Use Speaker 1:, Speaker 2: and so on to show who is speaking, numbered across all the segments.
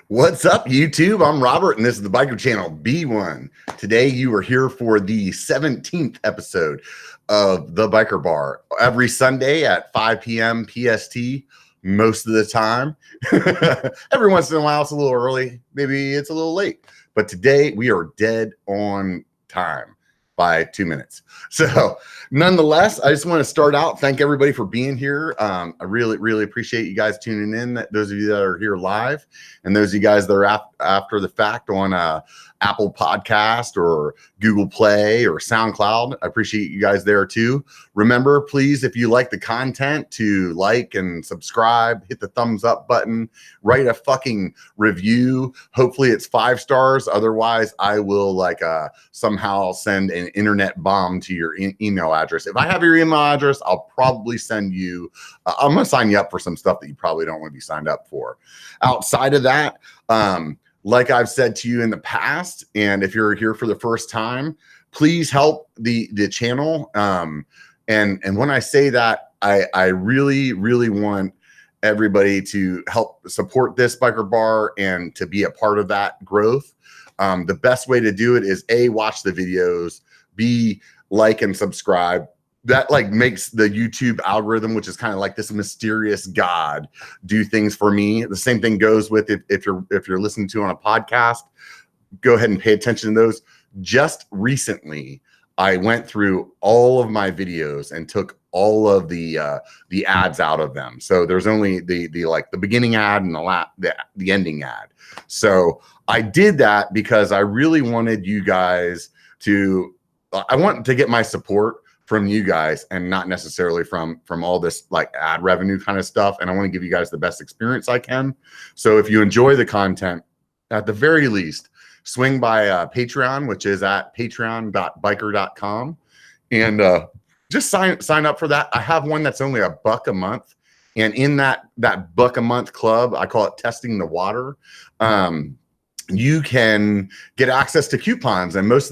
Speaker 1: What's up, YouTube? I'm Robert, and this is the biker channel B1. Today, you are here for the 17th episode of the Biker Bar. Every Sunday at 5 p.m. PST, most of the time. Every once in a while, it's a little early. Maybe it's a little late. But today, we are dead on time by 2 minutes. So nonetheless, I just want to start out. Thank everybody for being here. I really appreciate you guys tuning in. Those of you that are here live and those of you guys that are after the fact on Apple Podcast or Google Play or SoundCloud. I appreciate you guys there too. Remember, please, if you like the content, to like and subscribe, hit the thumbs up button, write a fucking review. Hopefully it's 5 stars. Otherwise, I will somehow send an internet bomb to your email address. If I have your email address, I'll probably send you, I'm going to sign you up for some stuff that you probably don't want to be signed up for. Outside of that, like I've said to you in the past, and if you're here for the first time, please help the channel. And when I say that, I really want everybody to help support this biker bar and to be a part of that growth. The best way to do it is A, watch the videos, B, like and subscribe. That makes the YouTube algorithm, which is kind of like this mysterious God, do things for me. The same thing goes with if you're listening to on a podcast, go ahead and pay attention to those. Just recently, I went through all of my videos and took all of the ads out of them. So there's only the beginning ad and the ending ad. So I did that because I really wanted you guys to, I want to get my support from you guys and not necessarily from all this ad revenue kind of stuff. And I want to give you guys the best experience I can. So if you enjoy the content, at the very least, swing by Patreon, which is at patreon.biker.com, and just sign up for that. I have one that's only $1 a month. And in that $1 a month club, I call it testing the water. You can get access to coupons, and most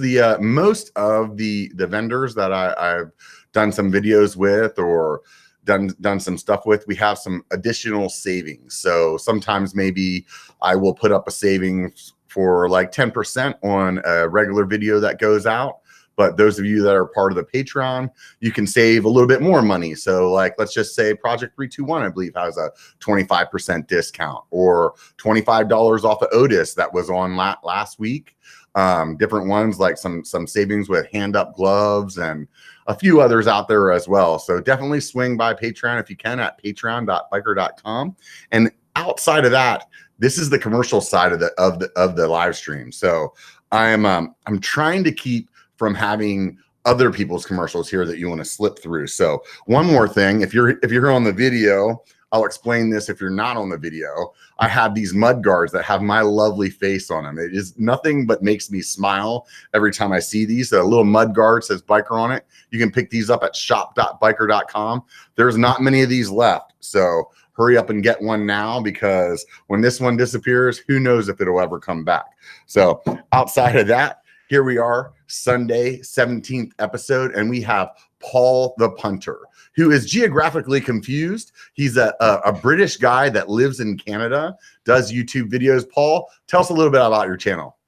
Speaker 1: of the vendors that I've done some videos with or done some stuff with, we have some additional savings. So sometimes maybe I will put up a savings for 10% on a regular video that goes out. But those of you that are part of the Patreon, you can save a little bit more money. So let's just say Project 321, I believe, has a 25% discount, or $25 off of Otis that was on last week. Different ones, like some savings with hand up gloves and a few others out there as well. So definitely swing by Patreon if you can at patreon.biker.com. And outside of that, this is the commercial side of the live stream. So I'm trying to keep from having other people's commercials here that you want to slip through. So one more thing, if you're on the video, I'll explain this. If you're not on the video, I have these mud guards that have my lovely face on them. It is nothing but makes me smile every time I see these. A little mud guard says biker on it. You can pick these up at shop.biker.com. There's not many of these left. So hurry up and get one now, because when this one disappears, who knows if it'll ever come back. So outside of that, here we are, Sunday, 17th episode, and we have Paul the Punter, who is geographically confused. He's a British guy that lives in Canada, does YouTube videos. Paul, tell us a little bit about your channel.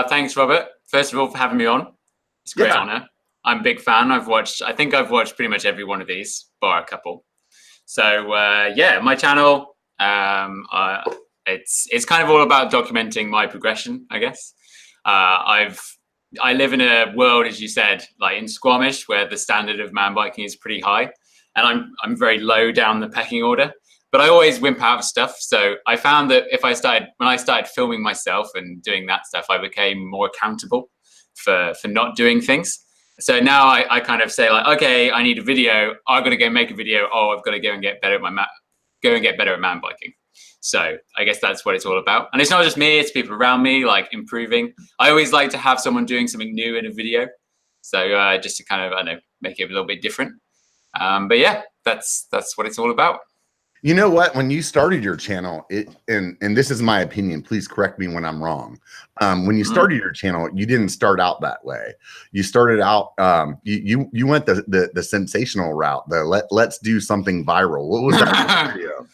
Speaker 2: Thanks, Robert. First of all, for having me on. It's a great honor. I'm a big fan. I think I've watched pretty much every one of these, bar a couple. So my channel, it's kind of all about documenting my progression, I guess. I live in a world, as you said, in Squamish, where the standard of man biking is pretty high, and I'm very low down the pecking order. But I always wimp out of stuff. So I found that when I started filming myself and doing that stuff, I became more accountable for not doing things. So now I kind of say okay, I need a video. I've got to go make a video. Oh, I've got to go and get better at man biking. So I guess that's what it's all about. And it's not just me, it's people around me, improving. I always like to have someone doing something new in a video. So just to kind of, make it a little bit different. But yeah, that's what it's all about.
Speaker 1: You know what? When you started your channel, and this is my opinion, please correct me when I'm wrong. When you started your channel, you didn't start out that way. You started out, you went the sensational route. Let's do something viral. What was that video?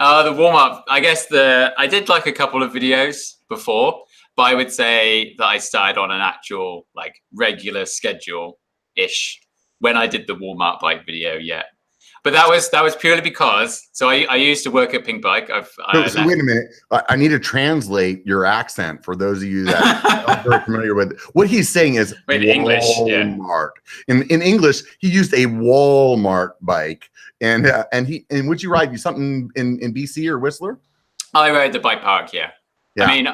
Speaker 2: The warm up. I guess I did like a couple of videos before, but I would say that I started on an actual like regular schedule ish when I did the warm up bike video. Yeah, but that was purely because I used to work at Pink Bike.
Speaker 1: So wait a minute. I need to translate your accent for those of you that aren't very familiar with it. What he's saying is
Speaker 2: English. Yeah.
Speaker 1: Walmart. In English, he used a Walmart bike, and would you ride something in BC or Whistler?
Speaker 2: I rode the bike park. Yeah.
Speaker 1: Yeah.
Speaker 2: I mean,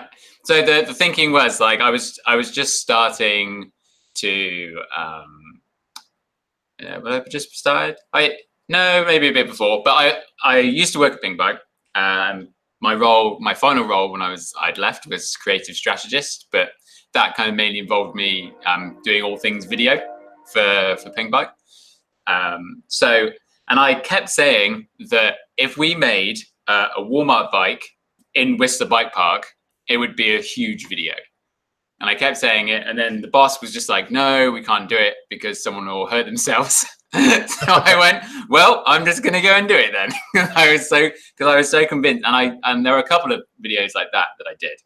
Speaker 2: so the thinking was like I was just starting to. Well, I just started. No, maybe a bit before, but I used to work at Pink Bike. My final role when I'd left was creative strategist, but that kind of mainly involved me doing all things video for Pink Bike. And I kept saying that if we made a warm-up bike in Whistler Bike Park, it would be a huge video. And I kept saying it, and then the boss was just like, no, we can't do it because someone will hurt themselves. So I went, well, I'm just going to go and do it then. I was so convinced. And there were a couple of videos like that I did.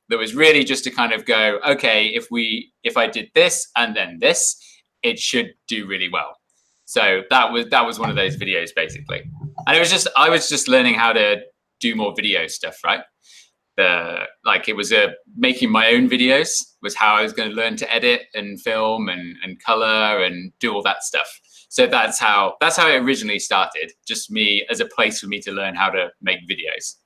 Speaker 2: That was really just to kind of go, okay, if I did this and then this, it should do really well. So that was one of those videos basically. And I was just learning how to do more video stuff, right? It was making my own videos was how I was going to learn to edit and film and color and do all that stuff. So that's how it originally started. Just me as a place for me to learn how to make videos.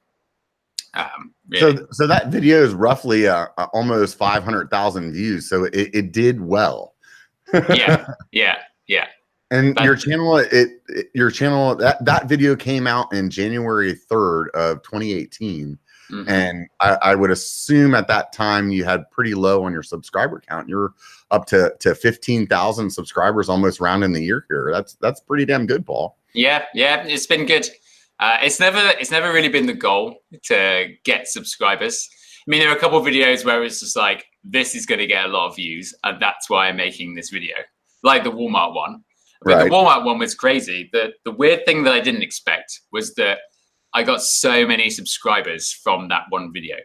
Speaker 2: Really.
Speaker 1: So that video is roughly almost 500,000 views. So it did well.
Speaker 2: Yeah.
Speaker 1: And your channel, that video came out in January 3rd of 2018. Mm-hmm. And I would assume at that time you had pretty low on your subscriber count. You're up to 15,000 subscribers, almost rounding the year here. That's pretty damn good, Paul.
Speaker 2: Yeah, it's been good. It's never really been the goal to get subscribers. I mean, there are a couple of videos where it's just like, this is going to get a lot of views, and that's why I'm making this video, like the Walmart one. But the Walmart one was crazy. The weird thing that I didn't expect was that I got so many subscribers from that one video.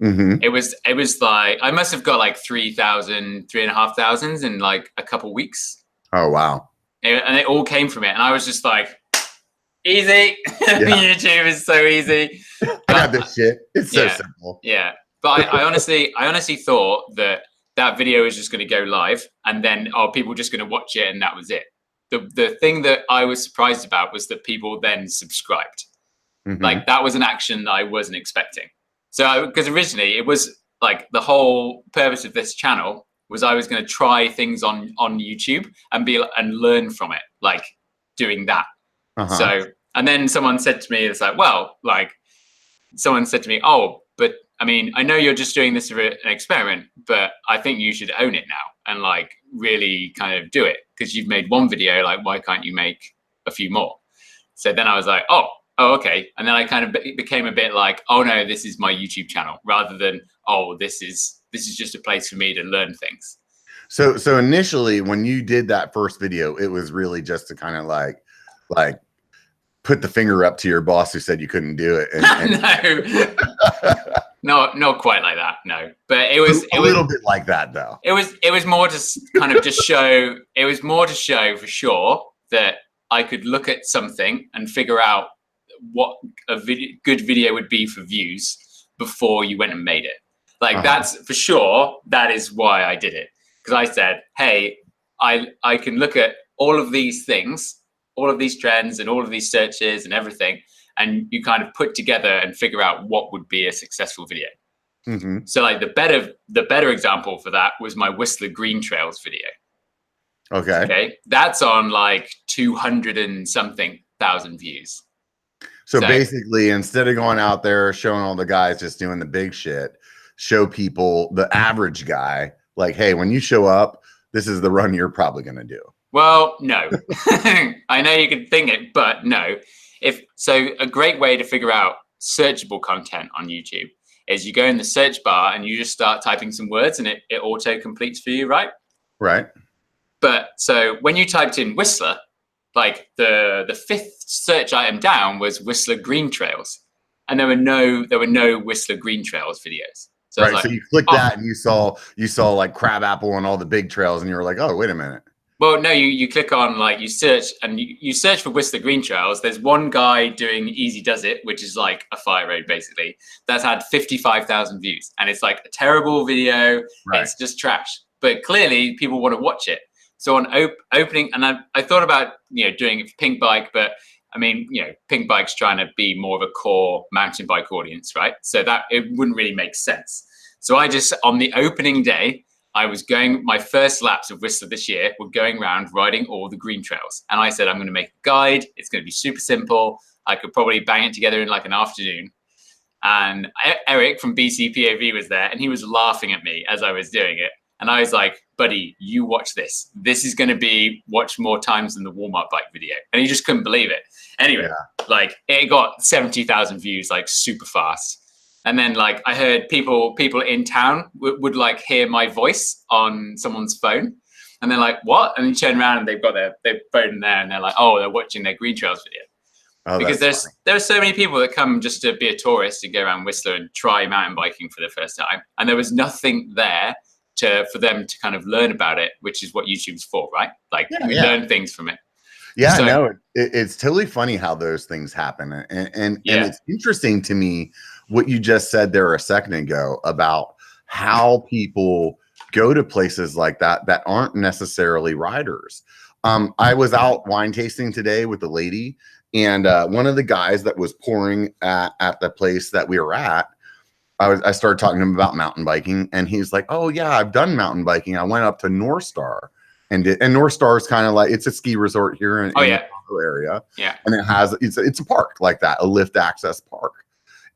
Speaker 2: Mm-hmm. It was like I must have got like 3,500 in like a couple weeks.
Speaker 1: Oh wow!
Speaker 2: And it all came from it, and I was just like, easy. Yeah. YouTube is so easy.
Speaker 1: I got this shit. It's so simple.
Speaker 2: Yeah, but I honestly thought that video was just going to go live, and then people just going to watch it, and that was it. The thing that I was surprised about was that people then subscribed. Mm-hmm. Like that was an action that I wasn't expecting. So because originally it was like the whole purpose of this channel was I was going to try things on YouTube and learn from it, like doing that. Uh-huh. So and then someone said to me, it's like, well, like someone said to me, oh, but I mean, I know you're just doing this for an experiment, but I think you should own it now and like really kind of do it because you've made one video. Like, why can't you make a few more? So then I was like, oh, okay. And then I kind of became a bit like, oh no, this is my YouTube channel rather than, oh, this is just a place for me to learn things.
Speaker 1: So initially when you did that first video, it was really just to kind of like put the finger up to your boss who said you couldn't do it. And
Speaker 2: No, not quite like that. No, but it was
Speaker 1: a little bit like that though.
Speaker 2: It was more to kind of just show. It was more to show for sure that I could look at something and figure out what a good video would be for views before you went and made it. Like that's for sure. That is why I did it, because I said, hey, I can look at all of these things, all of these trends and all of these searches and everything, and you kind of put together and figure out what would be a successful video. Mm-hmm. So like the better example for that was my Whistler Green Trails video. Okay. That's on like 200 and something thousand views.
Speaker 1: So basically, instead of going out there showing all the guys just doing the big shit, show people, the average guy, like, hey, when you show up, this is the run you're probably going to do.
Speaker 2: Well, no. I know you can think it, but no. A great way to figure out searchable content on YouTube is you go in the search bar and you just start typing some words and it auto completes for you, right?
Speaker 1: Right.
Speaker 2: But so when you typed in Whistler, like the fifth search item down was Whistler Green Trails. and there were no Whistler Green Trails videos. So
Speaker 1: right. So you clicked that and you saw like Crabapple and all the big trails, and you were like, oh, wait a minute.
Speaker 2: Well, no, you click on, like, you search, and you search for Whistler Green Trails. There's one guy doing Easy Does It, which is like a fire road, basically. That's had 55,000 views. And it's like a terrible video. Right. It's just trash. But clearly people want to watch it. So on opening, and I thought about, doing it for Pink Bike, but I mean, Pink Bike's trying to be more of a core mountain bike audience, right? So that it wouldn't really make sense. So I just, on the opening day, I was going, my first laps of Whistler this year were going around riding all the green trails. And I said, I'm going to make a guide. It's going to be super simple. I could probably bang it together in like an afternoon. And Eric from BCPAV was there, and he was laughing at me as I was doing it. And I was like, buddy, you watch this. This is going to be watched more times than the Walmart bike video. And he just couldn't believe it. Anyway, like, it got 70,000 views, like, super fast. And then, like, I heard people in town would like hear my voice on someone's phone, and they're like, "What?" And then turn around and they've got their phone in there, and they're like, "Oh, they're watching their Green Trails video." Oh, because there are so many people that come just to be a tourist, to go around Whistler and try mountain biking for the first time, and there was nothing there for them to kind of learn about it, which is what YouTube's for, right? Like, we learn things from it.
Speaker 1: Yeah, so, no, it's totally funny how those things happen, and it's interesting to me what you just said there a second ago about how people go to places like that aren't necessarily riders. I was out wine tasting today with a lady, and one of the guys that was pouring at the place that we were at, I started talking to him about mountain biking, and he's like, "Oh yeah, I've done mountain biking. I went up to North Star." And North Star is kind of like, it's a ski resort here in the area. Yeah. And it's a park like that, a lift access park.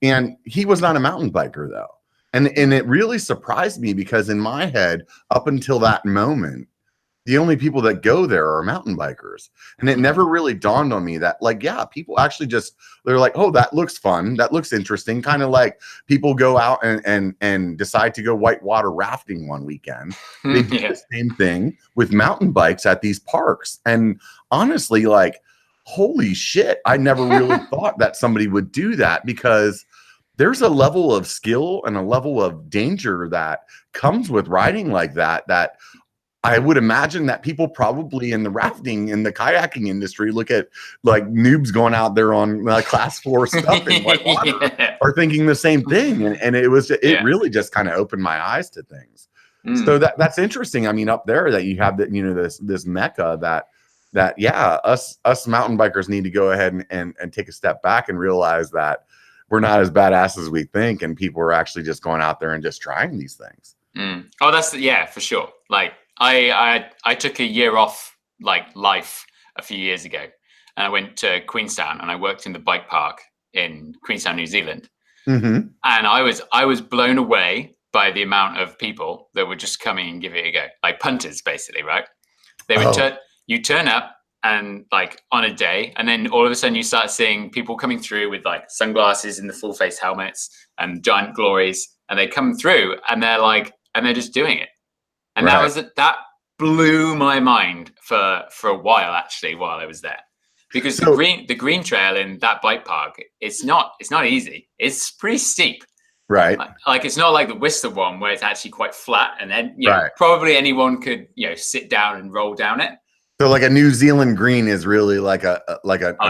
Speaker 1: And he was not a mountain biker though. And it really surprised me, because in my head, up until that moment, the only people that go there are mountain bikers. And it never really dawned on me that, like, yeah, people actually they're like, oh, that looks fun. That looks interesting. Kind of like people go out and decide to go whitewater rafting one weekend. They do the same thing with mountain bikes at these parks. And honestly, like, holy shit, I never really thought that somebody would do that, because there's a level of skill and a level of danger that comes with riding like that I would imagine that people probably in the rafting and the kayaking industry look at, like, noobs going out there on class 4 stuff in whitewater are thinking the same thing. And it really just kind of opened my eyes to things. So that's interesting. I mean, up there that you have that, this mecca that us mountain bikers need to go ahead and take a step back and realize that we're not as badass as we think. And people are actually just going out there and just trying these things.
Speaker 2: Oh, for sure. Like, I took a year off, like, life a few years ago, and I went to Queenstown, and I worked in the bike park in Queenstown, New Zealand. And I was blown away by the amount of people that would just come in and give it a go, like punters, basically, right? They would you turn up, and, like, on a day, and then all of a sudden you start seeing people coming through with, like, sunglasses and the full face helmets and giant glories, and they come through, and they're just doing it. And that blew my mind for a while, actually, while I was there, because the green trail in that bike park, it's not easy. It's pretty steep,
Speaker 1: right?
Speaker 2: Like, it's not like the Whistler one where it's actually quite flat, and then probably anyone could sit down and roll down it.
Speaker 1: So, like, a New Zealand green is really like a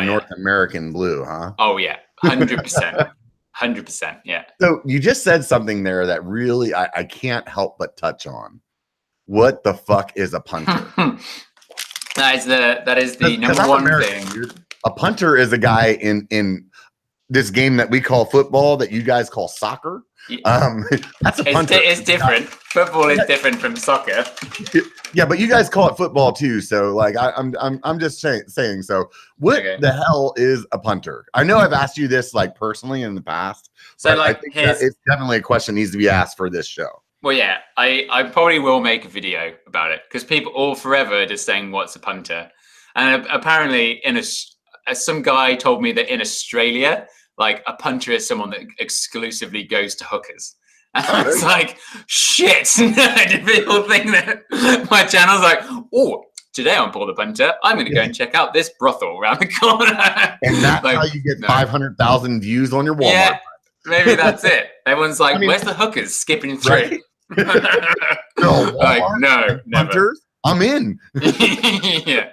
Speaker 1: North American blue, huh?
Speaker 2: Oh yeah, 100%. 100%, yeah.
Speaker 1: So you just said something there that really I can't help but touch on. What the fuck is a punter?
Speaker 2: That is the number one thing.
Speaker 1: A punter is a guy in this game that we call football that you guys call soccer. That's a punter.
Speaker 2: It's different. Football is different from soccer.
Speaker 1: Yeah, but you guys call it football too. So, like, I'm just saying. So, what the hell is a punter? I know I've asked you this, like, personally in the past. So, like, I think that it's definitely a question that needs to be asked for this show.
Speaker 2: Well, yeah, I probably will make a video about it, because people all forever are just saying, what's a punter? And apparently some guy told me that in Australia, like, a punter is someone that exclusively goes to hookers. And I was like, shit. Did people think that my channel's like, oh, today on Paul the Punter, I'm going to go and check out this brothel around the corner.
Speaker 1: And that's how you get 500,000 views on your Walmart.
Speaker 2: Yeah, maybe that's it. Everyone's like, where's the hookers skipping through?
Speaker 1: Right?
Speaker 2: Like, no, never.
Speaker 1: Punters, I'm in.
Speaker 2: Yeah.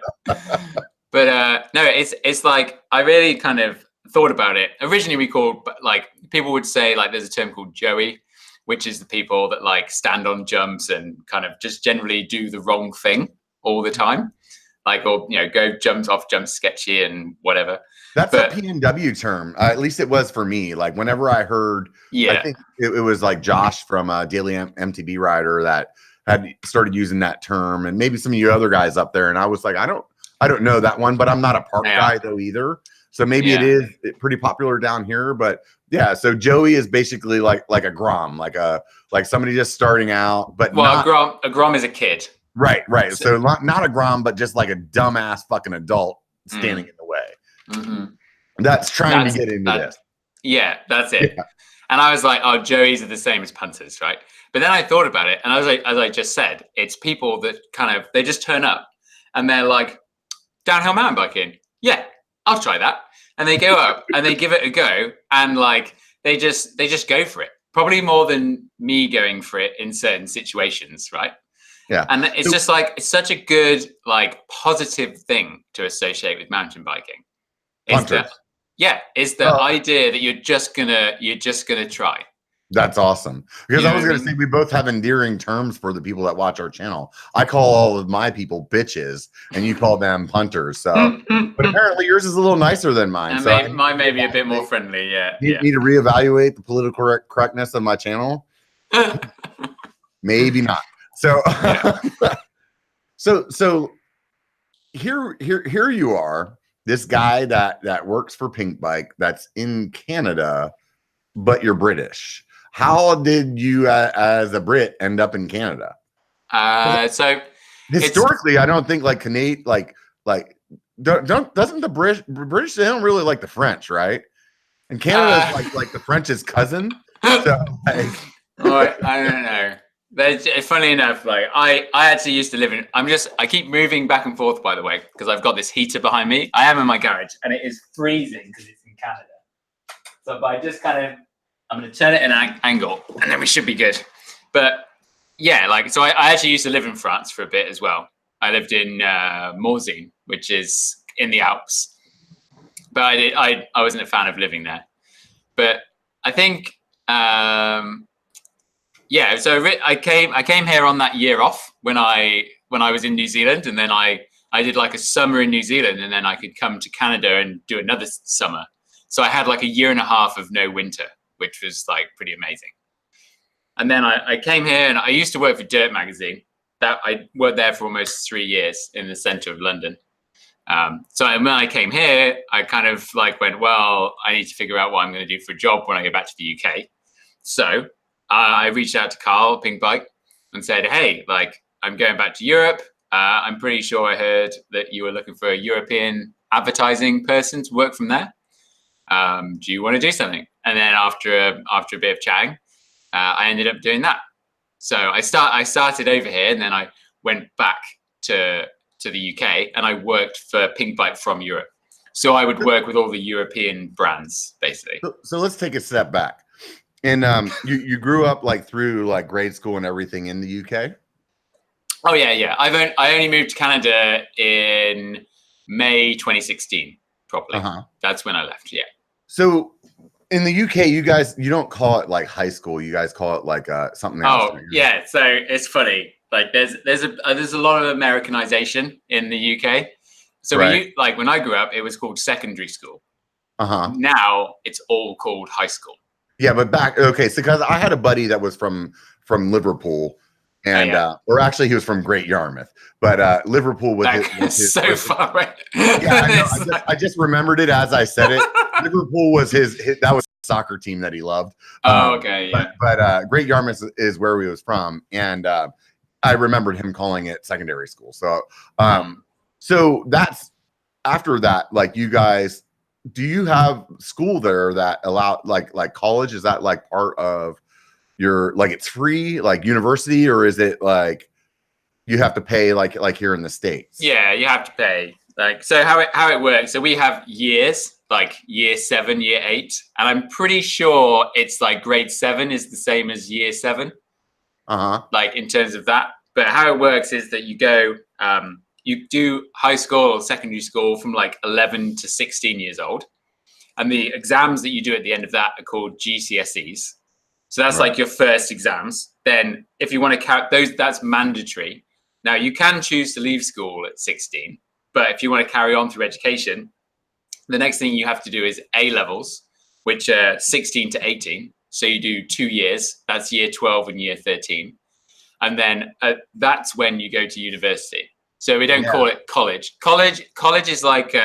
Speaker 2: But no, it's like, I really kind of thought about it. Originally we called, like, people would say, like, there's a term called Joey, which is the people that like stand on jumps and kind of just generally do the wrong thing all the time. Like, or, you know, go jumps off jumps sketchy and whatever.
Speaker 1: That's a PNW term. At least it was for me. Like, whenever I heard, I think it was like Josh from Daily MTB Rider that had started using that term, and maybe some of you other guys up there. And I was like, I don't know that one, but I'm not a park guy though either. So maybe it is pretty popular down here, but yeah. So Joey is basically like a Grom, like somebody just starting out, but
Speaker 2: a Grom is a kid.
Speaker 1: Right. So not a Grom, but just like a dumbass fucking adult standing in the way.
Speaker 2: Mm-hmm.
Speaker 1: That's trying to get into this.
Speaker 2: Yeah, that's it. Yeah. And I was like, oh, Joeys are the same as punters, right? But then I thought about it, and I was like, as I just said, it's people that kind of, they just turn up and they're like, downhill mountain biking. Yeah, I'll try that. And they go up and they give it a go, and like they just go for it. Probably more than me going for it in certain situations, right?
Speaker 1: Yeah.
Speaker 2: And it's just like, it's such a good, like, positive thing to associate with mountain biking. Is the idea that you're just gonna try.
Speaker 1: That's awesome. Because I was going to say, we both have endearing terms for the people that watch our channel. I call all of my people bitches, and you call them punters. So, but apparently yours is a little nicer than mine.
Speaker 2: And
Speaker 1: so
Speaker 2: mine may be a bit more friendly. Yeah.
Speaker 1: You need to reevaluate the political correctness of my channel. Maybe not. So, so here you are, this guy that works for Pink Bike, that's in Canada, but you're British. How did you, as a Brit, end up in Canada?
Speaker 2: So
Speaker 1: historically, I don't think doesn't the British, they don't really like the French, right? And Canada is like the French's cousin. So,
Speaker 2: I don't know. But funny enough, like I actually used to live in. I keep moving back and forth, by the way, because I've got this heater behind me. I am in my garage, and it is freezing because it's in Canada. So by just I'm going to turn it in an angle, and then we should be good. But yeah, like, so I actually used to live in France for a bit as well. I lived in Morzine, which is in the Alps. But I wasn't a fan of living there. But I think, so I came here on that year off when I was in New Zealand, and then I did like a summer in New Zealand, and then I could come to Canada and do another summer. So I had like a year and a half of no winter, which was like pretty amazing. And then I came here, and I used to work for Dirt magazine. I worked there for almost 3 years in the center of London. So when I came here, I kind of like went, well, I need to figure out what I'm going to do for a job when I go back to the UK. So I reached out to Carl, Pink Bike, and said, hey, like, I'm going back to Europe. I'm pretty sure I heard that you were looking for a European advertising person to work from there. Do you want to do something? And then after a bit of chatting, I ended up doing that. So I started over here, and then I went back to the UK, and I worked for Pink Bike from Europe. So I would work with all the European brands, basically.
Speaker 1: So let's take a step back. And you grew up like through like grade school and everything in the UK?
Speaker 2: Oh yeah. I only moved to Canada in May 2016, properly. That's when I left. Yeah.
Speaker 1: So in the UK, you don't call it like high school. You guys call it like something else.
Speaker 2: Oh yeah. So it's funny. Like there's a lot of Americanization in the UK. So when I grew up, it was called secondary school. Now it's all called high school.
Speaker 1: Yeah, but so because I had a buddy that was from Liverpool, and or actually he was from Great Yarmouth, but Liverpool was his
Speaker 2: so far away.
Speaker 1: Yeah, I just remembered it as I said it. Liverpool was his that was a soccer team that he loved.
Speaker 2: Okay, yeah.
Speaker 1: But Great Yarmouth is where he was from, and I remembered him calling it secondary school. So so that's after that, like, you guys. Do you have school there that allow like college? Is that like part of your, like, it's free, like university, or is it like you have to pay like here in the States.
Speaker 2: Yeah, you have to pay. Like, so how it works. So we have years, like year 7, year 8, and I'm pretty sure it's like grade 7 is the same as year 7. Like in terms of that. But how it works is that you go, you do high school or secondary school from like 11 to 16 years old. And the exams that you do at the end of that are called GCSEs. So that's like your first exams. Then if you want to count those, that's mandatory. Now you can choose to leave school at 16, but if you want to carry on through education, the next thing you have to do is A levels, which are 16 to 18. So you do 2 years, that's year 12 and year 13. And then that's when you go to university. So we don't call it college. College is like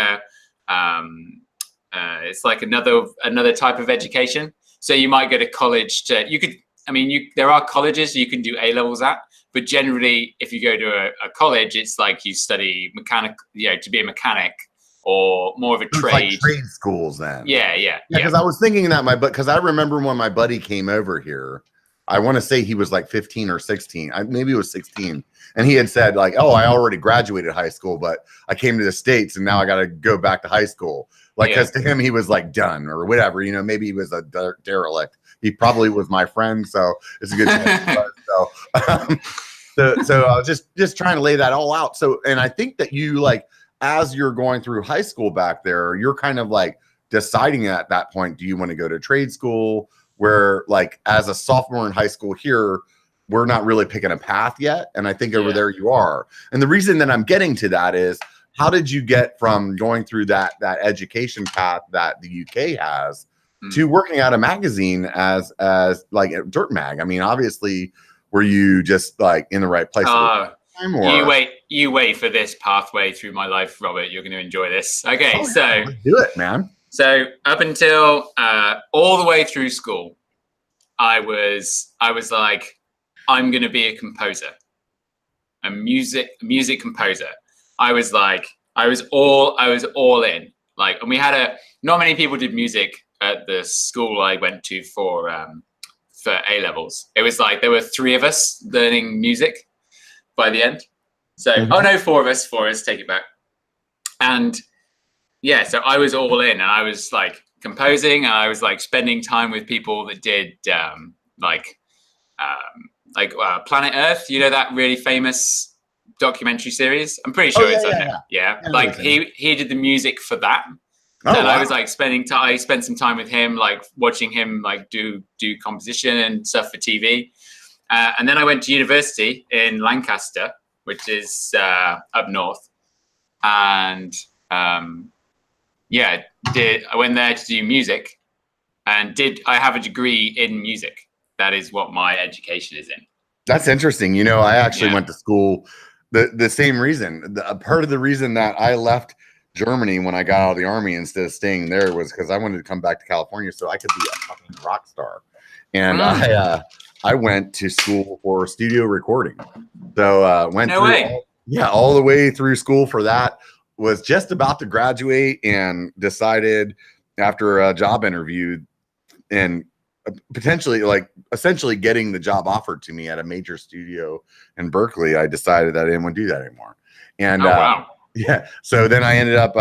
Speaker 2: it's like another type of education. So you might go to college there are colleges you can do A levels at, but generally if you go to a college, it's like you study mechanic, to be a mechanic or more of a trade.
Speaker 1: Like trade schools then.
Speaker 2: Yeah.
Speaker 1: Because I was thinking that because I remember when my buddy came over here, I want to say he was like 15 or 16. Maybe it was 16. And he had said like, oh, I already graduated high school, but I came to the States and now I got to go back to high school. Like, because to him, he was like done or whatever, maybe he was a derelict. He probably was my friend. So it's a good chance. So I was just trying to lay that all out. So, and I think that you like, as you're going through high school back there, you're kind of like deciding at that point, do you want to go to trade school? Where like as a sophomore in high school here, we're not really picking a path yet. And I think over there you are. And the reason that I'm getting to that is, how did you get from going through that education path that the UK has to working at a magazine as like a Dirt Mag? I mean, obviously, were you just like in the right place?
Speaker 2: You wait for this pathway through my life, Robert. You're going to enjoy this. Okay,
Speaker 1: let's do it, man.
Speaker 2: So up until all the way through school, I was like, I'm going to be a composer, a music composer. I was all in. Like, and we had not many people did music at the school I went to for A levels. It was like there were 3 of us learning music by the end. So, 4 of us, take it back. And yeah, so I was all in, and I was like composing, and I was like spending time with people that did Planet Earth. You know that really famous documentary series? I'm pretty sure it's on there. Yeah. Like he did the music for that. I was like I spent some time with him, like watching him like do composition and stuff for TV. And then I went to university in Lancaster, which is up north. And I went there to do music, and I have a degree in music. That is what my education is in.
Speaker 1: That's interesting. I actually went to school the same reason. Part of the reason that I left Germany when I got out of the army instead of staying there was because I wanted to come back to California so I could be a fucking rock star. And I went to school for studio recording. So went all the way through school for that. Was just about to graduate and decided after a job interview and potentially essentially getting the job offered to me at a major studio in Berkeley, I decided that I didn't want to do that anymore. And so then I ended up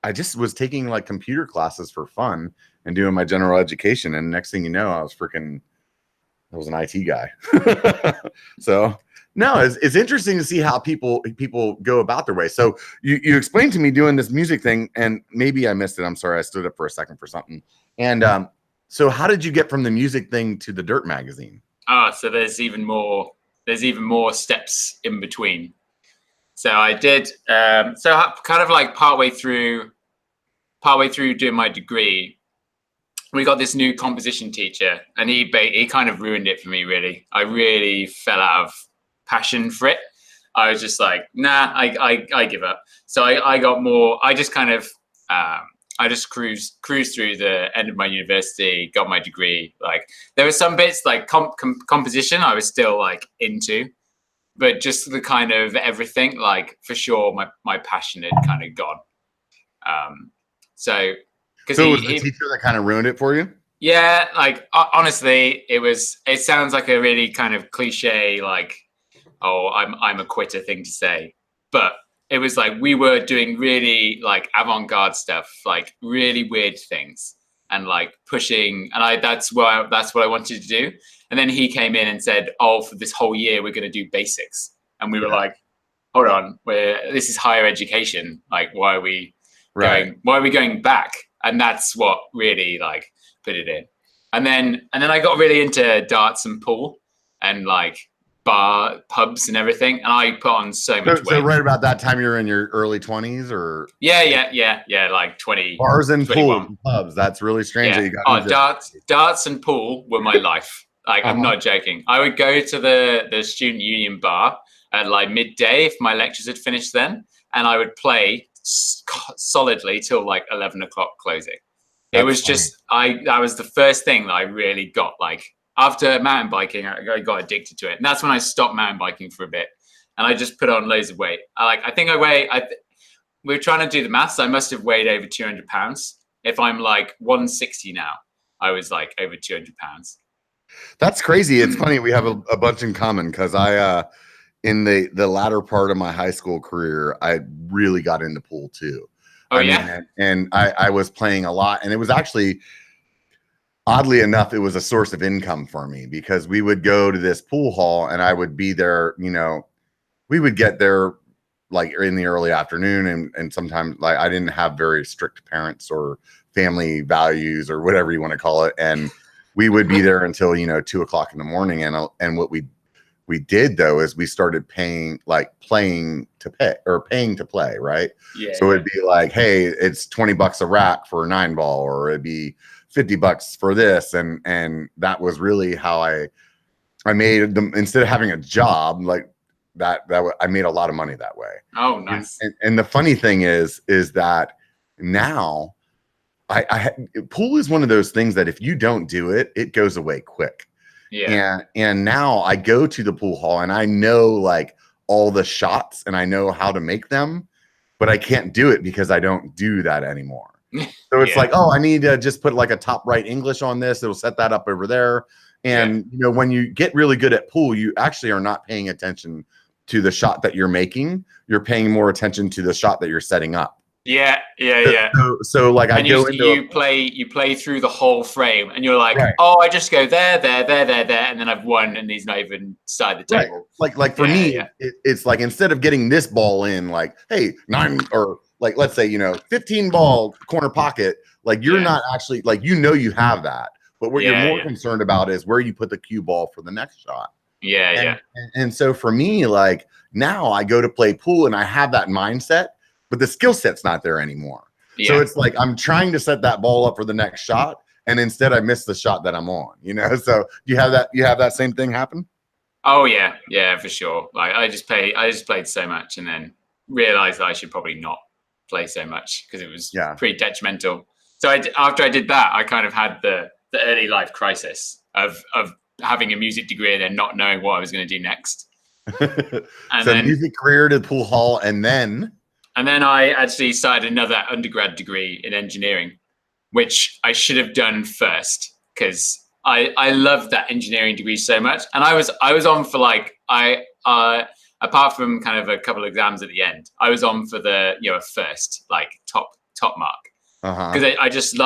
Speaker 1: I just was taking like computer classes for fun and doing my general education, and next thing you know, I was an IT guy. So no, it's interesting to see how people go about their way. So you explained to me doing this music thing, and maybe I missed it. I'm sorry, I stood up for a second for something. And so how did you get from the music thing to the Dirt magazine?
Speaker 2: So there's even more steps in between. So I did kind of like partway through doing my degree, we got this new composition teacher, and he kind of ruined it for me, really. I really fell out of passion for it. I was just like, nah, I give up. So I got more, I just kind of, I just cruised through the end of my university, got my degree. Like there were some bits like composition I was still like into, but just the kind of everything, like for sure, my passion had kind of gone. So it was the teacher that
Speaker 1: kind of ruined it for you?
Speaker 2: Yeah, like honestly, it sounds like a really kind of cliche, like, oh, I'm a quitter thing to say, but it was like we were doing really like avant-garde stuff, like really weird things, and like pushing. And that's what I wanted to do. And then he came in and said, "Oh, for this whole year, we're going to do basics." And we were like, "Hold on, this is higher education. Like, why are we going back?" And that's what really like put it in. And then I got really into darts and pool and like pubs and everything, and I put on so much weight.
Speaker 1: So right about that time, you're in your early 20s, or
Speaker 2: like 20
Speaker 1: bars and
Speaker 2: 21.
Speaker 1: pool and pubs. That's really strange.
Speaker 2: Yeah.
Speaker 1: That you got
Speaker 2: Darts and pool were my life. Like, I'm not joking. I would go to the student union bar at like midday if my lectures had finished then, and I would play solidly till like 11 o'clock closing. It was just that was the first thing that I really got like. After mountain biking, I got addicted to it. And that's when I stopped mountain biking for a bit. And I just put on loads of weight. We were trying to do the maths. I must have weighed over 200 pounds. If I'm like 160 now, I was like over 200 pounds.
Speaker 1: That's crazy. It's funny. We have a bunch in common, because I, in the latter part of my high school career, I really got into pool too.
Speaker 2: Oh, yeah?
Speaker 1: And I was playing a lot. And it was actually, oddly enough, it was a source of income for me, because we would go to this pool hall and I would be there, we would get there like in the early afternoon. And sometimes, like, I didn't have very strict parents or family values or whatever you want to call it. And we would be there until, 2 o'clock in the morning. And what we did though, is we started paying to play. Right.
Speaker 2: Yeah.
Speaker 1: So it'd be like, hey, it's $20 a rack for a 9-ball, or it'd be $50 for this. And that was really how I made them, instead of having a job like that I made a lot of money that way.
Speaker 2: Oh, nice.
Speaker 1: And the funny thing is that now pool is one of those things that if you don't do it, it goes away quick.
Speaker 2: Yeah.
Speaker 1: And now I go to the pool hall and I know like all the shots and I know how to make them, but I can't do it because I don't do that anymore. So it's like, oh, I need to just put like a top right English on this. It'll set that up over there. And, when you get really good at pool, you actually are not paying attention to the shot that you're making. You're paying more attention to the shot that you're setting up.
Speaker 2: Yeah.
Speaker 1: So like,
Speaker 2: and you play through the whole frame, and you're like, oh, I just go there, and then I've won, and he's not even side the table.
Speaker 1: Right. Like for me, it's like, instead of getting this ball in, like, hey, 9, or like, let's say, 15 ball corner pocket, like you're not actually like, you have that, but what you're more concerned about is where you put the cue ball for the next shot. And so for me, like, now I go to play pool and I have that mindset, but the skill set's not there anymore. So it's like, I'm trying to set that ball up for the next shot, and instead I miss the shot that I'm on, so you have that same thing happen.
Speaker 2: Oh yeah, for sure. Like, I just played so much, and then realized that I should probably not play so much, because it was pretty detrimental. So after I did that, I kind of had the early life crisis of having a music degree and then not knowing what I was going to do next.
Speaker 1: And so then, music career to pool hall, and then
Speaker 2: I actually started another undergrad degree in engineering, which I should have done first, because I loved that engineering degree so much. And I was on for like, apart from kind of a couple of exams at the end, I was on for the, a first, like top mark. Because I just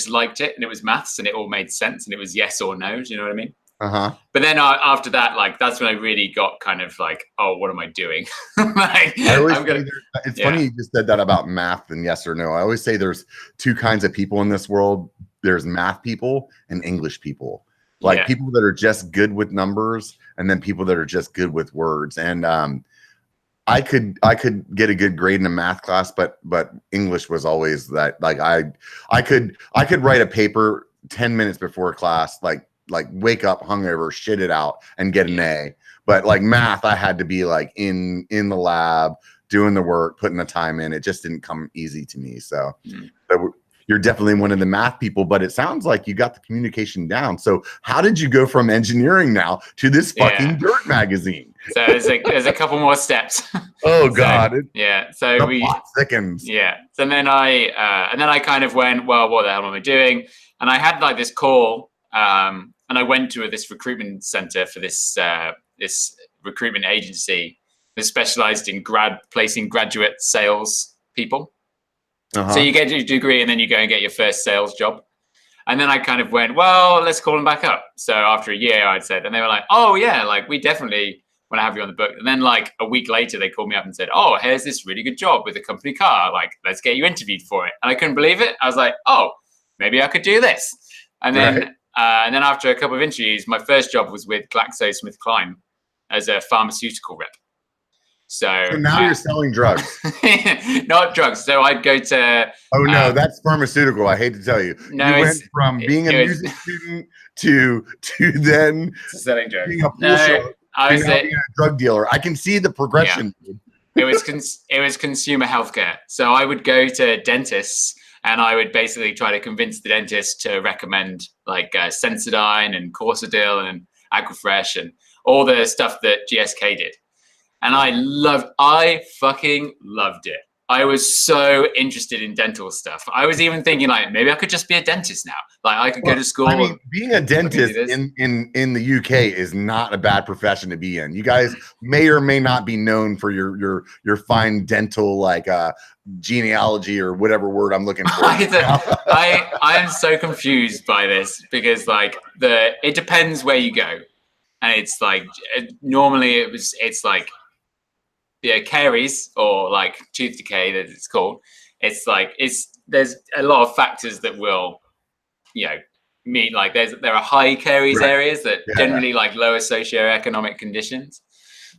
Speaker 2: liked it, and it was maths, and it all made sense, and it was yes or no. Do you know what I mean? But then after that, like, that's when I really got kind of like, oh, what am I doing? Like,
Speaker 1: it's funny you just said that about math and yes or no. I always say there's two kinds of people in this world. There's math people and English people. Like, people that are just good with numbers, and then people that are just good with words. And I could get a good grade in a math class, but English was always that. Like, I could write a paper 10 minutes before class, like wake up hungover, shit it out, and get an A. But like math, I had to be like in the lab doing the work, putting the time in. It just didn't come easy to me. So you're definitely one of the math people, but it sounds like you got the communication down. So how did you go from engineering now to this fucking dirt magazine?
Speaker 2: So there's a couple more steps.
Speaker 1: Oh God.
Speaker 2: So
Speaker 1: the plot thickens.
Speaker 2: Yeah. So then I kind of went, well, what the hell am I doing? And I had like this call, and I went to this recruitment center for this recruitment agency that specialized in placing graduate sales people. So you get your degree and then you go and get your first sales job. And then I kind of went, well, let's call them back up. So after a year, I'd said, and they were like, oh yeah, like we definitely want to have you on the book. And then like a week later, they called me up and said, oh, here's this really good job with a company car. Like, let's get you interviewed for it. And I couldn't believe it. I was like, oh, maybe I could do this. And then, and then after a couple of interviews, my first job was with GlaxoSmithKline as a pharmaceutical rep. So
Speaker 1: now you're selling drugs.
Speaker 2: Not drugs. So I'd go to.
Speaker 1: Oh no, that's pharmaceutical. I hate to tell you.
Speaker 2: No,
Speaker 1: you went from being a music student to then
Speaker 2: selling drugs.
Speaker 1: Being a pool show,
Speaker 2: I was
Speaker 1: being a drug dealer. I can see the progression.
Speaker 2: Yeah. It was consumer healthcare. So I would go to dentists and I would basically try to convince the dentist to recommend like Sensodyne and Corsadil and Aquafresh and all the stuff that GSK did. And I fucking loved it. I was so interested in dental stuff. I was even thinking like, maybe I could just be a dentist now. Like I could go to school.
Speaker 1: I mean, being a dentist in the UK is not a bad profession to be in. You guys may or may not be known for your fine dental, like genealogy or whatever word I'm looking for.
Speaker 2: I am so confused by this because like it depends where you go. And it's like, normally it's like, caries or like tooth decay that it's called. It's like there's a lot of factors that will, mean like there are high caries areas that generally like lower socioeconomic conditions.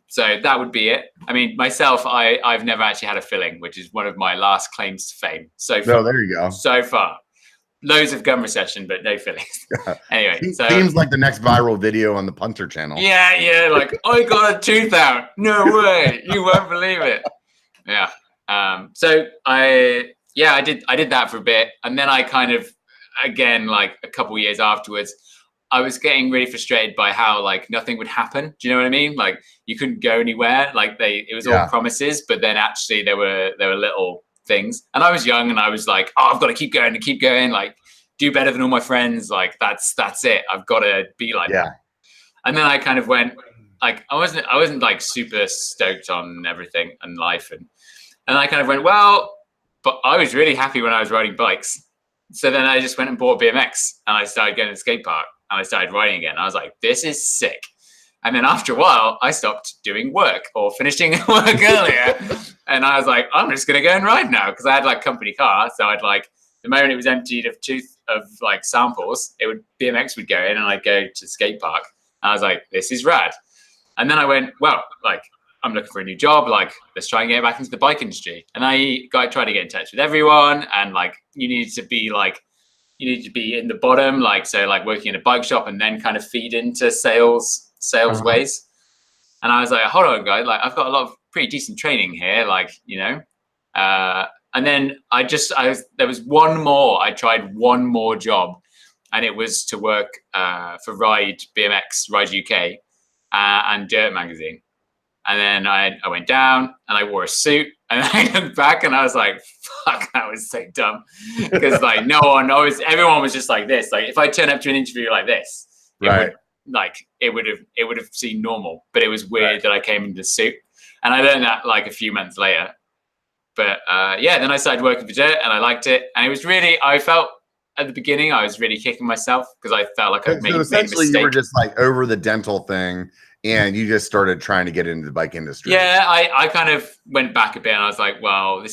Speaker 2: So that would be it. I mean, myself, I've never actually had a filling, which is one of my last claims to fame. So far,
Speaker 1: there you go.
Speaker 2: So far. Loads of gum recession, but no fillings. Anyway, so
Speaker 1: seems like the next viral video on the Punter channel.
Speaker 2: Yeah, like I got a tooth out. No way, you won't believe it. Yeah. So I did that for a bit, and then I kind of, again, like a couple years afterwards, I was getting really frustrated by how like nothing would happen. Do you know what I mean? Like you couldn't go anywhere. Like it was all promises, but then actually there were little things, and I was young and I was like, oh, I've got to keep going, like do better than all my friends, like that's it, I've got to be like that. And then I kind of went like I wasn't like super stoked on everything and life, and I kind of went, well, but I was really happy when I was riding bikes, so then I just went and bought a BMX and I started going to the skate park and I started riding again. I was like, this is sick. And then after a while, I stopped doing work or finishing work earlier. And I was like, I'm just going to go and ride now. Because I had like company car. So I'd like, the moment it was emptied of like samples, BMX would go in and I'd go to the skate park. And I was like, this is rad. And then I went, well, like, I'm looking for a new job. Like, let's try and get back into the bike industry. And I tried to get in touch with everyone. And like, you need to be in the bottom. Like, so like working in a bike shop and then kind of feed into sales ways. And I was like, hold on, guys, like I've got a lot of pretty decent training here, like, and then there was one more, I tried one more job, and it was to work for Ride UK and Dirt magazine. And then I went down and I wore a suit, and I looked back and I was like, fuck, that was so dumb. Because like everyone was just like this. Like if I turn up to an interview like this, it would have seemed normal, but it was weird that I came in the suit, and I learned that like a few months later. But then I started working for Dirt, and I liked it, and it was really, I felt at the beginning I was really kicking myself because I felt like I'd made a mistake.
Speaker 1: You were just like over the dental thing, and you just started trying to get into the bike industry.
Speaker 2: Yeah, I kind of went back a bit, and I was like, well,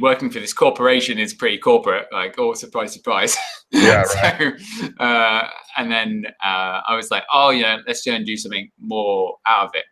Speaker 2: working for this corporation is pretty corporate. Like, oh, surprise, surprise.
Speaker 1: Yeah, right.
Speaker 2: So, and then I was like, oh, let's try and do something more out of it.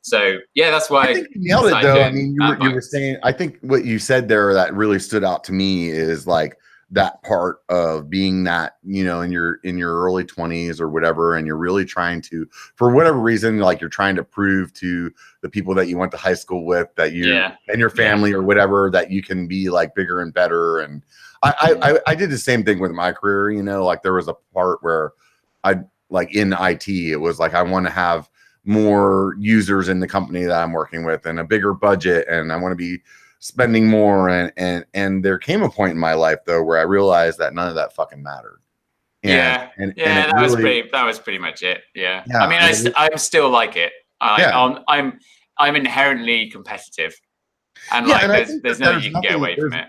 Speaker 2: So, yeah, that's why
Speaker 1: I think you nailed it, though. I mean, you were saying, I think what you said there that really stood out to me is like that part of being that, in your early 20s or whatever, and you're really trying to, for whatever reason, like you're trying to prove to the people that you went to high school with that you and your family or whatever, that you can be like bigger and better. And I did the same thing with my career, like there was a part where like in IT, it was like, I want to have more users in the company that I'm working with and a bigger budget, and I want to be spending more. And there came a point in my life though, where I realized that none of that fucking mattered.
Speaker 2: That was pretty much it. Yeah. I mean, I still like it. I'm inherently competitive, and like there's nothing you can get away from it.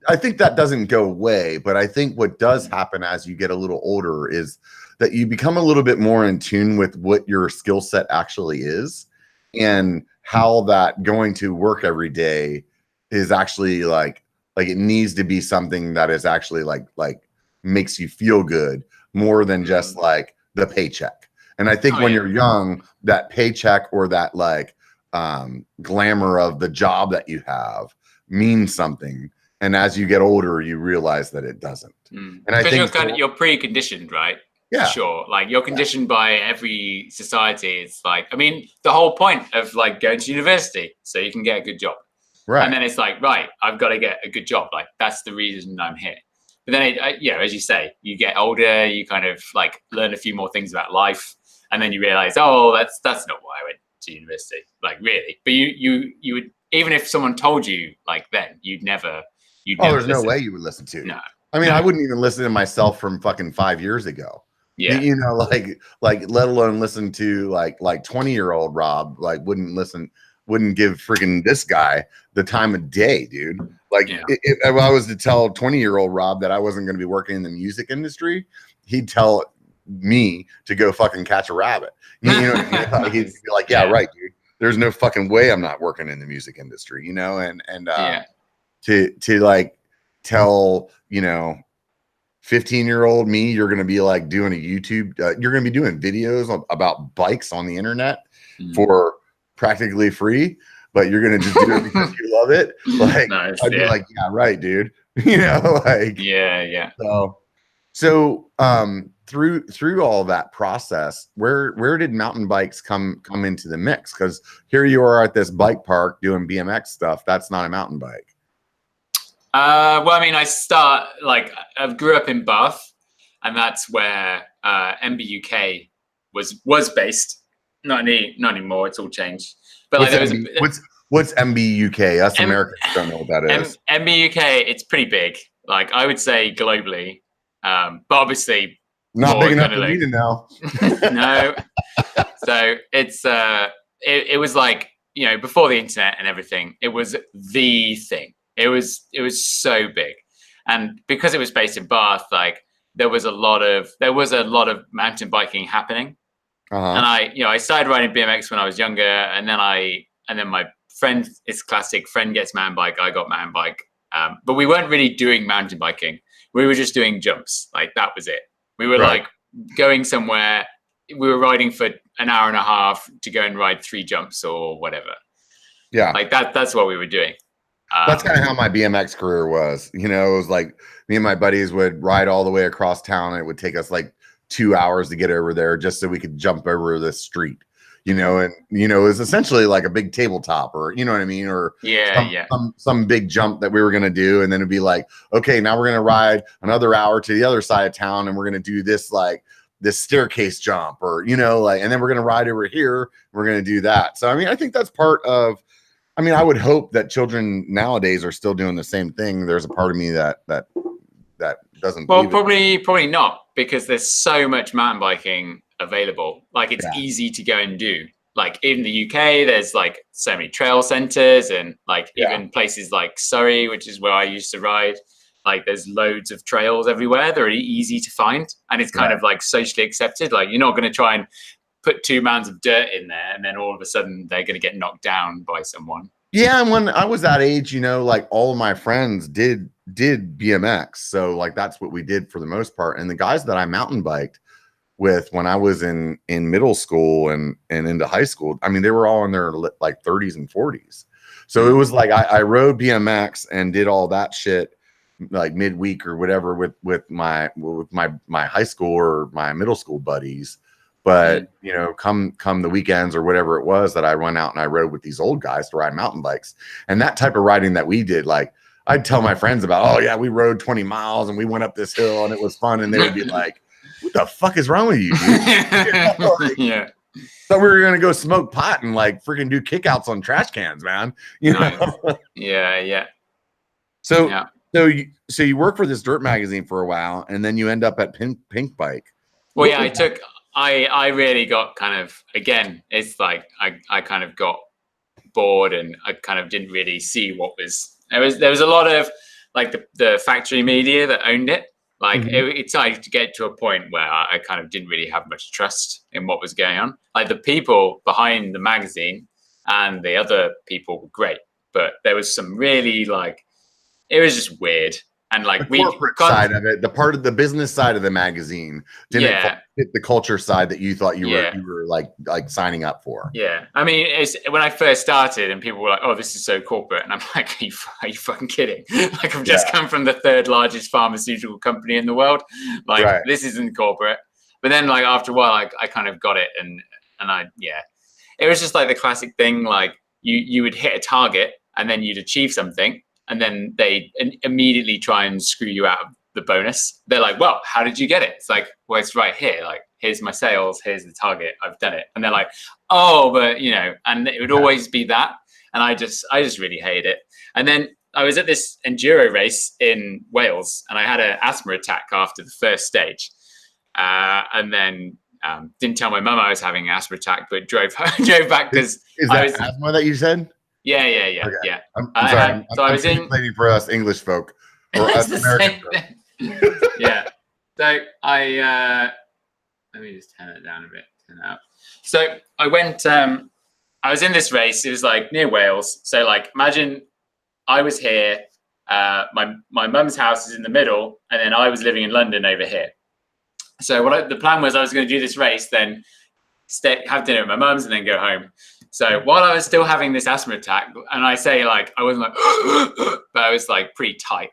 Speaker 1: I think that doesn't go away, but I think what does happen as you get a little older is that you become a little bit more in tune with what your skill set actually is and how that going to work every day is actually like it needs to be something that is actually like makes you feel good more than just like the paycheck. And I think when you're young, that paycheck or that like glamour of the job that you have means something. And as you get older, you realize that it doesn't. And I think
Speaker 2: you're preconditioned, right?
Speaker 1: Yeah.
Speaker 2: Sure. Like you're conditioned by every society. It's like, I mean, the whole point of like going to university so you can get a good job.
Speaker 1: Right.
Speaker 2: And then it's like, right, I've got to get a good job. Like that's the reason I'm here. But then, as you say, you get older, you kind of like learn a few more things about life. And then you realize, oh, that's not why I went to university. Like really. But you would, even if someone told you like then, you'd never
Speaker 1: there's no way you would listen to.
Speaker 2: No.
Speaker 1: I mean, I wouldn't even listen to myself from fucking 5 years ago.
Speaker 2: Yeah.
Speaker 1: You know, like let alone listen to like 20-year-old Rob, like wouldn't give freaking this guy the time of day, dude. Like if I was to tell 20-year-old Rob that I wasn't going to be working in the music industry, he'd tell me to go fucking catch a rabbit. You know what I mean? He'd be like, yeah, right, dude. There's no fucking way I'm not working in the music industry, you know? And to like tell, 15-year-old me, you're going to be like doing a YouTube, you're going to be doing videos about bikes on the internet for practically free, but you're going to just do it because you love it. Like, nice, I'd be like, yeah, right, dude. Like,
Speaker 2: yeah.
Speaker 1: So through all that process, where did mountain bikes come into the mix? Because here you are at this bike park doing BMX stuff. That's not a mountain bike.
Speaker 2: Well, I mean, I grew up in Bath, and that's where MBUK was based. Not anymore. It's all changed. But
Speaker 1: what's MBUK? Us Americans don't know what that is.
Speaker 2: MBUK, it's pretty big. Like I would say globally, but obviously
Speaker 1: not big enough for me to know.
Speaker 2: No. So it's it was like before the internet and everything, it was the thing. It was so big, and because it was based in Bath, like there was a lot of mountain biking happening. And I started riding BMX when I was younger, and then my friend, it's classic, friend gets mountain bike, I got mountain bike, but we weren't really doing mountain biking. We were just doing jumps, like that was it. We were like going somewhere. We were riding for an hour and a half to go and ride 3 jumps or whatever.
Speaker 1: Yeah,
Speaker 2: like that's what we were doing.
Speaker 1: That's kind of how my BMX career was. It was like me and my buddies would ride all the way across town, and it would take us like 2 hours to get over there just so we could jump over the street, and it was essentially like a big tabletop, or you know what I mean, or some big jump that we were going to do. And then it'd be like, okay, now we're going to ride another hour to the other side of town, and we're going to do this staircase jump, or and then we're going to ride over here, we're going to do that. So I mean, I think that's part of, I would hope that children nowadays are still doing the same thing. There's a part of me that doesn't.
Speaker 2: Well, probably not, because there's so much mountain biking available. Like it's easy to go and do. Like in the UK, there's like so many trail centers, and like even places like Surrey, which is where I used to ride. Like there's loads of trails everywhere. They're really easy to find, and it's kind of like socially accepted. Like you're not going to try and put 2 mounds of dirt in there, and then all of a sudden they're going to get knocked down by someone.
Speaker 1: Yeah, and when I was that age, like all of my friends did BMX, so like that's what we did for the most part. And the guys that I mountain biked with when I was in middle school and into high school, I mean, they were all in their like 30s and 40s. So it was like I rode BMX and did all that shit like midweek or whatever with my high school or my middle school buddies. But come the weekends or whatever it was that I went out and I rode with these old guys to ride mountain bikes, and that type of riding that we did, like I'd tell my friends about, oh yeah, we rode 20 miles and we went up this hill and it was fun, and they would be like, what the fuck is wrong with you, dude?
Speaker 2: Yeah.
Speaker 1: So we were gonna go smoke pot and like freaking do kickouts on trash cans, man.
Speaker 2: Yeah.
Speaker 1: So you work for this dirt magazine for a while, and then you end up at Pink Bike.
Speaker 2: Well, yeah, I really got kind of, again, it's like I kind of got bored and I kind of didn't really see what was there was a lot of like the factory media that owned it. Like it started to get to a point where I kind of didn't really have much trust in what was going on. Like the people behind the magazine and the other people were great, but there was some really like, it was just weird. And like
Speaker 1: the corporate side of it, the part of the business side of the magazine didn't fit the culture side that you thought you were like signing up for.
Speaker 2: Yeah, I mean, it's when I first started and people were like, "Oh, this is so corporate," and I'm like, "Are you fucking kidding?" Like I've just come from the third largest pharmaceutical company in the world. Like this isn't corporate. But then like after a while, I kind of got it, and it was just like the classic thing. Like you would hit a target and then you'd achieve something. And then they immediately try and screw you out of the bonus. They're like, well, how did you get it? It's like, well, it's right here. Like, here's my sales. Here's the target. I've done it. And they're like, oh, but and it would always be that. And I just really hated it. And then I was at this enduro race in Wales and I had an asthma attack after the first stage. And then didn't tell my mum I was having an asthma attack, but drove back because
Speaker 1: is that asthma that you said?
Speaker 2: Yeah.
Speaker 1: Okay.
Speaker 2: Yeah.
Speaker 1: I'm sorry. I was translating for us English folk or us American folk.
Speaker 2: Yeah. So I let me just turn it down a bit. Turn it out. So I went. I was in this race. It was like near Wales. So like, imagine I was here. My mum's house is in the middle, and then I was living in London over here. So the plan was I was going to do this race, then have dinner at my mum's, and then go home. So while I was still having this asthma attack, and I say like, I wasn't like, but I was like pretty tight.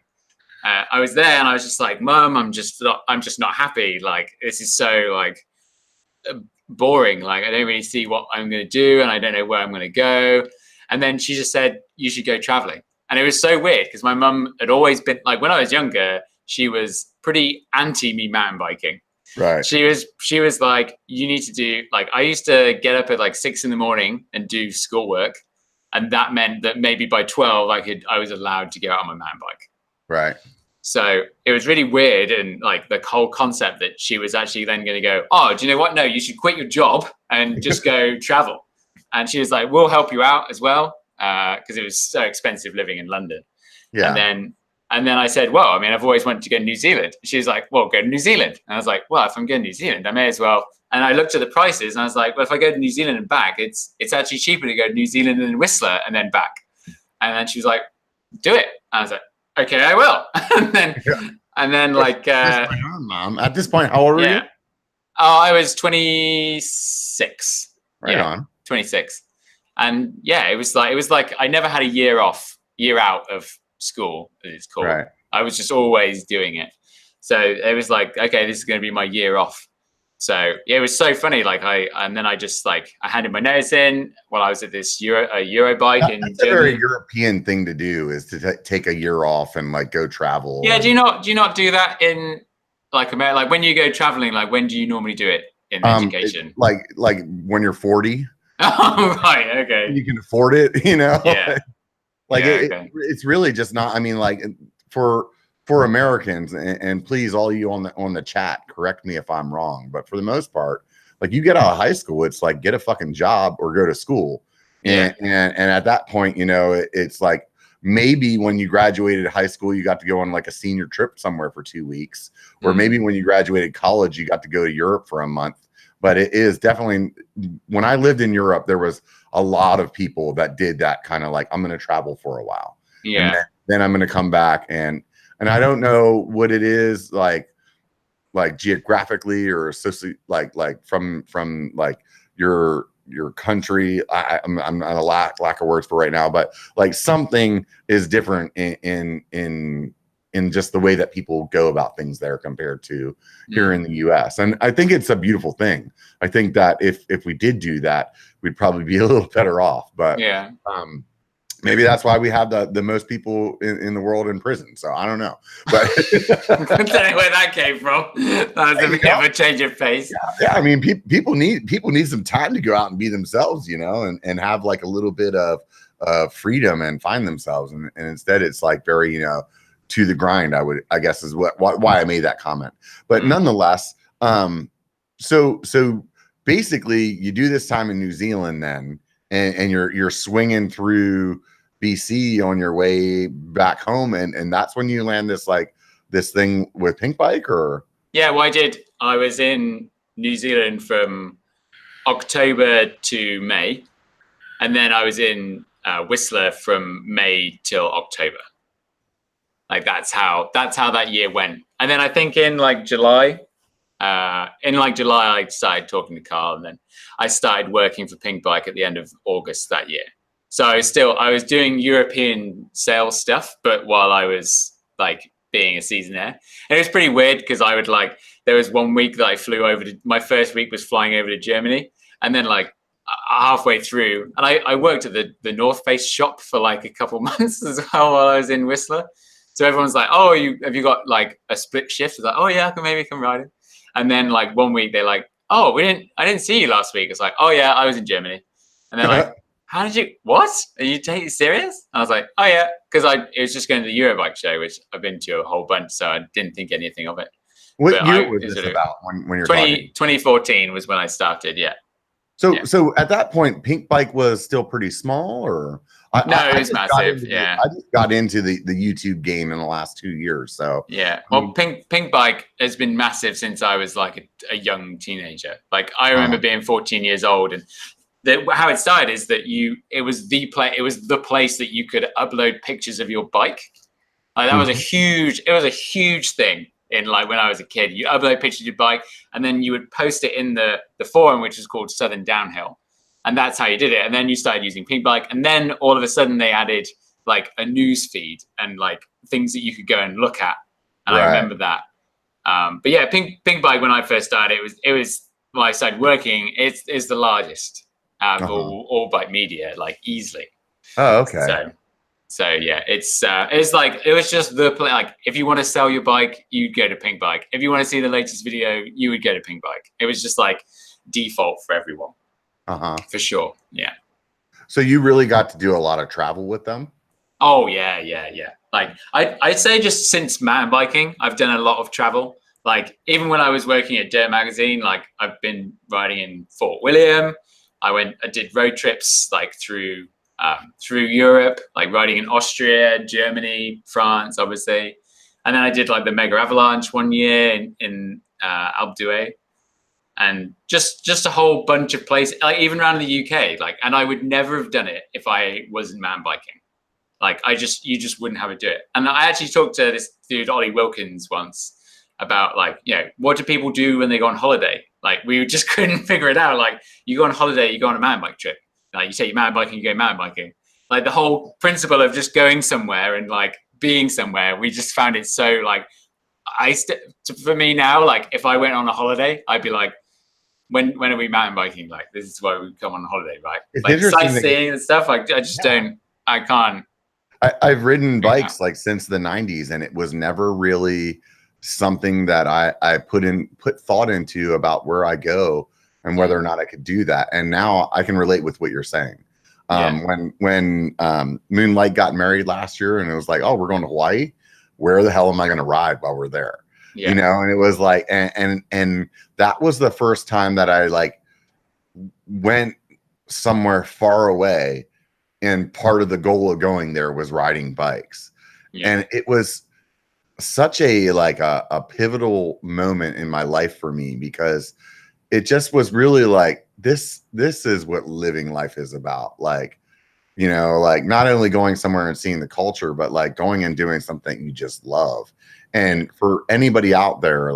Speaker 2: I was there and I was just like, Mum, I'm just not happy. Like, this is so like boring. Like, I don't really see what I'm going to do and I don't know where I'm going to go. And then she just said, you should go traveling. And it was so weird because my mum had always been like, when I was younger, she was pretty anti me mountain biking.
Speaker 1: Right.
Speaker 2: She was like, you need to do, like, I used to get up at like 6 a.m. and do schoolwork. And that meant that maybe by 12, I was allowed to go out on my mountain bike.
Speaker 1: Right.
Speaker 2: So it was really weird. And like the whole concept that she was actually then going to go, oh, do you know what? No, you should quit your job and just go travel. And she was like, we'll help you out as well. Because it was so expensive living in London.
Speaker 1: Yeah.
Speaker 2: And then I said, well, I mean, I've always wanted to go to New Zealand. She was like, well, go to New Zealand. And I was like, well, if I'm going to New Zealand, I may as well. And I looked at the prices and I was like, well, if I go to New Zealand and back, it's actually cheaper to go to New Zealand and Whistler and then back. And then she was like, do it. And I was like, okay, I will. and then like,
Speaker 1: Mom, at this point, how old were you?
Speaker 2: Oh, I was 26.
Speaker 1: Right on.
Speaker 2: 26. And yeah, it was like I never had a year out of school, as it's called.
Speaker 1: Right.
Speaker 2: I was just always doing it. So it was like, okay, this is going to be my year off. So yeah, it was so funny. Like I handed my notice in while I was at this Euro bike in
Speaker 1: Germany. That's a very European thing to do, is to take a year off and like go travel.
Speaker 2: Yeah. Do you not do that in like America? Like when you go traveling, like when do you normally do it in education?
Speaker 1: Like when you're 40.
Speaker 2: Oh, right. Okay.
Speaker 1: You can afford it,
Speaker 2: Yeah.
Speaker 1: It's really just not. I mean, like for Americans, and please, all you on the chat, correct me if I'm wrong, but for the most part, like you get out of high school, it's like get a fucking job or go to school, and at that point, it's like maybe when you graduated high school, you got to go on like a senior trip somewhere for 2 weeks, or maybe when you graduated college, you got to go to Europe for a month. But it is definitely, when I lived in Europe, there was a lot of people that did that kind of like, I'm going to travel for a while.
Speaker 2: Yeah.
Speaker 1: And then I'm going to come back. And I don't know what it is like geographically or socially, like from like your country. I'm at a lack of words for right now, but like something is different in just the way that people go about things there compared to here in the US. And I think it's a beautiful thing. I think that if we did do that, we'd probably be a little better off, but maybe that's why we have the most people in the world in prison. So I don't know, but
Speaker 2: I don't know where that came from. That was a bit of a change of pace.
Speaker 1: Yeah. I mean, people need some time to go out and be themselves, and have like a little bit of freedom and find themselves. And instead it's like very, to the grind, I guess is why I made that comment. But nonetheless, So basically you do this time in New Zealand then, and you're swinging through BC on your way back home, and that's when you land this thing with Pink Bike, or?
Speaker 2: Yeah, well, I was in New Zealand from October to May, and then I was in Whistler from May till October. Like that's how that year went. And then I think in July, I started talking to Carl, and then I started working for Pink Bike at the end of August that year. So I was doing European sales stuff, but while I was being a seasonaire, and it was pretty weird because there was 1 week that I flew over to, my first week was flying over to Germany, and then halfway through, and I worked at the North Face shop for a couple months as well while I was in Whistler. So everyone's like, "Oh, have you got a split shift?" I was like, "Oh yeah, I can maybe come ride it." And then 1 week they're like, "Oh, I didn't see you last week." It's like, "Oh yeah, I was in Germany." And they're like, "How did you? What? Are you taking it serious?" And I was like, "Oh yeah," because it was just going to the Eurobike show, which I've been to a whole bunch, so I didn't think anything of it.
Speaker 1: What year was this about when you're talking?
Speaker 2: 2014 was when I started. Yeah.
Speaker 1: So at that point, Pink Bike was still pretty small, or?
Speaker 2: No, it was massive.
Speaker 1: I just got into the YouTube game in the last 2 years. So
Speaker 2: yeah, well, Pink Bike has been massive since I was a young teenager. I remember being 14 years old, and how it started is that it was the place that you could upload pictures of your bike. That was a huge thing in when I was a kid. You upload pictures of your bike, and then you would post it in the forum, which is called Southern Downhill. And that's how you did it. And then you started using Pink Bike. And then all of a sudden they added a news feed and things that you could go and look at. And I remember that. But yeah, Pink Bike, when I first started, it was when I started working, it's the largest of all bike media, easily.
Speaker 1: Oh, okay.
Speaker 2: So yeah, it was just if you want to sell your bike, you'd go to Pink Bike. If you want to see the latest video, you would go to Pink Bike. It was just default for everyone. For sure. Yeah.
Speaker 1: So you really got to do a lot of travel with them?
Speaker 2: Oh yeah. I'd say just since mountain biking, I've done a lot of travel. Even when I was working at Dirt Magazine, I've been riding in Fort William. I did road trips through Europe, riding in Austria, Germany, France, obviously. And then I did the Mega Avalanche 1 year in Alpe d'Huez. And just a whole bunch of places, even around the UK, and I would never have done it if I wasn't mountain biking. You just wouldn't have to do it. And I actually talked to this dude, Ollie Wilkins, once about what do people do when they go on holiday? We just couldn't figure it out. You go on holiday, you go on a mountain bike trip. You take your mountain biking, you go mountain biking. The whole principle of just going somewhere and being somewhere, we just found it so for me now, if I went on a holiday, I'd be when are we mountain biking? This is why we come on holiday, right? Sightseeing and stuff. I just don't. I can't.
Speaker 1: I've ridden bikes since the 90s, and it was never really something that I put thought into about where I go and whether or not I could do that. And now I can relate with what you're saying. When Moonlight got married last year, and it was oh, we're going to Hawaii. Where the hell am I going to ride while we're there? Yeah. And it was and that was the first time that I went somewhere far away, and part of the goal of going there was riding bikes. And it was such a pivotal moment in my life for me, because it just was really this is what living life is about. Not only going somewhere and seeing the culture, but going and doing something you just love. And for anybody out there,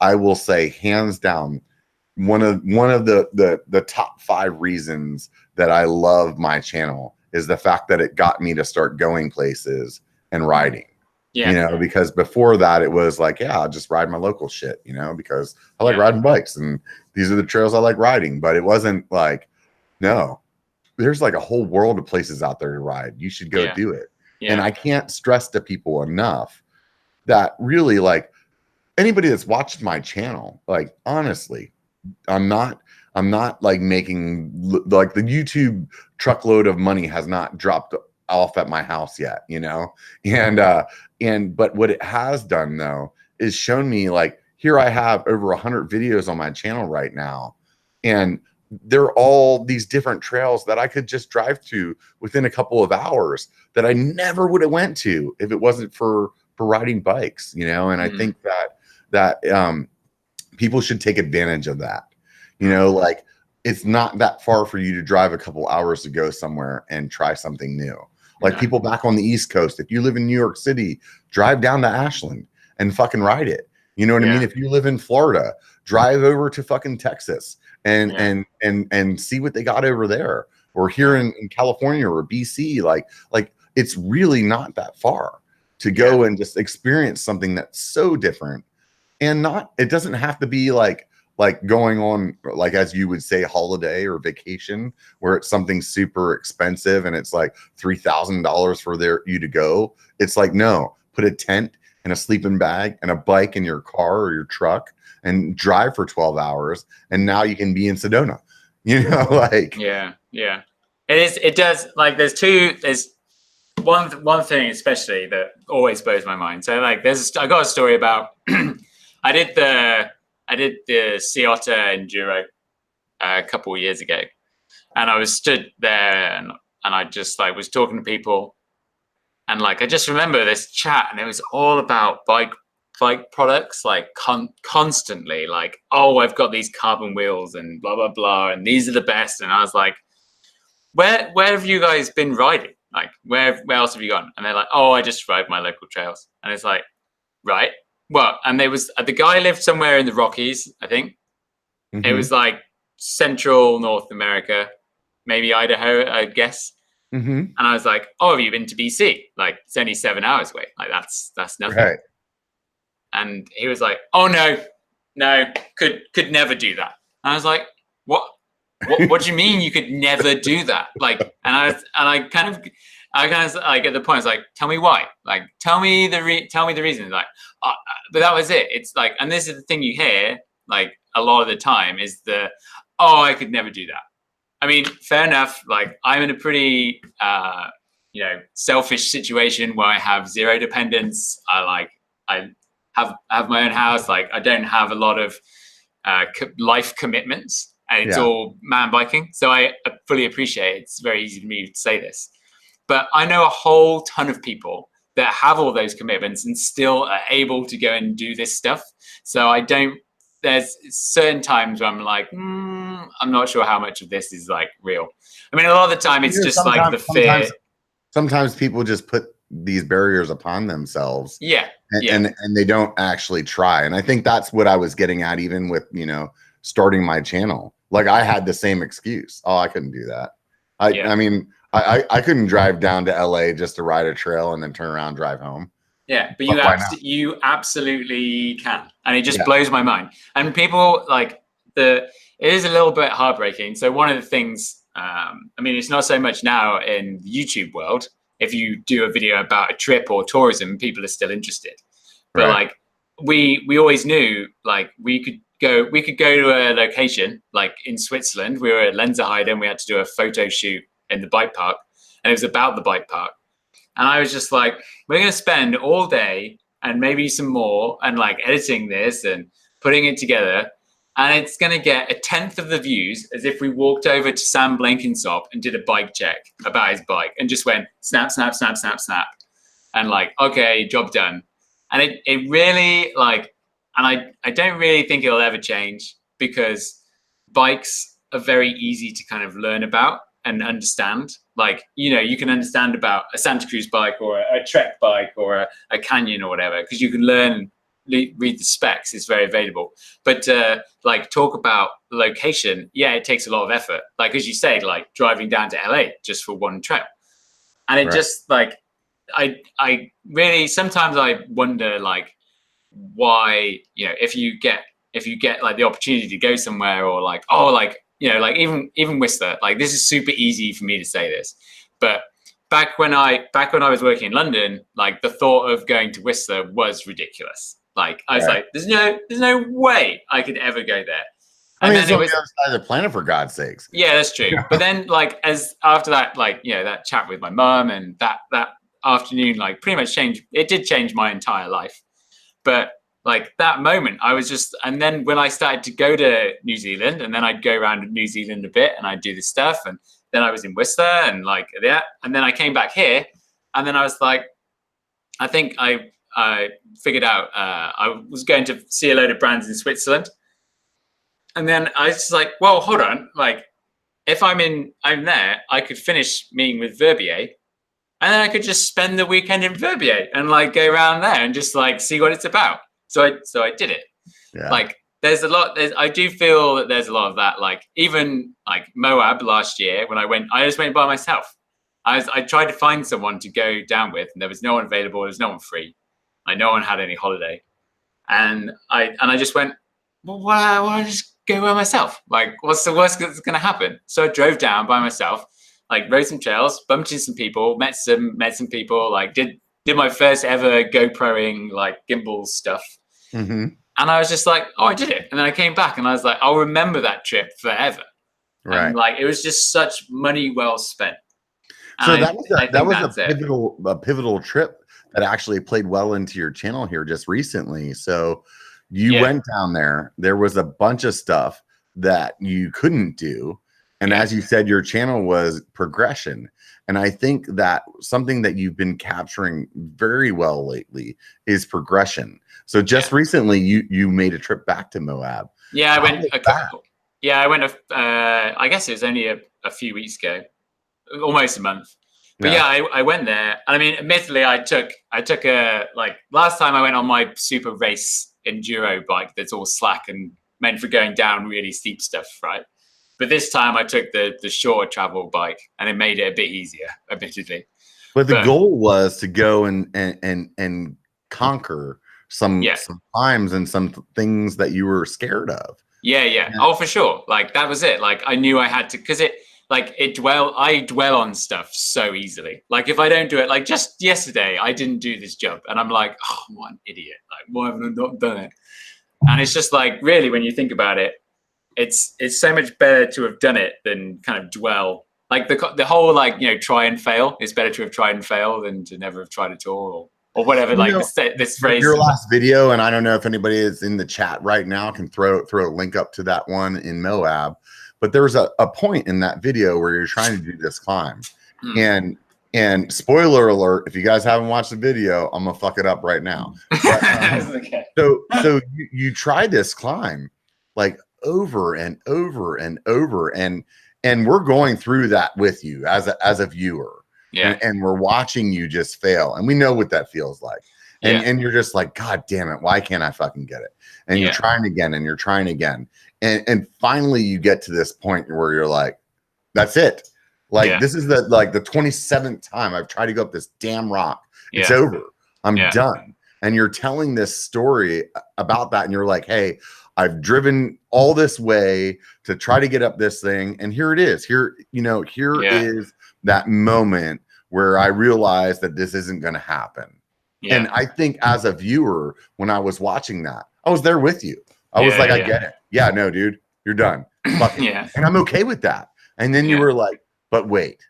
Speaker 1: I will say hands down, one of the top 5 reasons that I love my channel is the fact that it got me to start going places and riding. Because before that it was I'll just ride my local shit, because I like riding bikes and these are the trails I like riding. But it wasn't no, there's a whole world of places out there to ride. You should go do it. And I can't stress to people enough that really anybody that's watched my channel, honestly, I'm not making the YouTube truckload of money has not dropped off at my house yet, and but what it has done though is shown me here I have over 100 videos on my channel right now, and they're all these different trails that I could just drive to within a couple of hours that I never would have went to if it wasn't for riding bikes, you know. And I think that people should take advantage of that, you know, like it's not that far for you to drive a couple hours to go somewhere and try something new. Like people back on the East Coast, if you live in New York City, drive down to Ashland and fucking ride it. You know what I mean? If you live in Florida, drive over to fucking Texas and see what they got over there, or here in California or BC. Like it's really not that far to go and just experience something that's so different. And it doesn't have to be like going on, like, as you would say, holiday or vacation, where it's something super expensive and it's like $3,000 for you to go. It's like, no, put a tent and a sleeping bag and a bike in your car or your truck and drive for 12 hours. And now you can be in Sedona, you know, like.
Speaker 2: Yeah. It does. Like there's one thing especially that always blows my mind. So like I got a story about, I did the Sea Otter Enduro a couple of years ago, and I was stood there and I just like was talking to people, and like I just remember this chat, and it was all about bike products, like constantly like, oh, I've got these carbon wheels and blah blah blah, and these are the best. And I was like, where have you guys been riding? Like where else have you gone? And they're like, oh, I just ride my local trails. And it's like, right. Well, and there was the guy lived somewhere in the Rockies, I think. It was like central North America, maybe Idaho, I guess. And I was like, oh, have you been to BC? Like it's only 7 hours away. Like that's nothing. Right. And he was like, oh no, could never do that. And I was like, what do you mean you could never do that? Like, and I kind of like at the point I was like, tell me why, like tell me the reason. Like but that was it. It's like, and this is the thing you hear like a lot of the time is I could never do that. I mean, fair enough. Like I'm in a pretty selfish situation where I have zero dependence. I have my own house. Like I don't have a lot of life commitments, and it's all man biking. So I fully appreciate it's very easy for me to say this. But I know a whole ton of people that have all those commitments and still are able to go and do this stuff. So there's certain times where I'm like, I'm not sure how much of this is like real. I mean, a lot of the time it's just like the fear.
Speaker 1: Sometimes people just put these barriers upon themselves. And they don't actually try. And I think that's what I was getting at, even with, starting my channel. Like I had the same excuse. Oh, I couldn't do that. I mean, I couldn't drive down to LA just to ride a trail and then turn around and drive home.
Speaker 2: Yeah, but you absolutely can. And it just blows my mind. And people like it is a little bit heartbreaking. So one of the things, I mean, it's not so much now in the YouTube world. If you do a video about a trip or tourism, people are still interested. But like we always knew like we could go to a location like in Switzerland. We were at Lenzerheide and we had to do a photo shoot in the bike park, and it was about the bike park. And I was just like, we're going to spend all day and maybe some more and like editing this and putting it together. And it's going to get 1/10 of the views as if we walked over to Sam Blenkinsop and did a bike check about his bike and just went snap, snap, snap, snap, snap. And like, okay, job done. And it really like, and I don't really think it'll ever change because bikes are very easy to kind of learn about and understand. Like, you can understand about a Santa Cruz bike or a Trek bike or a Canyon or whatever, because you can learn, read the specs. It's very available. But like talk about location, it takes a lot of effort. Like, as you said, like driving down to LA just for one trail. And it just like, I really, sometimes I wonder like why, if you get like the opportunity to go somewhere or like, like even Whistler, like this is super easy for me to say this, but back when I was working in London, like the thought of going to Whistler was ridiculous. Like I was like, there's no way I could ever go there.
Speaker 1: And it's on the other side of the planet, for God's sakes.
Speaker 2: Yeah, that's true. But then like after that, like, that chat with my mum and that afternoon, like pretty much changed. It did change my entire life. But Like that moment, I was just, and then when I started to go to New Zealand, and then I'd go around New Zealand a bit, and I'd do this stuff, and then I was in Worcester, and like yeah, and then I came back here, and then I was like, I think I figured out I was going to see a load of brands in Switzerland, and then I was just like, well, hold on, like if I'm there, I could finish meeting with Verbier, and then I could just spend the weekend in Verbier and like go around there and just like see what it's about. So I did it.
Speaker 1: Yeah.
Speaker 2: Like there's a lot. I do feel that there's a lot of that. Like even like Moab last year when I just went by myself. I tried to find someone to go down with, and there was no one available. There was no one free. Like no one had any holiday, and I just went, well, why don't I just go by myself? Like what's the worst that's gonna happen? So I drove down by myself, like rode some trails, bumped into some people, met some people, like did my first ever GoProing like gimbal stuff.
Speaker 1: Mm-hmm.
Speaker 2: And I was just like, oh, I did it. And then I came back and I was like, I'll remember that trip forever.
Speaker 1: Right.
Speaker 2: And like, it was just such money well spent.
Speaker 1: So
Speaker 2: And
Speaker 1: that was a pivotal trip that actually played well into your channel here just recently. So you went down there. There was a bunch of stuff that you couldn't do. And as you said, your channel was progression. And I think that something that you've been capturing very well lately is progression. So just recently, you made a trip back to Moab.
Speaker 2: Yeah, I went. I went. I guess it was only a few weeks ago, almost a month. But I went there. And I mean, admittedly, I took a like last time I went on my super race enduro bike that's all slack and meant for going down really steep stuff, right? But this time I took the shorter travel bike, and it made it a bit easier, admittedly.
Speaker 1: But the goal was to go and conquer some times and some things that you were scared of.
Speaker 2: Yeah. Oh, for sure. Like that was it. Like I knew I had to, because I dwell on stuff so easily. Like if I don't do it, like just yesterday, I didn't do this job, and I'm like, oh, what an idiot! Like why haven't I not done it? And it's just like really, when you think about it, it's so much better to have done it than kind of dwell. Like the whole like try and fail. It's better to have tried and failed than to never have tried at all, or whatever. Like this phrase.
Speaker 1: Your last video, and I don't know if anybody is in the chat right now can throw a link up to that one in Moab. But there was a point in that video where you're trying to do this climb, and spoiler alert, if you guys haven't watched the video, I'm gonna fuck it up right now. But,
Speaker 2: okay.
Speaker 1: So you tried this climb like over and over and over, and we're going through that with you as a viewer, and we're watching you just fail, and we know what that feels like, and you're just like, God damn it, why can't I fucking get it? And you're trying again, and you're trying again. And finally you get to this point where you're like, that's it. Like this is the 27th time I've tried to go up this damn rock. It's over. I'm done. And you're telling this story about that. And you're like, hey, I've driven all this way to try to get up this thing. And here it is. Here is that moment where I realized that this isn't going to happen. And I think as a viewer, when I was watching that, I was there with you. I was like, I get it. Yeah, no, dude, you're done. And I'm okay with that. And then you were like, but wait,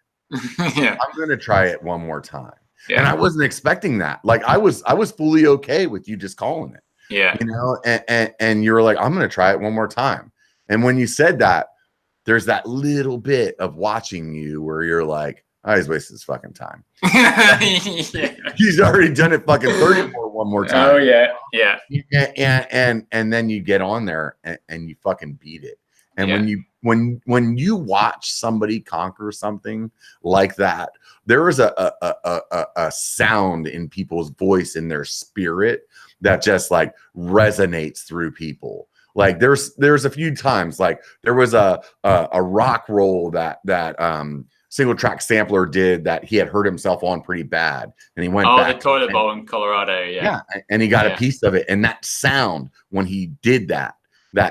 Speaker 1: I'm going to try it one more time. And I wasn't expecting that. Like I was fully okay with you just calling it. And you were like, I'm going to try it one more time. And when you said that, there's that little bit of watching you where you're like, oh, he's wasted his fucking time. He's already done it fucking 34 one more time.
Speaker 2: Oh yeah.
Speaker 1: And then you get on there and you fucking beat it. And when you watch somebody conquer something like that, there is a sound in people's voice, in their spirit, that just like resonates through people. Like there's a few times, like there was a rock roll that single track sampler did that he had hurt himself on pretty bad, and he went back
Speaker 2: the toilet bowl in Colorado.
Speaker 1: And he got a piece of it, and that sound when he did that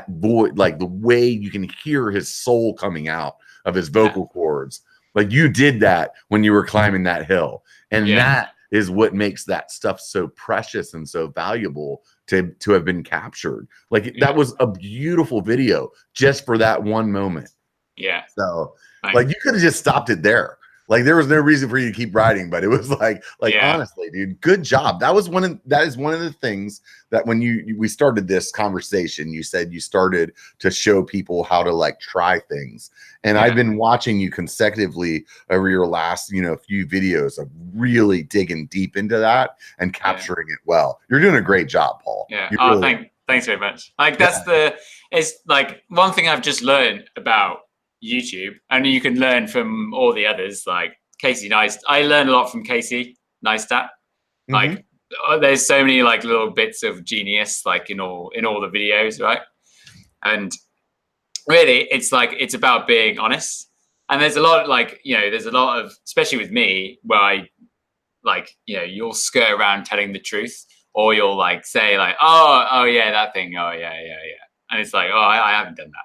Speaker 1: voice, like the way you can hear his soul coming out of his vocal cords, like you did that when you were climbing that hill, and that is what makes that stuff so precious and so valuable to have been captured. Like that was a beautiful video just for that one moment. So like you could have just stopped it there. Like there was no reason for you to keep riding, but it was like honestly, dude, good job. That is one of the things that when we started this conversation, you said you started to show people how to like try things. And I've been watching you consecutively over your last, few videos of really digging deep into that and capturing it well. You're doing a great job, Paul.
Speaker 2: Yeah.
Speaker 1: Thanks
Speaker 2: very much. Like it's like one thing I've just learned about YouTube, and you can learn from all the others, like Casey Neistat. I learned a lot from Casey Neistat. Like there's so many like little bits of genius like in all the videos, right? And really it's about being honest. And there's a lot of there's a lot of, especially with me, where I you'll skirt around telling the truth, or you'll like say like, oh yeah, that thing, oh yeah, and it's like, oh, I haven't done that.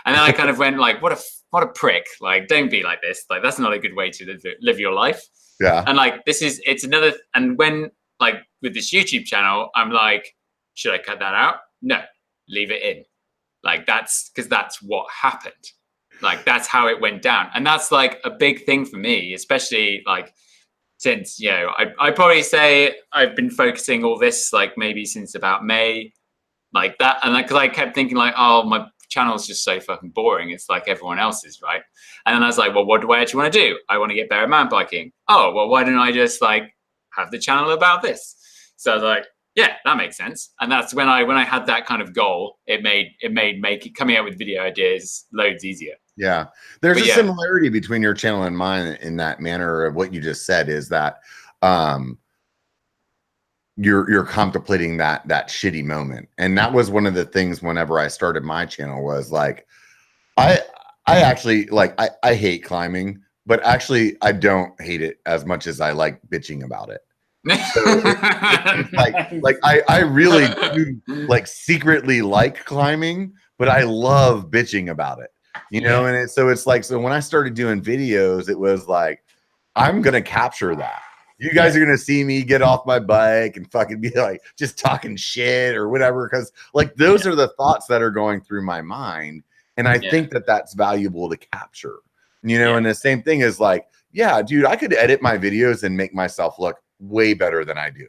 Speaker 2: And then I kind of went like, what a prick. Like, don't be like this. Like, that's not a good way to live your life.
Speaker 1: Yeah.
Speaker 2: And like, it's another, and when like with this YouTube channel, I'm like, should I cut that out? No, leave it in. Like that's what happened. Like, that's how it went down. And that's like a big thing for me, especially like since, I probably say I've been focusing all this, like maybe since about May, like that. And because I kept thinking like, oh, my channel is just so fucking boring. It's like everyone else's, right? And then I was like, well, what do I actually want to do? I want to get better at mountain biking. Oh, well, why don't I just like have the channel about this? So I was like, yeah, that makes sense. And that's when I had that kind of goal, it made coming out with video ideas loads easier.
Speaker 1: Yeah. There's a similarity between your channel and mine in that manner of what you just said, is that you're contemplating that shitty moment. And that was one of the things whenever I started my channel was like, I actually like, I hate climbing, but actually I don't hate it as much as I like bitching about it. So it's I really do like secretly like climbing, but I love bitching about it, and so it's like, so when I started doing videos, it was like, I'm going to capture that. You guys are going to see me get off my bike and fucking be like, just talking shit or whatever. Cause like, those are the thoughts that are going through my mind. And I think that that's valuable to capture, and the same thing is like, yeah, dude, I could edit my videos and make myself look way better than I do.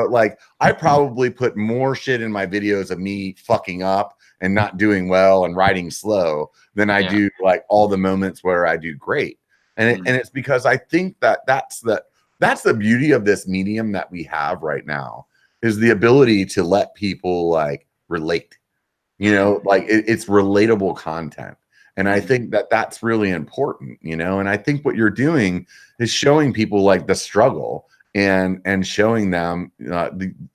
Speaker 1: Like I probably put more shit in my videos of me fucking up and not doing well and riding slow than I do like all the moments where I do great. And it's because I think that that's the beauty of this medium that we have right now, is the ability to let people like relate, like it's relatable content. And I think that that's really important, and I think what you're doing is showing people like the struggle and showing them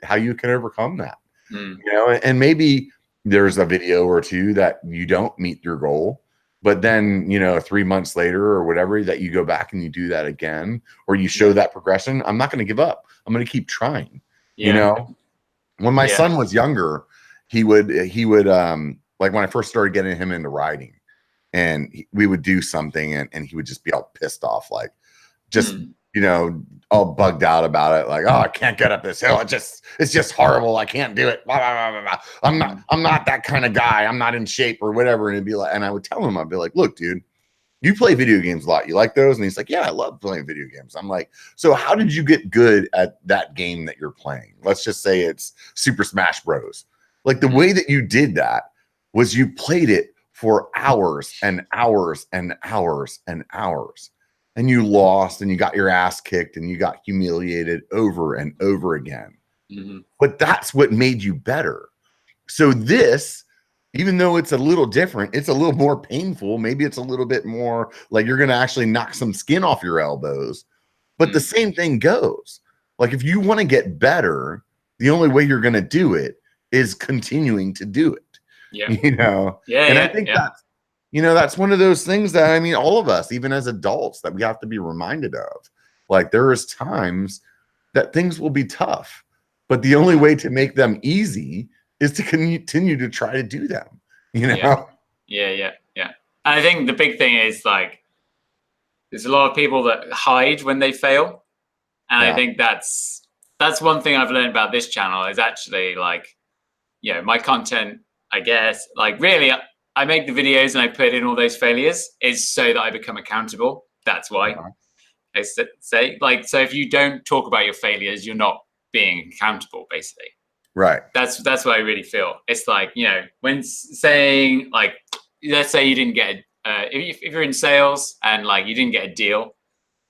Speaker 1: how you can overcome that, and maybe there's a video or two that you don't meet your goal, but then, 3 months later or whatever, that you go back and you do that again, or you show that progression. I'm not going to give up. I'm going to keep trying. When my son was younger, he would like when I first started getting him into riding, and we would do something and he would just be all pissed off, like just, all bugged out about it. Like, oh, I can't get up this hill. It's just horrible. I can't do it. Blah, blah, blah, blah. I'm not that kind of guy. I'm not in shape or whatever. And it'd be like, and I would tell him, I'd be like, look, dude, you play video games a lot. You like those? And he's like, yeah, I love playing video games. I'm like, so how did you get good at that game that you're playing? Let's just say it's Super Smash Bros. Like the way that you did that was you played it for hours and hours and hours and hours. And you lost and you got your ass kicked and you got humiliated over and over again. But that's what made you better. So this, even though it's a little different, it's a little more painful. Maybe it's a little bit more like you're going to actually knock some skin off your elbows. But the same thing goes. Like if you want to get better, the only way you're going to do it is continuing to do it. And I think that's, that's one of those things that, I mean, all of us, even as adults, that we have to be reminded of. Like there is times that things will be tough, but the only way to make them easy is to continue to try to do them,
Speaker 2: Yeah. And I think the big thing is like, there's a lot of people that hide when they fail. And I think that's one thing I've learned about this channel is actually like, my content, I guess, like really, I make the videos and I put in all those failures is so that I become accountable. that's why. I say, like, so if you don't talk about your failures, you're not being accountable, basically.
Speaker 1: Right.
Speaker 2: That's what I really feel. It's like, you know, when saying, like, let's say you didn't get if you're in sales and like you didn't get a deal,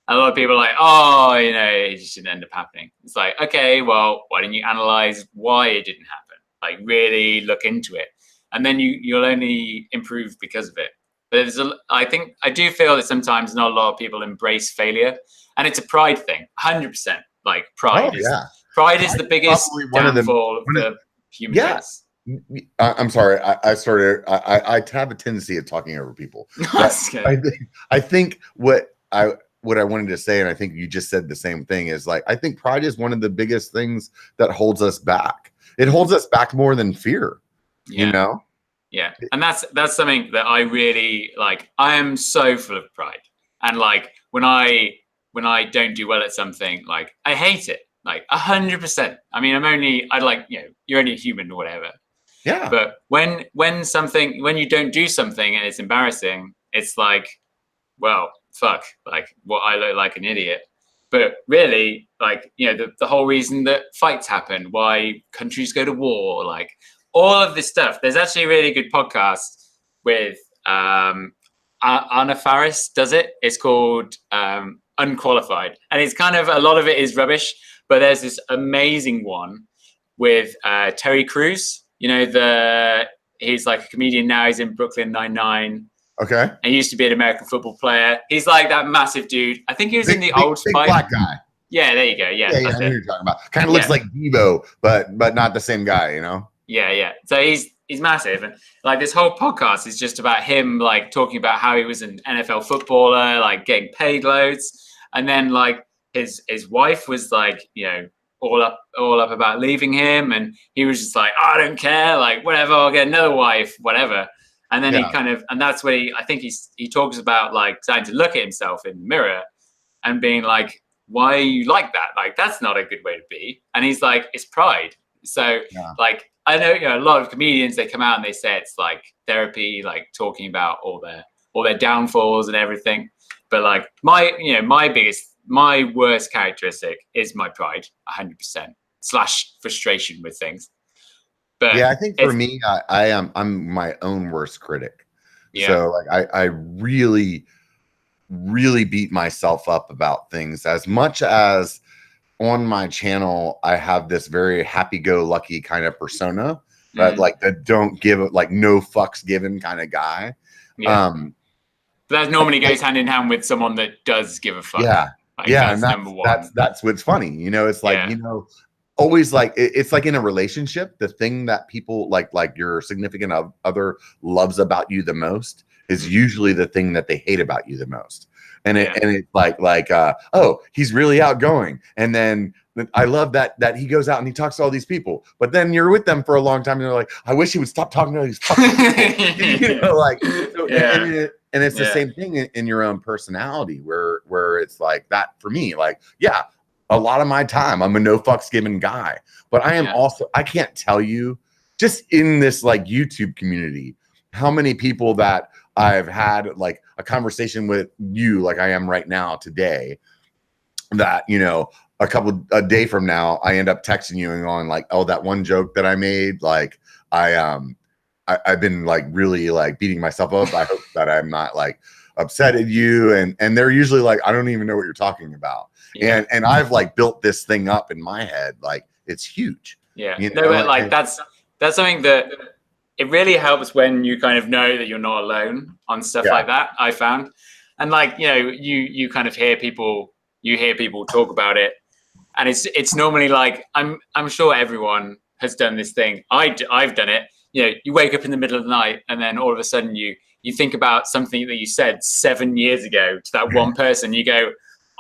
Speaker 2: a lot of people are like, oh, you know, it just didn't end up happening. It's like, okay, well, why didn't you analyze why it didn't happen? Like, really look into it, and then you'll only improve because of it. But I do feel that sometimes not a lot of people embrace failure, and it's a pride thing, 100%. Like pride is the biggest downfall of the human race.
Speaker 1: I'm sorry. I have a tendency of talking over people. I think what I wanted to say, and I think you just said the same thing, is like, I think pride is one of the biggest things that holds us back. It holds us back more than fear, you know?
Speaker 2: Yeah. And that's something that I really like. I am so full of pride. And like, when I don't do well at something, like I hate it, like 100%. I mean, you're only a human or whatever.
Speaker 1: Yeah.
Speaker 2: But when you don't do something and it's embarrassing, it's like, well, fuck, like, what, I look like an idiot. But really, like, you know, the whole reason that fights happen, why countries go to war, like all of this stuff. There's actually a really good podcast with Anna Faris does it. It's called Unqualified. And it's kind of, a lot of it is rubbish, but there's this amazing one with Terry Crews. You know, he's like a comedian now. He's in Brooklyn Nine-Nine.
Speaker 1: Okay.
Speaker 2: And he used to be an American football player. He's like that massive dude. I think he was in the Old Spice.
Speaker 1: Big black guy.
Speaker 2: Yeah, there you go. Yeah,
Speaker 1: I know who you're talking about. Kind of looks like Devo, but not the same guy, you know?
Speaker 2: Yeah. So he's massive, and like this whole podcast is just about him, like talking about how he was an NFL footballer, like getting paid loads, and then like his wife was like, you know, all up about leaving him, and he was just like, oh, I don't care, like whatever, I'll get another wife, whatever. And then he kind of, and that's where I think he talks about like starting to look at himself in the mirror and being like, why are you like that? Like, that's not a good way to be. And he's like, it's pride. So like, I know, you know, a lot of comedians, they come out and they say it's like therapy, like talking about all their downfalls and everything. But like my worst characteristic is my pride, 100% / frustration with things. But
Speaker 1: yeah, I think for me, I'm my own worst critic. Yeah. So like I really, really beat myself up about things. As much as on my channel, I have this very happy-go-lucky kind of persona, that like that don't give like no fucks given kind of guy.
Speaker 2: Yeah. But that normally goes hand in hand with someone that does give a fuck.
Speaker 1: Yeah.
Speaker 2: Like,
Speaker 1: yeah,
Speaker 2: that's number one.
Speaker 1: That's what's funny. You know, it's like, you know, always like it's like in a relationship, the thing that people like your significant other loves about you the most is usually the thing that they hate about you the most. And it's like oh, he's really outgoing, and then I love that he goes out and he talks to all these people, but then you're with them for a long time and you're like, I wish he would stop talking to these fucking people. You know, like so, and it's the same thing in your own personality where it's like that for me, like a lot of my time, I'm a no fucks given guy, but I am also, I can't tell you just in this like YouTube community, how many people that I've had like a conversation with you, like I am right now today, that, you know, a day from now, I end up texting you and going like, oh, that one joke that I made, like I've been like really like beating myself up. I hope that I'm not like upset at you. And they're usually like, I don't even know what you're talking about. Yeah. And I've like built this thing up in my head. Like it's huge.
Speaker 2: Yeah. You know? No, but like that's something that it really helps when you kind of know that you're not alone on stuff like that, I found. And like, you know, you kind of hear people talk about it. And it's normally like, I'm sure everyone has done this thing. I've done it. You know, you wake up in the middle of the night and then all of a sudden you think about something that you said 7 years ago to that one person. You go,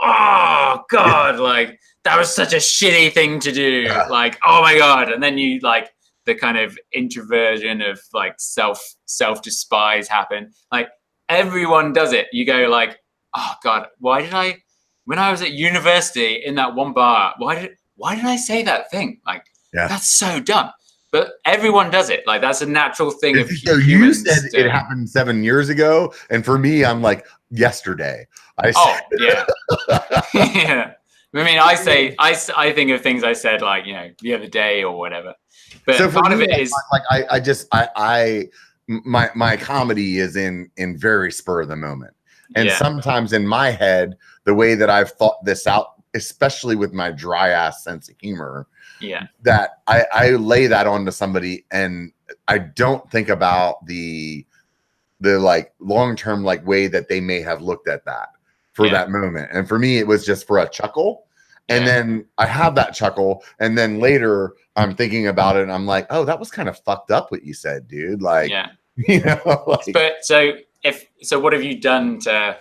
Speaker 2: oh God, like that was such a shitty thing to do. Like, oh my God. And then you like the kind of introversion of like self despise happen. Like everyone does it. You go like, oh God, when I was at university in that one bar, why did I say that thing? Like, that's so dumb. but everyone does it. Like that's a natural thing of
Speaker 1: So you
Speaker 2: humans.
Speaker 1: said it happened 7 years ago, and for me, I'm like yesterday.
Speaker 2: Yeah. Yeah. I mean, I think of things I said like, the other day or whatever. But
Speaker 1: so
Speaker 2: part
Speaker 1: me,
Speaker 2: of it is
Speaker 1: my comedy is in very spur of the moment. And sometimes in my head, the way that I've thought this out, especially with my dry ass sense of humor, that I lay that onto somebody and I don't think about the like long-term like way that they may have looked at that for that moment. And for me, it was just for a chuckle. And then I have that chuckle, and then later I'm thinking about it, and I'm like, "Oh, that was kind of fucked up what you said, dude." Like,
Speaker 2: But so what have you done to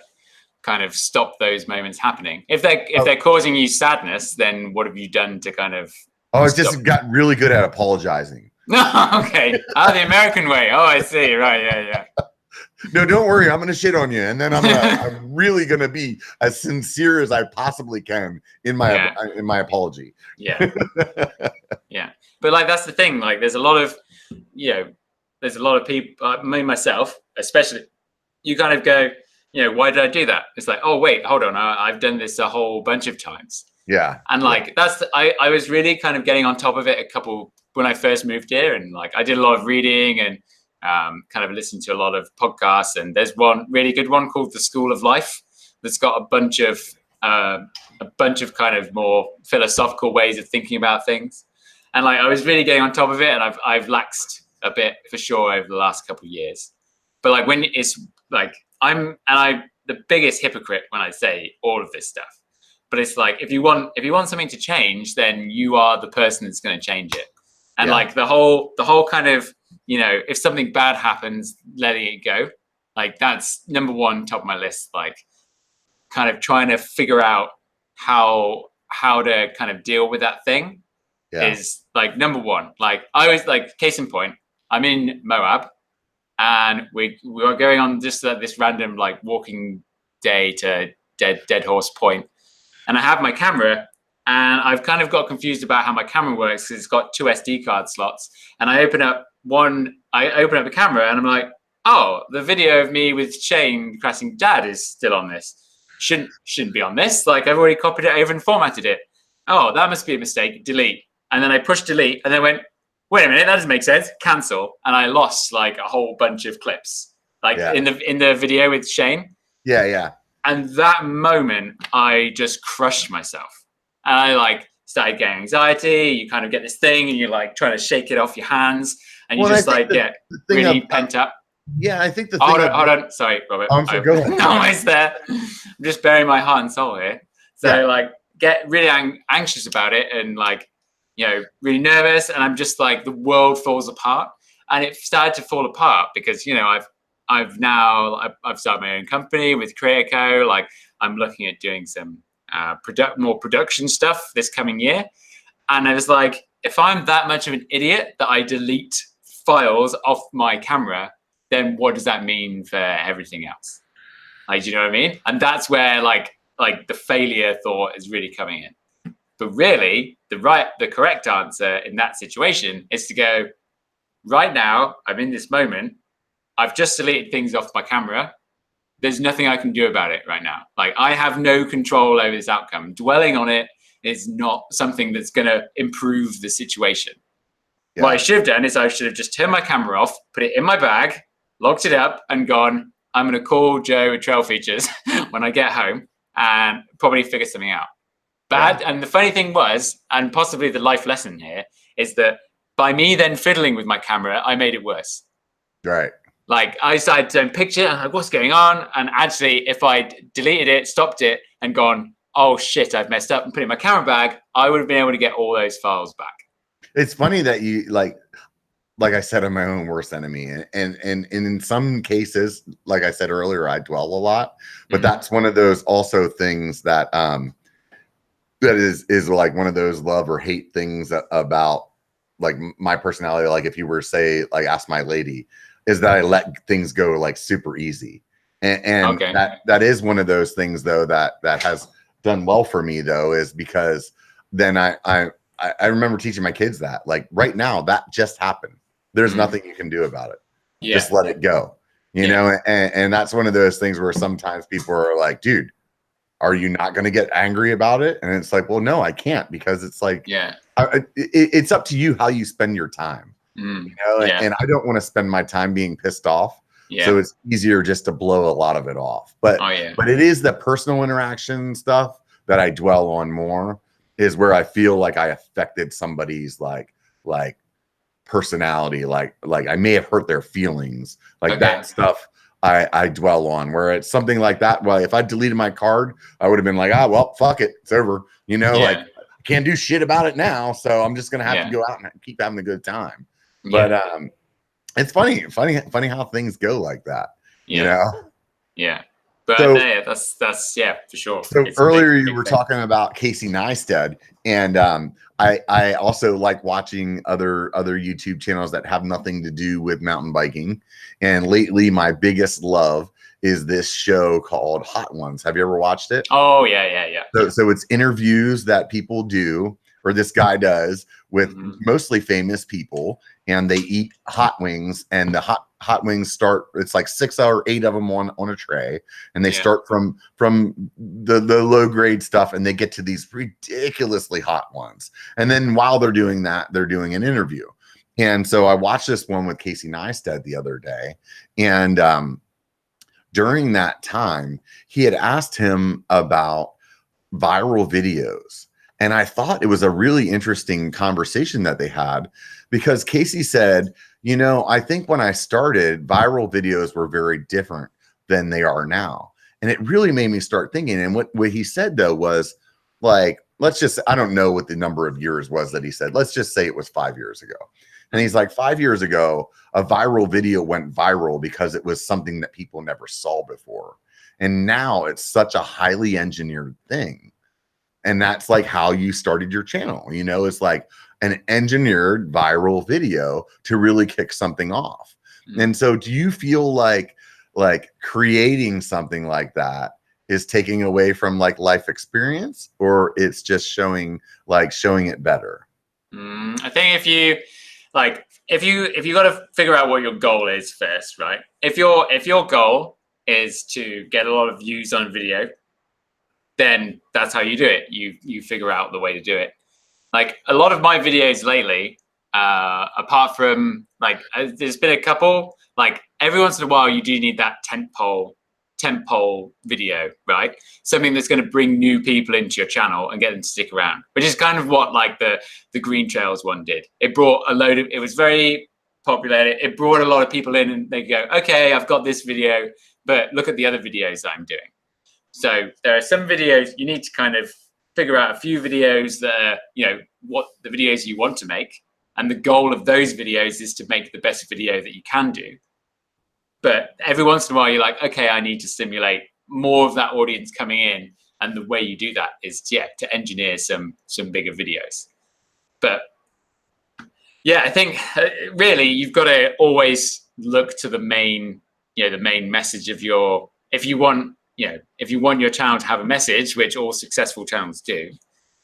Speaker 2: kind of stop those moments happening? If they're causing you sadness, then what have you done to kind of?
Speaker 1: Oh, I just got really good at apologizing.
Speaker 2: Okay, the American way. Oh, I see. Right, yeah.
Speaker 1: No, don't worry. I'm going to shit on you. And then I'm really going to be as sincere as I possibly can in my apology.
Speaker 2: Yeah. Yeah. But like, that's the thing. Like, there's a lot of people, me, myself, especially, you kind of go, why did I do that? It's like, oh, wait, hold on. I've done this a whole bunch of times.
Speaker 1: Yeah.
Speaker 2: And like, I was really kind of getting on top of it when I first moved here. And like, I did a lot of reading and, kind of listened to a lot of podcasts, and there's one really good one called The School of Life that's got a bunch of kind of more philosophical ways of thinking about things. And like, I was really getting on top of it, and I've laxed a bit for sure over the last couple of years. But like, when it's like, I'm the biggest hypocrite when I say all of this stuff, but it's like, if you want something to change, then you are the person that's going to change it. And like the whole kind of, if something bad happens, letting it go, like that's number one, top of my list. Like kind of trying to figure out how to kind of deal with that thing is like number one. Like I was like, case in point, I'm in Moab, and we were going on just this random like walking day to Dead Horse Point, and I have my camera. And I've kind of got confused about how my camera works because it's got 2 SD card slots. And I open up the camera and I'm like, oh, the video of me with Shane crashing dad is still on this. Shouldn't be on this. Like I've already copied it over and formatted it. Oh, that must be a mistake. Delete. And then I pushed delete and then went, wait a minute, that doesn't make sense. Cancel. And I lost like a whole bunch of clips, like in the video with Shane.
Speaker 1: Yeah.
Speaker 2: And that moment, I just crushed myself. And I like started getting anxiety. You kind of get this thing and you're like trying to shake it off your hands and you just like get really pent up.
Speaker 1: Yeah, I think the thing.
Speaker 2: Hold on. Sorry, Robert.
Speaker 1: I'm sorry, go ahead.
Speaker 2: I'm almost there. I'm just burying my heart and soul here. So like get really anxious about it and like, really nervous. And I'm just like, the world falls apart. And it started to fall apart because, I've started my own company with Creator Co. Like I'm looking at doing some more production stuff this coming year, and I was like, if I'm that much of an idiot that I delete files off my camera, then what does that mean for everything else? Like, do you know what I mean? And that's where like the failure thought is really coming in. But really, the correct answer in that situation is to go, right now, I'm in this moment, I've just deleted things off my camera. There's nothing I can do about it right now. Like I have no control over this outcome. Dwelling on it is not something that's going to improve the situation. Yeah. What I should have done is I should have just turned my camera off, put it in my bag, locked it up and gone, I'm going to call Joe at Trail Features when I get home and probably figure something out. And the funny thing was, and possibly the life lesson here, is that by me then fiddling with my camera, I made it worse.
Speaker 1: Right.
Speaker 2: Like I started to picture and like, what's going on? And actually, if I deleted it, stopped it and gone, oh shit, I've messed up and put it in my camera bag, I would have been able to get all those files back.
Speaker 1: It's funny that you like I said, I'm my own worst enemy. And in some cases, like I said earlier, I dwell a lot, but that's one of those also things that, that is like one of those love or hate things about like my personality. Like if you were say, like ask my lady, is that I let things go like super easy. And that is one of those things though, that has done well for me though, is because then I remember teaching my kids that, like, right now, that just happened. There's nothing you can do about it. Just let it go, you know? And that's one of those things where sometimes people are like, dude, are you not going to get angry about it? And it's like, well, no, I can't, because it's like, it's up to you how you spend your time, you know? And I don't want to spend my time being pissed off. So it's easier just to blow a lot of it off. But it is the personal interaction stuff that I dwell on more, is where I feel like I affected somebody's like personality, like I may have hurt their feelings, like that stuff. I dwell on, where it's something like that. Well, if I deleted my card, I would have been like, ah, well, fuck it, it's over. You know, like, I can't do shit about it now, so I'm just gonna have to go out and keep having a good time. But it's funny how things go like that. You know?
Speaker 2: Yeah. But so, that's for sure.
Speaker 1: So earlier you were talking about Casey Neistat, and I also like watching other YouTube channels that have nothing to do with mountain biking. And lately, my biggest love is this show called Hot Ones. Have you ever watched it?
Speaker 2: Oh yeah.
Speaker 1: So it's interviews that people do, or this guy does, with mostly famous people, and they eat hot wings, and the hot wings start, it's like 6 or 8 of them on a tray, and they start from the low grade stuff, and they get to these ridiculously hot ones. And then while they're doing that, they're doing an interview. And so I watched this one with Casey Neistat the other day, and during that time, he had asked him about viral videos. And I thought it was a really interesting conversation that they had, because Casey said, you know, I think when I started, viral videos were very different than they are now. And it really made me start thinking. And what he said, though, was like, let's just, I don't know what the number of years was that he said. Let's just say it was 5 years ago. And he's like, 5 years ago, a viral video went viral because it was something that people never saw before. And now it's such a highly engineered thing. And that's like how you started your channel. You know, it's like an engineered viral video to really kick something off. And so do you feel like creating something like that is taking away from like life experience, or it's just showing it better?
Speaker 2: I think if you got to figure out what your goal is first, right? If your goal is to get a lot of views on video, then that's how you do it. You figure out the way to do it. Like a lot of my videos lately, apart from like, there's been a couple, like every once in a while you do need that tentpole video, right? Something that's going to bring new people into your channel and get them to stick around, which is kind of what like the Green Trails one did. It brought it was very popular. It brought a lot of people in, and they go, okay, I've got this video, but look at the other videos that I'm doing. So there are some videos you need to kind of figure out a few videos that are, you know, what the videos you want to make. And the goal of those videos is to make the best video that you can do. But every once in a while, you're like, okay, I need to stimulate more of that audience coming in. And the way you do that is, to engineer some bigger videos. But yeah, I think really you've got to always look to the main message of if you want your channel to have a message, which all successful channels do,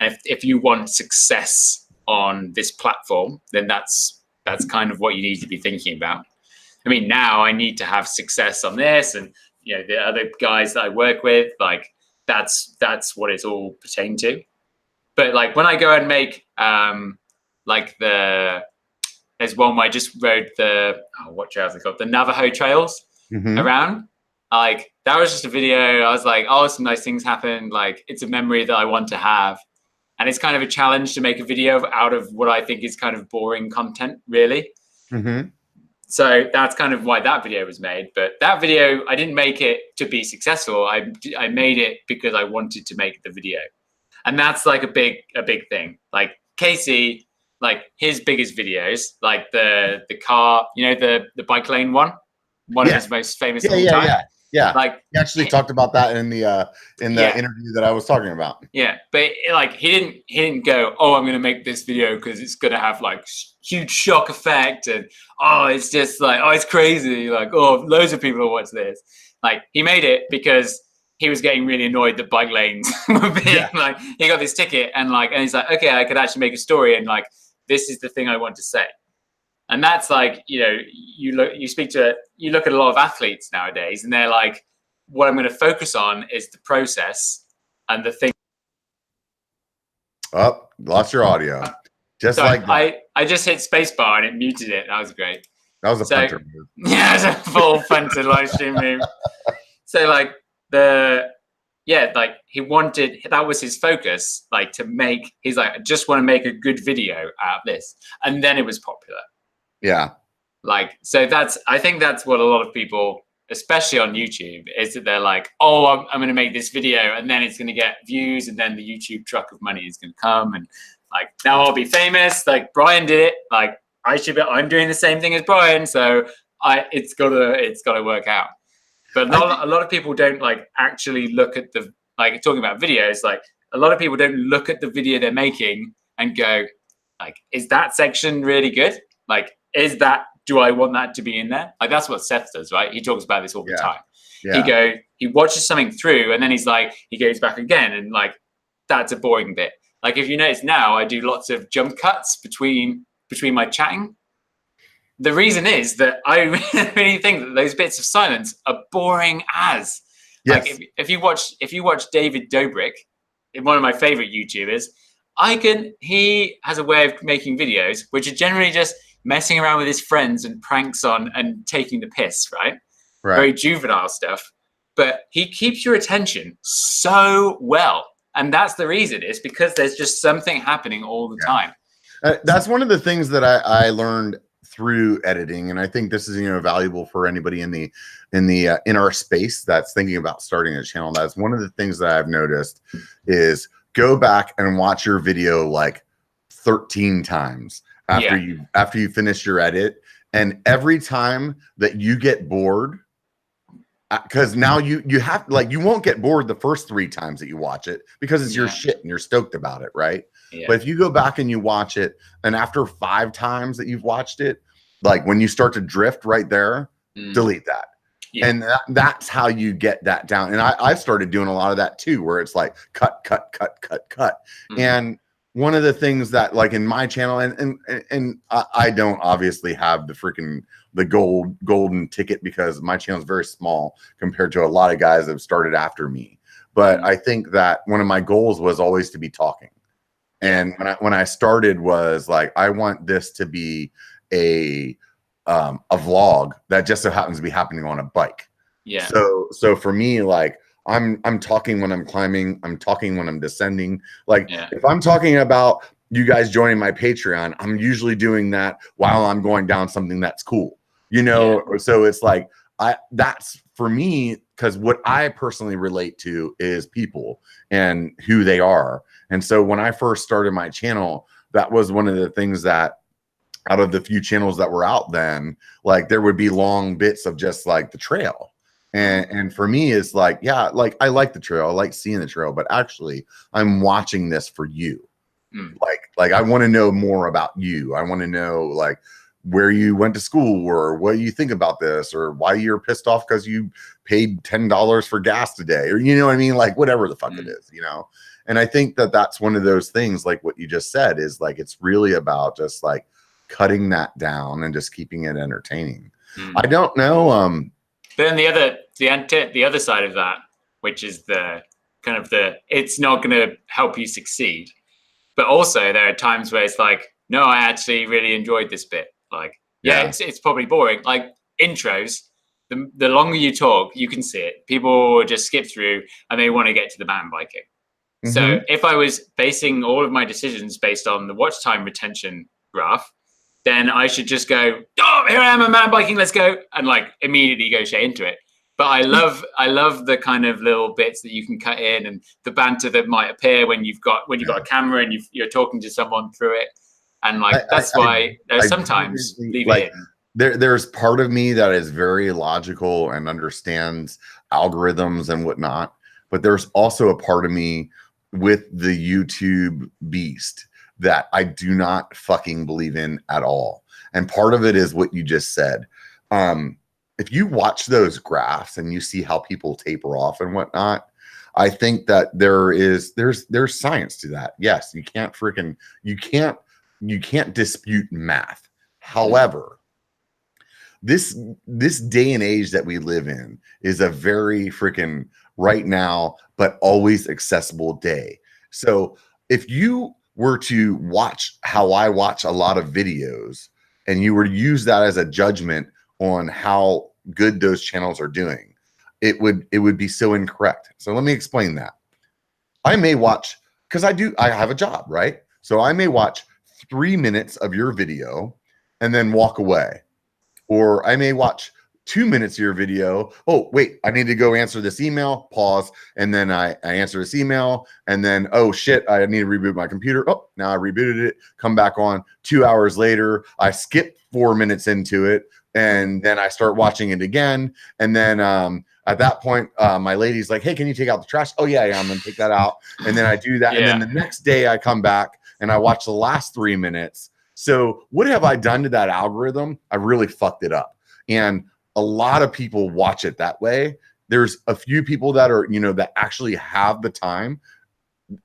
Speaker 2: and if you want success on this platform, then that's kind of what you need to be thinking about. I mean, now I need to have success on this, and you know, the other guys that I work with, like that's what it's all pertained to. But like when I go and make there's one where I just rode what trails are called, the Navajo trails around. Like that was just a video. I was like, oh, some nice things happened. Like it's a memory that I want to have. And it's kind of a challenge to make a video out of what I think is kind of boring content, really. So that's kind of why that video was made. But that video, I didn't make it to be successful. I made it because I wanted to make the video. And that's like a big thing. Like Casey, like his biggest videos, like the car, you know, the bike lane one of his most famous of all time.
Speaker 1: Yeah,
Speaker 2: like
Speaker 1: he actually talked about that in the interview that I was talking about.
Speaker 2: Yeah, but like he didn't go, oh, I'm going to make this video because it's going to have like huge shock effect, and oh, it's just like, oh, it's crazy, like, oh, loads of people will watch this. Like he made it because he was getting really annoyed that bike lanes were being like, he got this ticket and he's like, okay, I could actually make a story and like, this is the thing I want to say. And that's like, you know, you look at a lot of athletes nowadays and they're like, what I'm going to focus on is the process and the thing.
Speaker 1: Oh, lost your audio. Just
Speaker 2: Sorry,
Speaker 1: like that.
Speaker 2: I just hit spacebar and it muted it. That was great.
Speaker 1: That was a Punter move.
Speaker 2: Yeah, it's a full Punter live stream move. So like he wanted, that was his focus, like to make, he's like, I just want to make a good video out of this. And then it was popular.
Speaker 1: Yeah.
Speaker 2: Like, so I think that's what a lot of people, especially on YouTube, is that they're like, oh, I'm going to make this video and then it's going to get views and then the YouTube truck of money is going to come and like, now I'll be famous. Like Brian did it. Like I'm doing the same thing as Brian. So it's gotta work out. But a lot of people don't like actually look at talking about videos. Like a lot of people don't look at the video they're making and go like, is that section really good? Like, do I want that to be in there? Like that's what Seth does, right? He talks about this all the time. Yeah. He watches something through and then he's like, he goes back again and like, that's a boring bit. Like if you notice now, I do lots of jump cuts between my chatting. The reason is that I really think that those bits of silence are boring as. Yes. Like if you watch David Dobrik, one of my favorite YouTubers, he has a way of making videos which are generally just messing around with his friends and pranks on and taking the piss, right? Very juvenile stuff. But he keeps your attention so well. And that's the reason. It's because there's just something happening all the time.
Speaker 1: That's one of the things that I learned through editing, and I think this is valuable for anybody in our space that's thinking about starting a channel. That's one of the things that I've noticed is go back and watch your video like 13 times after you finish your edit, and every time that you get bored. Because now you have you won't get bored the first 3 times that you watch it because it's your shit and you're stoked about it, right? Yeah. But if you go back and you watch it, and after 5 times that you've watched it, like when you start to drift right there, delete that. Yeah. And that's how you get that down. And I started doing a lot of that too, where it's like cut. And one of the things that like in my channel, and I don't obviously have the golden ticket because my channel is very small compared to a lot of guys that have started after me. But I think that one of my goals was always to be talking. And when I started was like, I want this to be a vlog that just so happens to be happening on a bike. Yeah. So for me, like I'm talking when I'm climbing, I'm talking when I'm descending. Like if I'm talking about you guys joining my Patreon, I'm usually doing that while I'm going down something that's cool, So it's like that's for me, because what I personally relate to is people and who they are. And so when I first started my channel, that was one of the things that out of the few channels that were out then, like there would be long bits of just like the trail. And for me, it's like, like I like the trail. I like seeing the trail, but actually I'm watching this for you. Like I want to know more about you. I want to know like where you went to school or what you think about this or why you're pissed off because you paid $10 for gas today or, you know what I mean? Like whatever the fuck it is, And I think that that's one of those things, like what you just said is like, it's really about just like cutting that down and just keeping it entertaining. I don't know.
Speaker 2: But then the other side of that, which is it's not going to help you succeed. But also there are times where it's like, no, I actually really enjoyed this bit. Like, it's probably boring. Like intros, the longer you talk, you can see it. People just skip through and they want to get to the mountain biking. So if I was basing all of my decisions based on the watch time retention graph, then I should just go, oh, here I am, I'm mountain biking, let's go. And like immediately go straight into it. But I love the kind of little bits that you can cut in and the banter that might appear when you've got a camera and you're talking to someone through it. And like, that's why sometimes leave it in.
Speaker 1: There's part of me that is very logical and understands algorithms and whatnot. But there's also a part of me with the YouTube beast that I do not fucking believe in at all. And part of it is what you just said. If you watch those graphs and you see how people taper off and whatnot, I think that there's science to that. Yes, you can't dispute math. However, this day and age that we live in is a very freaking right now, but always accessible day. So if you were to watch how I watch a lot of videos and you were to use that as a judgment on how good those channels are doing, it would be so incorrect. So let me explain that. I may watch, because I have a job, right? So I may watch 3 minutes of your video and then walk away. Or I may watch 2 minutes of your video. Oh, wait, I need to go answer this email, pause. And then I answer this email. And then, oh shit, I need to reboot my computer. Oh, now I rebooted it, come back on. 2 hours later, I skip 4 minutes into it. And then I start watching it again. And then at that point, my lady's like, hey, can you take out the trash? Oh yeah, I'm gonna take that out. And then I do that. And then the next day I come back and I watch the last 3 minutes. So what have I done to that algorithm? I really fucked it up. And a lot of people watch it that way. There's a few people that are, that actually have the time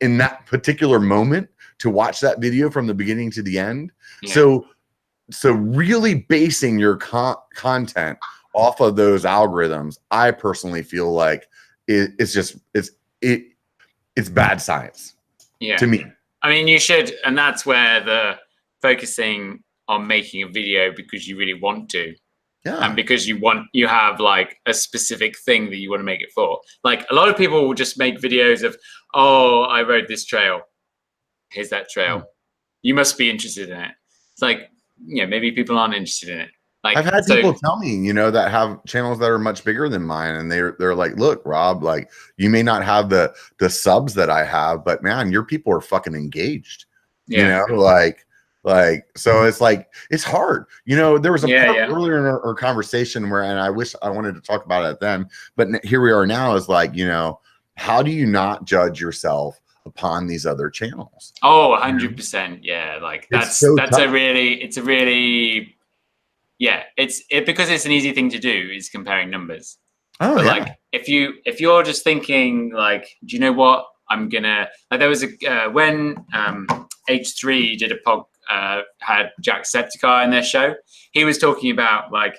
Speaker 1: in that particular moment to watch that video from the beginning to the end. Yeah. So really basing your content off of those algorithms, I personally feel like it's bad science to me.
Speaker 2: I mean, you should, and that's where the focusing on making a video because you really want to, and because you have like a specific thing that you want to make it for. Like a lot of people will just make videos of, oh, I rode this trail. Here's that trail. You must be interested in it. It's like, maybe people aren't interested in it. Like
Speaker 1: I've had people tell me, that have channels that are much bigger than mine, and they're like, look, Rob, like you may not have the subs that I have, but man, your people are fucking engaged. So it's like, it's hard. There was a part earlier in our conversation where, and I wish I wanted to talk about it then, but here we are now is like, how do you not judge yourself upon these other channels?
Speaker 2: Oh, 100%. Yeah. Like it's because it's an easy thing to do is comparing numbers. But like, if you're just thinking like, do you know what I'm gonna, like there was when H3 did a had Jacksepticeye in their show, he was talking about like,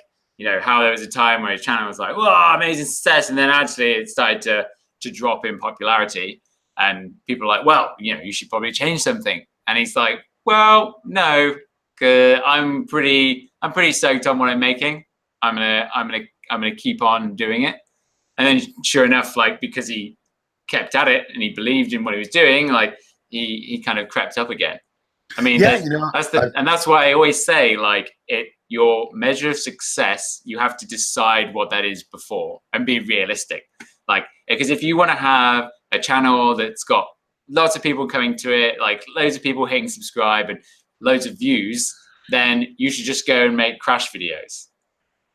Speaker 2: how there was a time where his channel was like, whoa, amazing success. And then actually it started to drop in popularity. And people are like, well, you should probably change something. And he's like, well, no, cause I'm pretty stoked on what I'm making. I'm gonna keep on doing it. And then sure enough, like because he kept at it and he believed in what he was doing, like he kind of crept up again. I mean, that's why I always say, like, your measure of success, you have to decide what that is before and be realistic. Like, because if you want to have a channel that's got lots of people coming to it, like loads of people hitting subscribe and loads of views, then you should just go and make crash videos.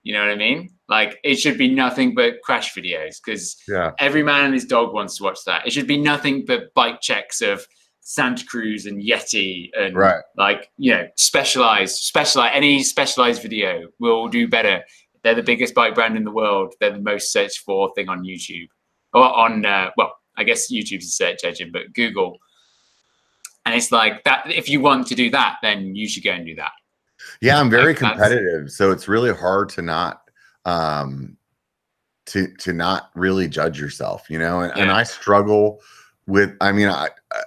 Speaker 2: You know what I mean? Like, it should be nothing but crash videos because every man and his dog wants to watch that. It should be nothing but bike checks of Santa Cruz and Yeti and like, specialized any specialized video will do better. They're the biggest bike brand in the world. They're the most searched for thing on YouTube or on I guess YouTube's a search engine, but Google. And it's like that. If you want to do that, then you should go and do that.
Speaker 1: Yeah, I'm very competitive, so it's really hard to not to not really judge yourself, and I struggle with. I mean,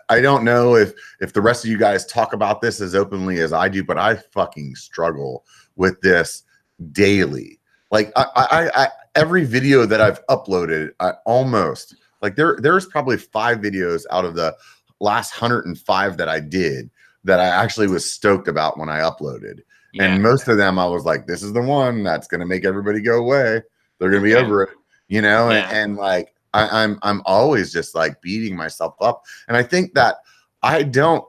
Speaker 1: I don't know if the rest of you guys talk about this as openly as I do, but I fucking struggle with this daily. Like I every video that I've uploaded, I almost like there's probably 5 videos out of the last 105 that I did that I actually was stoked about when I uploaded. And most of them I was like, this is the one that's going to make everybody go away. They're going to be over it, and like, I'm always just like beating myself up. And I think that I don't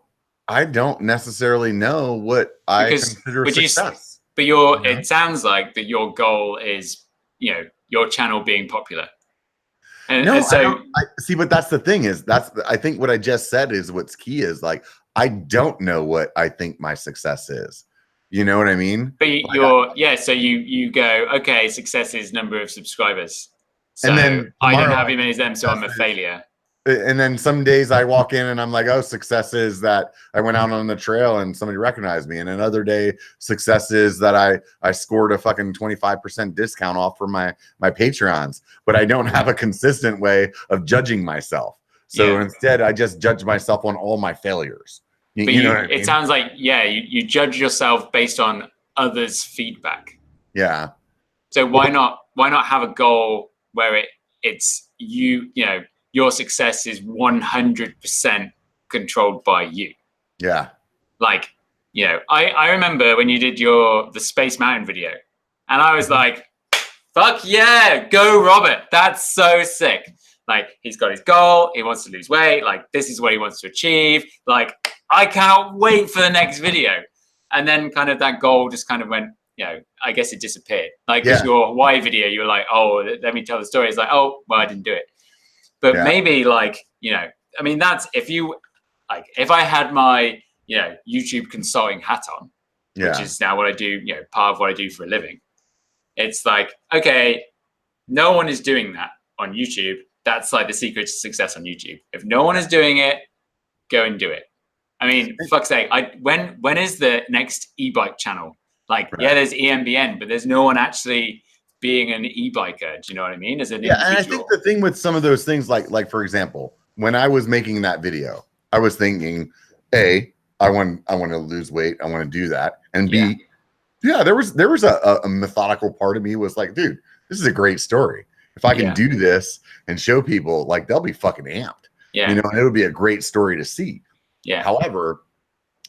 Speaker 1: necessarily know what I consider success.
Speaker 2: It sounds like that your goal is, your channel being popular. And so
Speaker 1: I see, but that's the thing is I think what I just said is what's key is like, I don't know what I think my success is. You know what I mean?
Speaker 2: But so you go, okay, success is number of subscribers. So
Speaker 1: and then
Speaker 2: I don't
Speaker 1: tomorrow,
Speaker 2: have as many as them, so I'm a failure.
Speaker 1: and then some days I walk in and I'm like, oh, success is that I went out on the trail and somebody recognized me. And another day, success is that I scored a fucking 25% discount off for my Patreons. But I don't have a consistent way of judging myself. So instead, I just judge myself on all my failures. You know what I mean?
Speaker 2: It sounds like, you judge yourself based on others' feedback.
Speaker 1: Yeah.
Speaker 2: So why not have a goal where it's you know, your success is 100% controlled by you.
Speaker 1: Yeah.
Speaker 2: Like, you know, I remember when you did the Space Mountain video, and I was like, fuck yeah, go Robert. That's so sick. Like, he's got his goal. He wants to lose weight. Like, this is what he wants to achieve. Like, I cannot wait for the next video. And then kind of that goal just kind of went, you know, I guess it disappeared. Like, because your why video, you were like, oh, let me tell the story. It's like, oh, well, I didn't do it. But maybe, like, you know, I mean, that's if I had my, you know, YouTube consulting hat on, which is now what I do, you know, part of what I do for a living. It's like, okay, no one is doing that on YouTube. That's like the secret to success on YouTube. If no one is doing it, go and do it. I mean, fuck's sake, when is the next e-bike channel? Like, there's EMBN, but there's no one actually being an e-biker. Do you know what I mean? As an individual.
Speaker 1: And I think the thing with some of those things, like for example, when I was making that video, I was thinking, A, I want to lose weight. I want to do that. And B, there was a methodical part of me was like, dude, this is a great story. If I can do this and show people, like, they'll be fucking amped. You know, and it would be a great story to see. However,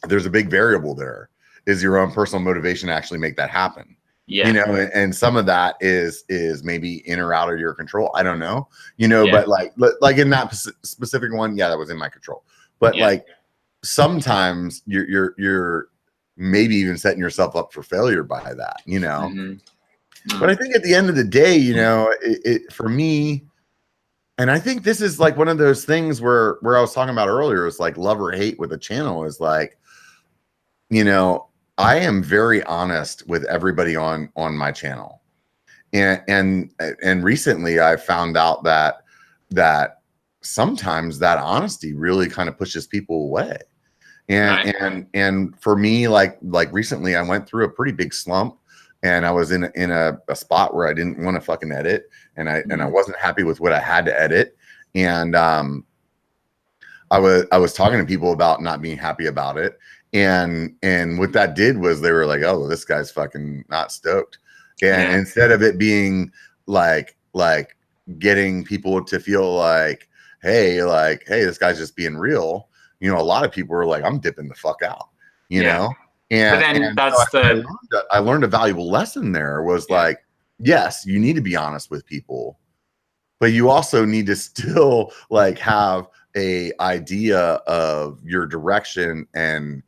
Speaker 1: there's a big variable there. Is your own personal motivation to actually make that happen? You know, and some of that is maybe in or out of your control. I don't know, you know, but like in that specific one, that was in my control. But like sometimes you're maybe even setting yourself up for failure by that, you know. But I think at the end of the day, you know, it for me, and I think this is like one of those things where I was talking about earlier, is like love or hate with a channel is like, you know, I am very honest with everybody on my channel. And recently I found out that sometimes that honesty really kind of pushes people away. And for me, like recently I went through a pretty big slump, and I was in a spot where I didn't want to fucking edit, and I wasn't happy with what I had to edit. And I was talking to people about not being happy about it. And what that did was they were like, oh, this guy's fucking not stoked. And instead of it being like getting people to feel like, hey, this guy's just being real, you know, a lot of people were like, I'm dipping the fuck out, you know? And that's I learned a valuable lesson there was like, yes, you need to be honest with people, but you also need to still like have a idea of your direction, and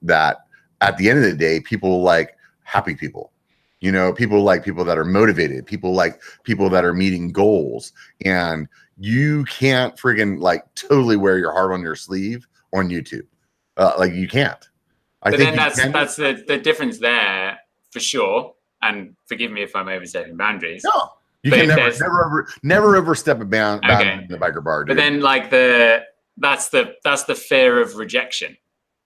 Speaker 1: that at the end of the day, people like happy people, you know, people like people that are motivated, people like people that are meeting goals. And you can't friggin' like totally wear your heart on your sleeve on YouTube. Like you can't.
Speaker 2: But then that's the difference there for sure. And forgive me if I'm overstepping boundaries.
Speaker 1: No, you can never overstep a boundary in the biker bar. Dude.
Speaker 2: But then like that's the fear of rejection.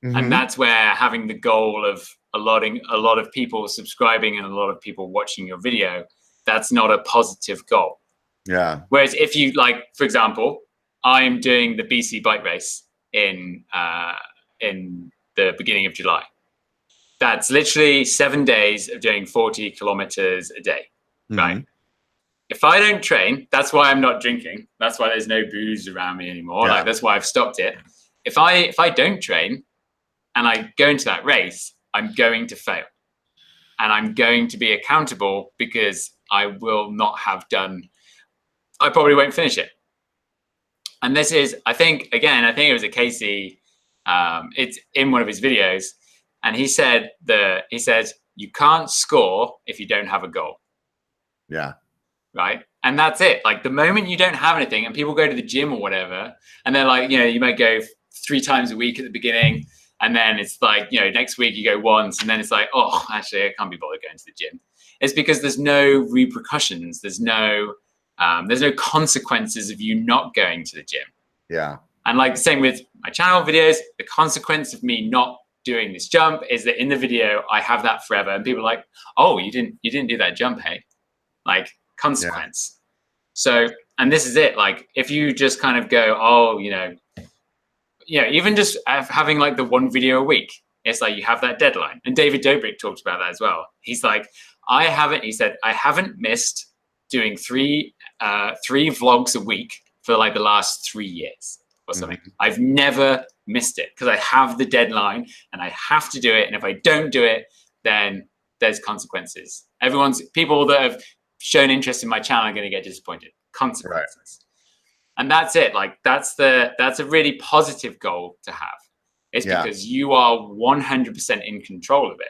Speaker 2: And that's where having the goal of a lot of people subscribing and a lot of people watching your video, that's not a positive goal.
Speaker 1: Yeah.
Speaker 2: Whereas if you, like, for example, I'm doing the BC bike race in the beginning of July. That's literally 7 days of doing 40 kilometers a day, right? If I don't train, that's why I'm not drinking. That's why there's no booze around me anymore. Like, that's why I've stopped it. If I don't train and I go into that race, I'm going to fail. And I'm going to be accountable because I will not have done, I probably won't finish it. And this is, I think it was a Casey, it's in one of his videos. And he said you can't score if you don't have a goal.
Speaker 1: Yeah.
Speaker 2: Right. And that's it. Like the moment you don't have anything, and people go to the gym or whatever, and they're like, you know, you might go 3 times a week at the beginning. And then it's like, you know, next week you go once, and then it's like, oh, actually, I can't be bothered going to the gym. It's because there's no repercussions. There's no There's no consequences of you not going to the gym.
Speaker 1: Yeah.
Speaker 2: And like same with my channel videos, the consequence of me not doing this jump is that in the video I have that forever, and people are like, oh, you didn't do that jump, hey? Like consequence. So, and this is it. Like if you just kind of go, oh, even just having like the one video a week, it's like you have that deadline. And David Dobrik talked about that as well. He's like, I haven't missed doing three vlogs a week for like the last 3 years or something. Mm-hmm. I've never missed it because I have the deadline and I have to do it. And if I don't do it, then there's consequences. People that have shown interest in my channel are going to get disappointed. Consequences. Right. And that's it. Like that's a really positive goal to have. It's because you are 100% in control of it.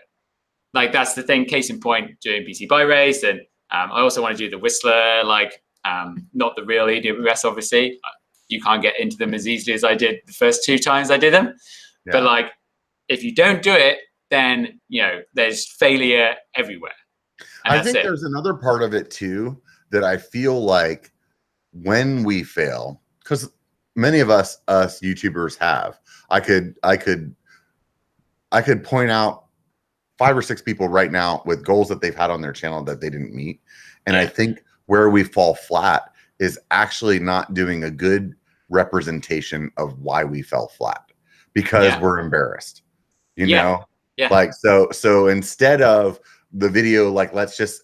Speaker 2: Like that's the thing. Case in point, doing BC Bike Race, and I also want to do the Whistler. Like not the real EWS, obviously. You can't get into them as easily as I did the first 2 times I did them. Yeah. But like, if you don't do it, then there's failure everywhere. And
Speaker 1: I think there's another part of it too that I feel like when we fail, because many of us YouTubers have, I could point out 5 or 6 people right now with goals that they've had on their channel that they didn't meet. And I think where we fall flat is actually not doing a good representation of why we fell flat, because we're embarrassed, you know? Yeah. Like, so instead of the video, like,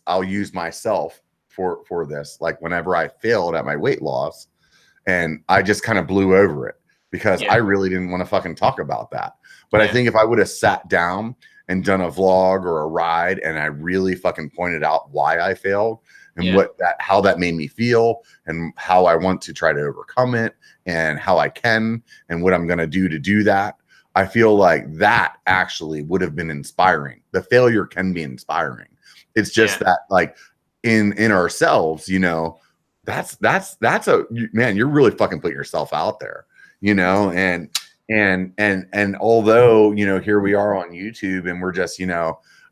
Speaker 1: I'll use myself for this, like whenever I failed at my weight loss and I just kind of blew over it because I really didn't want to fucking talk about that. But I think if I would have sat down and done a vlog or a ride and I really fucking pointed out why I failed and how that made me feel and how I want to try to overcome it and how I can and what I'm going to do that, I feel like that actually would have been inspiring. The failure can be inspiring. It's just that, like, in ourselves, that's a, man, you're really fucking putting yourself out there, and although, here we are on YouTube and we're just,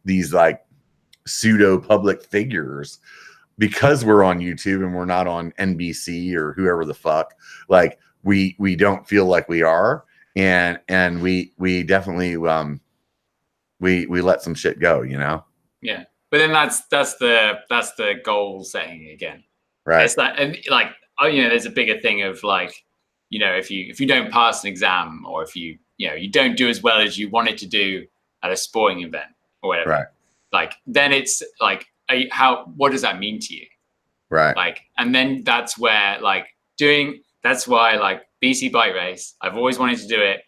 Speaker 1: these like pseudo public figures, because we're on YouTube and we're not on NBC or whoever the fuck, like we don't feel like we are. And we definitely, we let some shit go,
Speaker 2: Yeah. But then that's the goal setting again.
Speaker 1: Right.
Speaker 2: It's that, and like, there's a bigger thing of like, if you don't pass an exam, or if you don't do as well as you wanted to do at a sporting event or whatever,
Speaker 1: right,
Speaker 2: like, then it's like, what does that mean to you?
Speaker 1: Right.
Speaker 2: Like, and then that's where that's why like BC Bike Race, I've always wanted to do it.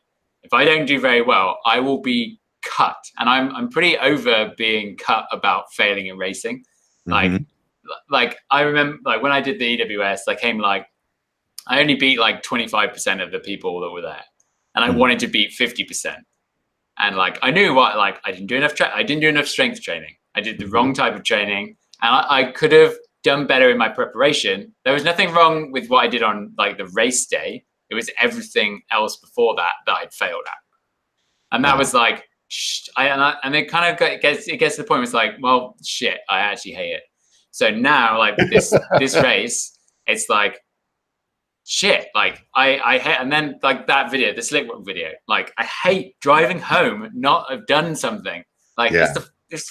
Speaker 2: If I don't do very well, I will be cut. And I'm pretty over being cut about failing in racing. Like I remember, like, when I did the EWS, I only beat like 25% of the people that were there, and I wanted to beat 50%. And like, I knew I didn't do enough strength training. I did the wrong type of training, and I could have done better in my preparation. There was nothing wrong with what I did on like the race day. It was everything else before that I'd failed at. And that was like, and it kind of gets to the point where it's like, well, shit, I actually hate it. So now, like, with this race, it's like, shit, like I hate, and then like that video, the slick walk video, like I hate driving home, not have done something. Like it's the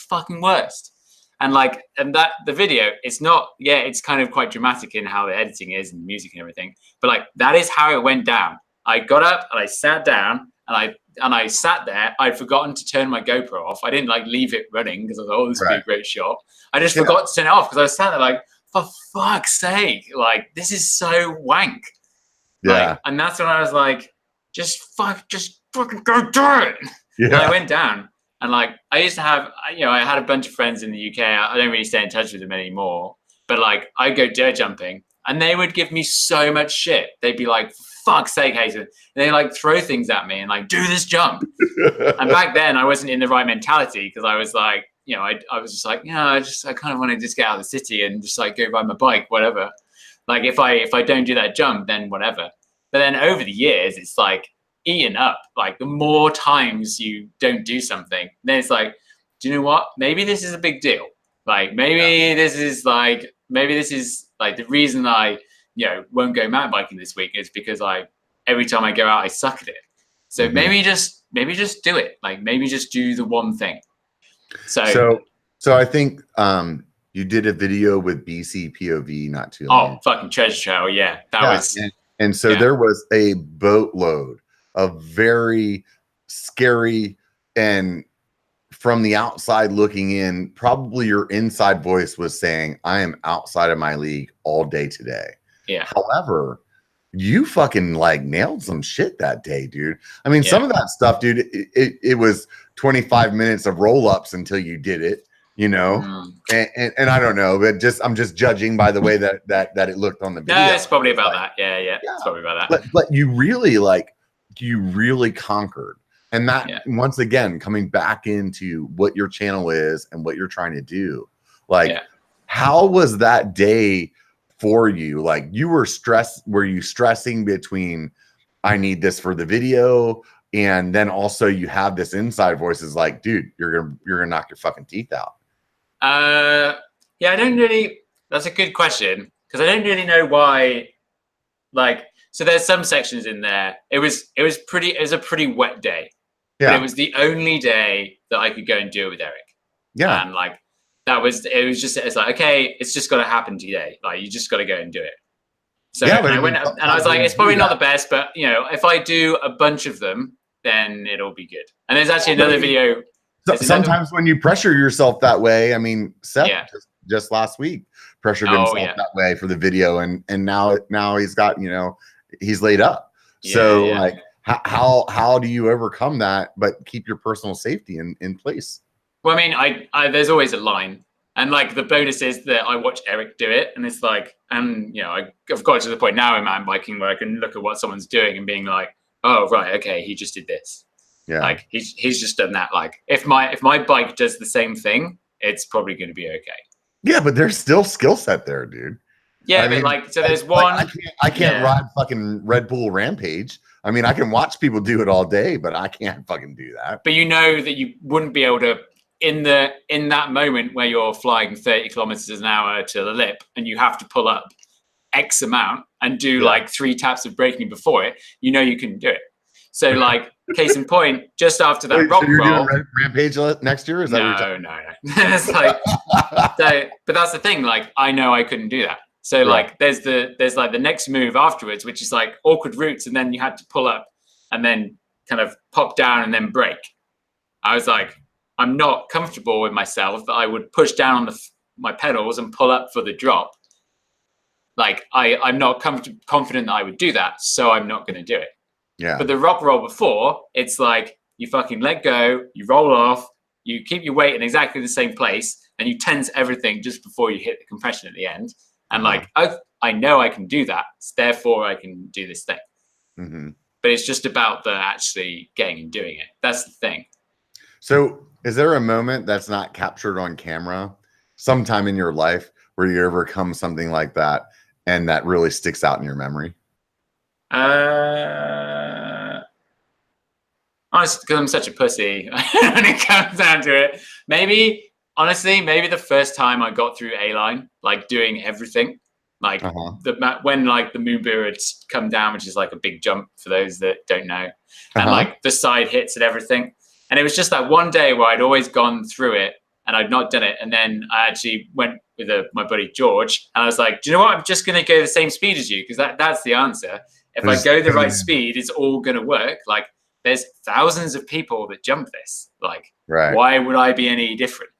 Speaker 2: fucking worst. And like, and that the video, it's not, it's kind of quite dramatic in how the editing is and the music and everything, but like that is how it went down. I got up and I sat down and I sat there. I'd forgotten to turn my GoPro off. I didn't like leave it running because I was like, oh, this would be a great shot. I just forgot to turn it off because I was sat there like, for fuck's sake, like this is so wank.
Speaker 1: Yeah.
Speaker 2: Like, and that's when I was like, just fucking go do it. Yeah. And I went down, and like I used to have, I had a bunch of friends in the UK. I don't really stay in touch with them anymore, but like I go dirt jumping and they would give me so much shit. They'd be like, for fuck's sake, Hayden. And they like throw things at me and like, do this jump. And back then I wasn't in the right mentality, because I was like, I was just like, I kind of want to just get out of the city and just like go ride my bike, whatever. Like if I don't do that jump, then whatever. But then over the years, it's like eaten up. Like the more times you don't do something, then it's like, do you know what? Maybe this is a big deal. Like maybe this is like maybe this is like the reason I, won't go mountain biking this week is because every time I go out, I suck at it. So maybe just do it. Like maybe just do the one thing. So
Speaker 1: I think you did a video with BC POV not too long ago.
Speaker 2: Fucking treasure trail. Yeah. That was.
Speaker 1: And so there was a boatload of very scary, and from the outside looking in, probably your inside voice was saying, I am outside of my league all day today.
Speaker 2: Yeah.
Speaker 1: However, you fucking like nailed some shit that day, dude. I mean, some of that stuff, dude, it was 25 minutes of roll-ups until you did it, and I don't know, but I'm just judging by the way that it looked on the video.
Speaker 2: No, it's probably about that. Yeah. It's probably about that.
Speaker 1: But you really conquered. And that once again, coming back into what your channel is and what you're trying to do, how was that day for you? Like you were were you stressing between, I need this for the video, and then also you have this inside voice is like, dude, you're gonna knock your fucking teeth out?
Speaker 2: I don't really, that's a good question, because I don't really know why. Like, so there's some sections in there. It was a pretty wet day. Yeah. But it was the only day that I could go and do it with Eric.
Speaker 1: Yeah.
Speaker 2: And like it's like, okay, it's just got to happen today. Like you just got to go and do it. So I went and I was like, it's probably not the best, but if I do a bunch of them, then it'll be good. And there's actually another video.
Speaker 1: Sometimes when you pressure yourself that way, I mean, Seth just last week pressured himself that way for the video, and now he's got, he's laid up. Like, how do you overcome that but keep your personal safety in place? Well, I mean, I there's always a line, and like the bonus is that I watch Eric do it, and it's like, and I've got to the point now in mountain biking where I can look at what someone's doing and being like, oh right, okay, he just did this. Yeah, like he's just done that. Like if my bike does the same thing, it's probably going to be okay. Yeah, but there's still skill set there, dude. Yeah, I mean, like, so there's one. I can't ride fucking Red Bull Rampage. I mean, I can watch people do it all day, but I can't fucking do that. But you know that you wouldn't be able to in that moment where you're flying 30 kilometers an hour to the lip and you have to pull up X amount and do like 3 taps of braking before it. You can do it. So like, case in point, just after that rock roll, doing Rampage next year? Is that no. It's like, but that's the thing. Like, I know I couldn't do that. So like, there's like the next move afterwards, which is like awkward routes, and then you had to pull up and then kind of pop down and then brake. I was like, I'm not comfortable with myself that I would push down on my pedals and pull up for the drop. Like, I'm not confident that I would do that, so I'm not going to do it. Yeah. But the rock roll before, it's like you fucking let go, you roll off, you keep your weight in exactly the same place, and you tense everything just before you hit the compression at the end. And like, I know I can do that, so therefore I can do this thing. Mm-hmm. But it's just about the actually getting and doing it. That's the thing. So is there a moment that's not captured on camera sometime in your life where you overcome something like that and that really sticks out in your memory? Honestly, because I'm such a pussy when it comes down to it. Maybe the first time I got through A-line, like doing everything, like when like the moon beer had come down, which is like a big jump for those that don't know, and like the side hits and everything. And it was just that one day where I'd always gone through it and I'd not done it. And then I actually went with my buddy George, and I was like, do you know what? I'm just going to go the same speed as you, because that's the answer. If I go the right speed, it's all going to work. Like, there's thousands of people that jump this. Like, why would I be any different?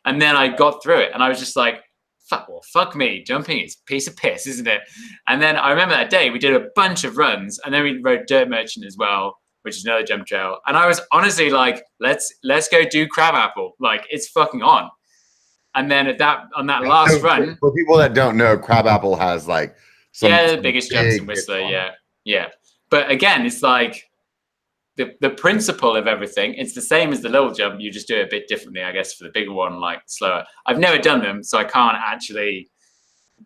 Speaker 1: And then I got through it, and I was just like, fuck me. Jumping is a piece of piss, isn't it? And then I remember that day we did a bunch of runs, and then we rode Dirt Merchant as well, which is another jump trail. And I was honestly like, let's go do Crabapple. Like, it's fucking on. And then on that last run, for people that don't know, Crabapple has like the biggest jumps in Whistler. Yeah. But again, it's like the principle of everything. It's the same as the little jump. You just do it a bit differently, I guess, for the bigger one, like slower. I've never done them, so I can't actually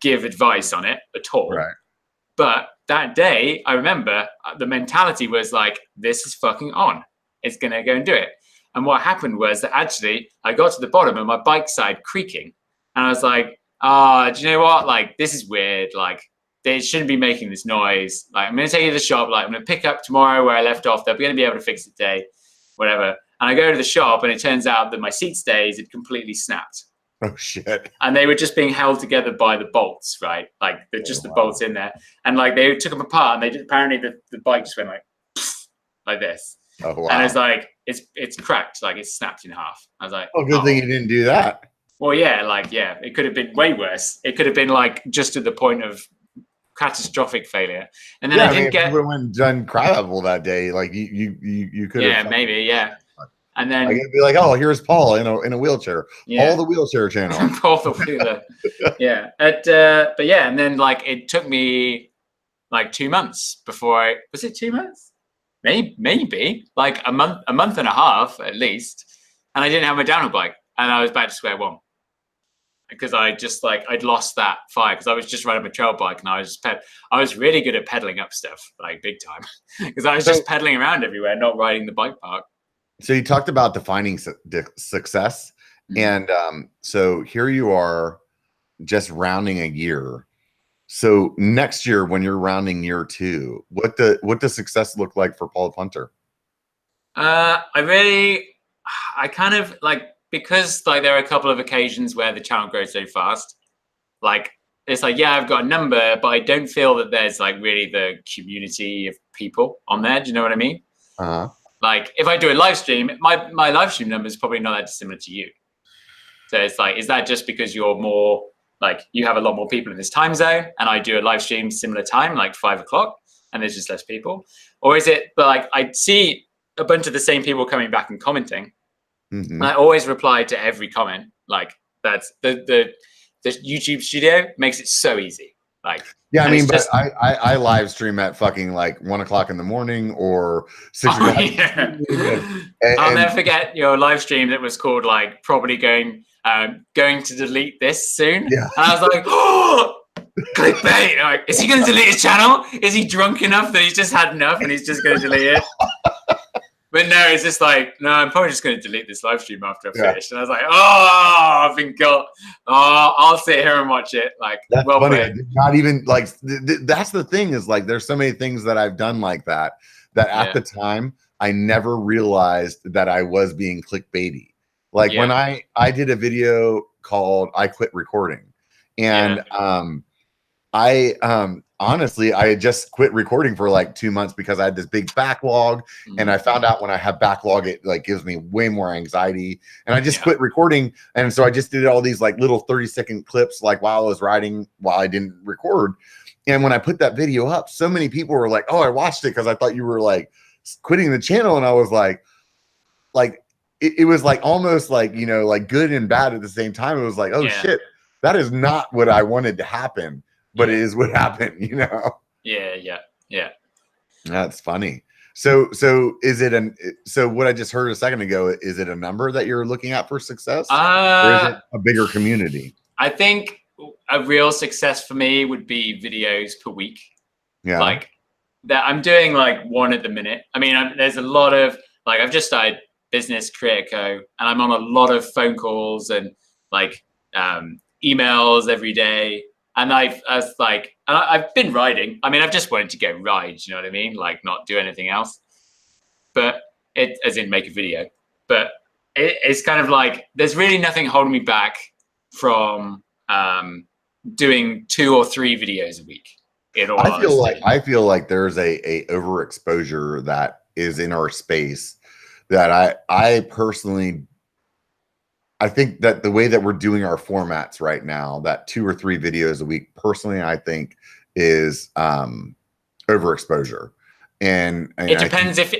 Speaker 1: give advice on it at all. Right. But that day, I remember the mentality was like, this is fucking on. It's going to go and do it. And what happened was that actually I got to the bottom and my bike started creaking. And I was like,
Speaker 2: do you know what? Like, this is weird. Like, they shouldn't be making this noise. Like, I'm going to take you to the shop. Like, I'm going to pick up tomorrow where I left off. They're going to be able to fix it today, whatever. And I go to the shop, and it turns out that my seat stays had completely snapped.
Speaker 1: Oh, shit.
Speaker 2: And they were just being held together by the bolts, right? Like, they're just the bolts in there. And, like, they took them apart, and apparently the bike just went like this.
Speaker 1: Oh, wow.
Speaker 2: And it's like, it's cracked. Like, it's snapped in half. I was like,
Speaker 1: oh, good thing you didn't do that.
Speaker 2: Well, yeah, it could have been way worse. It could have been, like, just to the point of catastrophic failure. And then I didn't get...
Speaker 1: If you went done crab apple that day, like, you could have...
Speaker 2: Yeah, maybe, yeah. And then
Speaker 1: like, it'd be like, oh, here's Paul in a wheelchair.
Speaker 2: Yeah.
Speaker 1: Paul the wheelchair channel.
Speaker 2: Paul the wheeler. Yeah. But yeah, and then like it took me like 2 months before was it 2 months? Maybe like a month and a half at least. And I didn't have my downhill bike, and I was back to square one. Because I just like I'd lost that fire, because I was just riding my trail bike, and I was really good at pedaling up stuff, like big time. Because I was just pedaling around everywhere, not riding the bike park.
Speaker 1: So you talked about defining success, and so here you are, just rounding a year. So next year, when you're rounding year 2, what does success look like for Paul Punter?
Speaker 2: I kind of like, because like there are a couple of occasions where the channel grows so fast. Like it's like, yeah, I've got a number, but I don't feel that there's like really the community of people on there. Do you know what I mean?
Speaker 1: Uh-huh.
Speaker 2: Like if I do a live stream, my live stream number is probably not that dissimilar to you. So it's like, is that just because you're more like, you have a lot more people in this time zone, and I do a live stream similar time, like 5 o'clock, and there's just less people? Or is it, but like I see a bunch of the same people coming back and commenting.
Speaker 1: Mm-hmm.
Speaker 2: And I always reply to every comment. Like that's the YouTube studio makes it so easy. Like,
Speaker 1: yeah, I mean, but I live stream at fucking like 1 o'clock in the morning or 6 o'clock.
Speaker 2: Yeah. I'll never forget your live stream that was called like probably going to delete this soon.
Speaker 1: Yeah.
Speaker 2: And I was like, oh, clickbait. Like, is he going to delete his channel? Is he drunk enough that he's just had enough and he's just going to delete it? But no, it's just like, no, I'm probably just going to delete this live stream after I finish. And I was like, oh, I've been got. Oh, I'll sit here and watch it. Like,
Speaker 1: that's
Speaker 2: well
Speaker 1: funny.
Speaker 2: played.
Speaker 1: Not even like that's the thing, is like there's so many things that I've done like that at the time I never realized that I was being clickbaity. Like when I did a video called "I Quit Recording," and honestly, I had just quit recording for like 2 months because I had this big backlog, and I found out when I have backlog, it like gives me way more anxiety, and I just quit recording. And so I just did all these like little 30-second clips, like while I was riding, while I didn't record. And when I put that video up, so many people were like, "Oh, I watched it because I thought you were like quitting the channel." And I was like it was like almost like, you know, like good and bad at the same time. It was like, oh shit, that is not what I wanted to happen. But it is what happened, you know? Yeah. That's funny. So is it so what I just heard a second ago, is it a number that you're looking at for success? Or is it a bigger community?
Speaker 2: I think a real success for me would be videos per week.
Speaker 1: Yeah.
Speaker 2: Like that I'm doing like one at the minute. I mean, there's a lot of, like, I've just started Business Creator Co, and I'm on a lot of phone calls and like emails every day. And I've been riding. I mean, I've just wanted to go ride, you know what I mean? Like not do anything else, but as in make a video. But it's kind of like, there's really nothing holding me back from doing 2 or 3 videos a week.
Speaker 1: I feel like there's a overexposure that is in our space that I personally, I think that the way that we're doing our formats right now, that 2 or 3 videos a week, personally, I think is overexposure. And
Speaker 2: it depends if